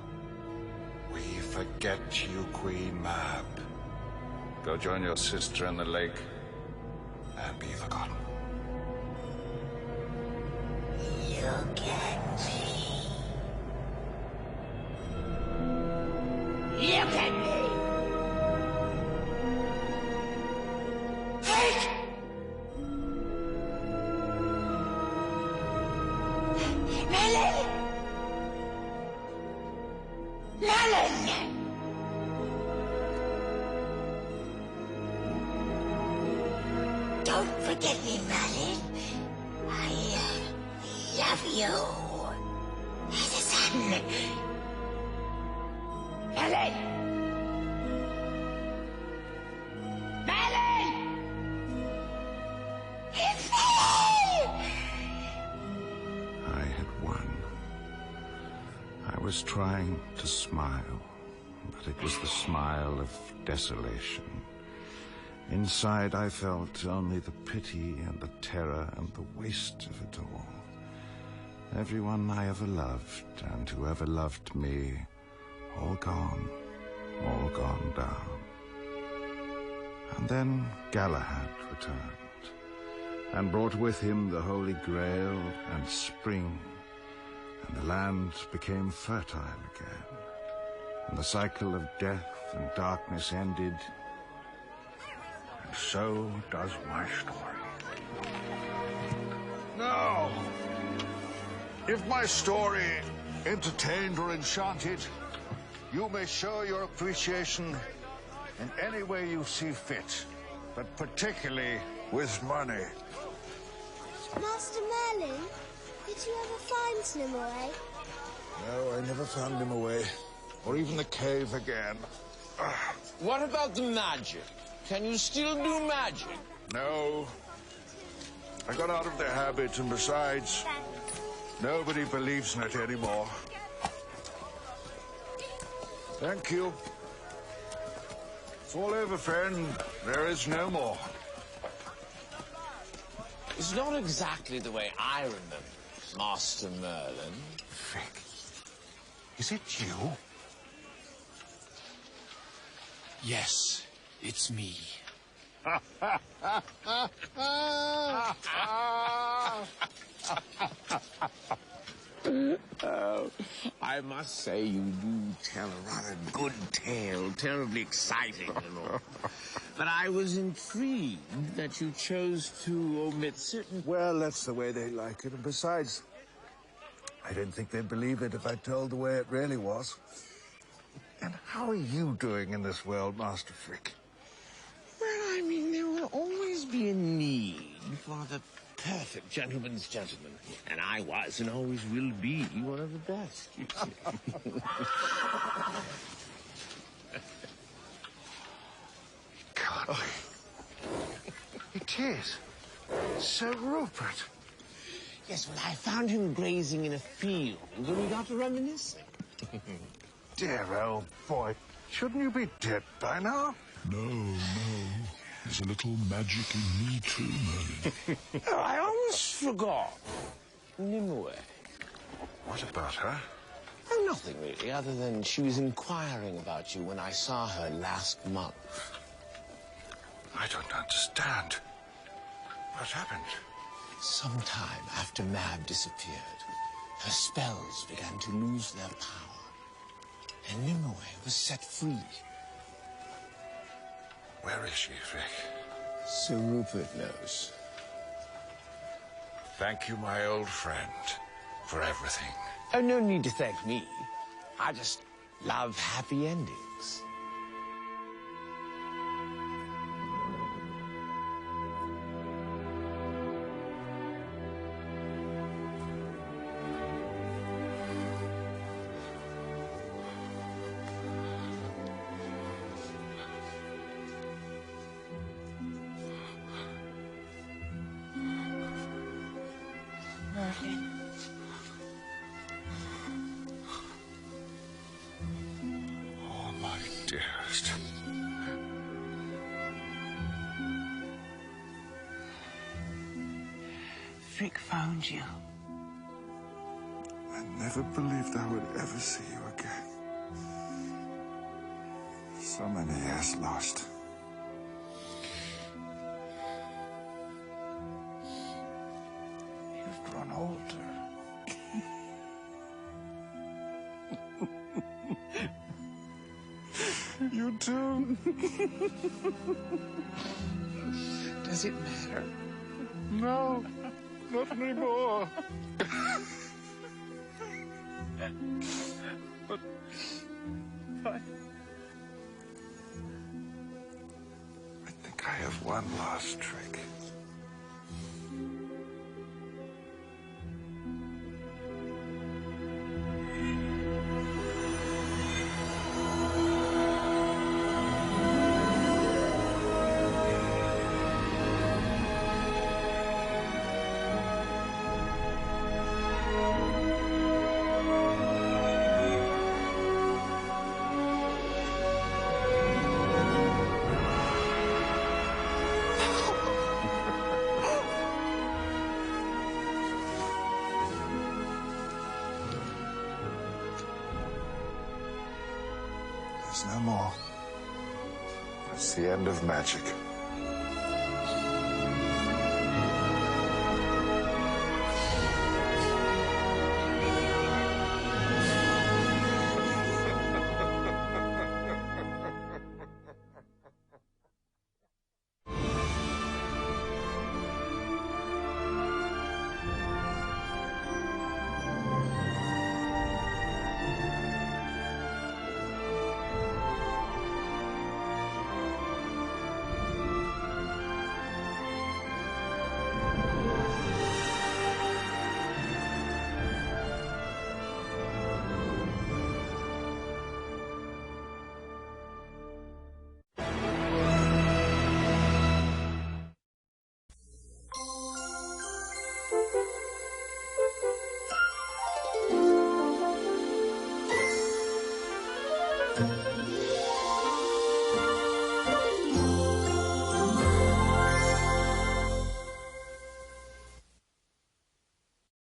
We forget you, Queen Mab. Go join your sister in the lake and be forgotten. Look at me. Look at me! Take! Merlin! Merlin! Don't forget me, Merlin. I love you as a son. Merlin! Merlin! It's Merlin! I had won. I was trying to smile, but it was the smile of desolation. Inside, I felt only the pity and the terror and the waste of it all. Everyone I ever loved and whoever loved me, all gone down. And then Galahad returned and brought with him the Holy Grail and spring, and the land became fertile again, and the cycle of death and darkness ended. And so does my story. Now, if my story entertained or enchanted, you may show your appreciation in any way you see fit, but particularly with money. Master Merlin, did Did you ever find Nimue? No, I never found him away. Or even the cave again. What about the magic? Can you still do magic? No. I got out of the habit, and besides, nobody believes in it anymore. Thank you. It's all over, friend. There is no more. It's not exactly the way I remember it, Master Merlin. Vic, is it you? Yes, it's me. Oh, I must say you do tell a rather good tale, terribly exciting and all. But I was intrigued that you chose to omit certain... Well, that's the way they like it. And besides, I didn't think they'd believe it if I told the way it really was. And how are you doing in this world, Master Frick? Well, I mean, there will always be a need for the perfect gentleman's gentleman. And I was and always will be one of the best. God. It is. Sir Rupert. Yes, well, I found him grazing in a field when we got to reminiscing. Dear old boy. Shouldn't you be dead by now? No. There's a little magic in me too, Merlin. Oh, I almost forgot. Nimue. What about her? Oh, nothing really, other than she was inquiring about you when I saw her last month. I don't understand. What happened? Sometime after Mab disappeared, her spells began to lose their power, and Nimue was set free. Where is she, Vic? Sir Rupert knows. Thank you, my old friend, for everything. Oh, no need to thank me. I just love happy endings. Merlin. Oh, my dearest. Frick found you. I never believed I would ever see you again. So many years lost. You've grown older. You too. Does it matter? No, not anymore. But I think I have one last trick. There's no more. That's the end of magic.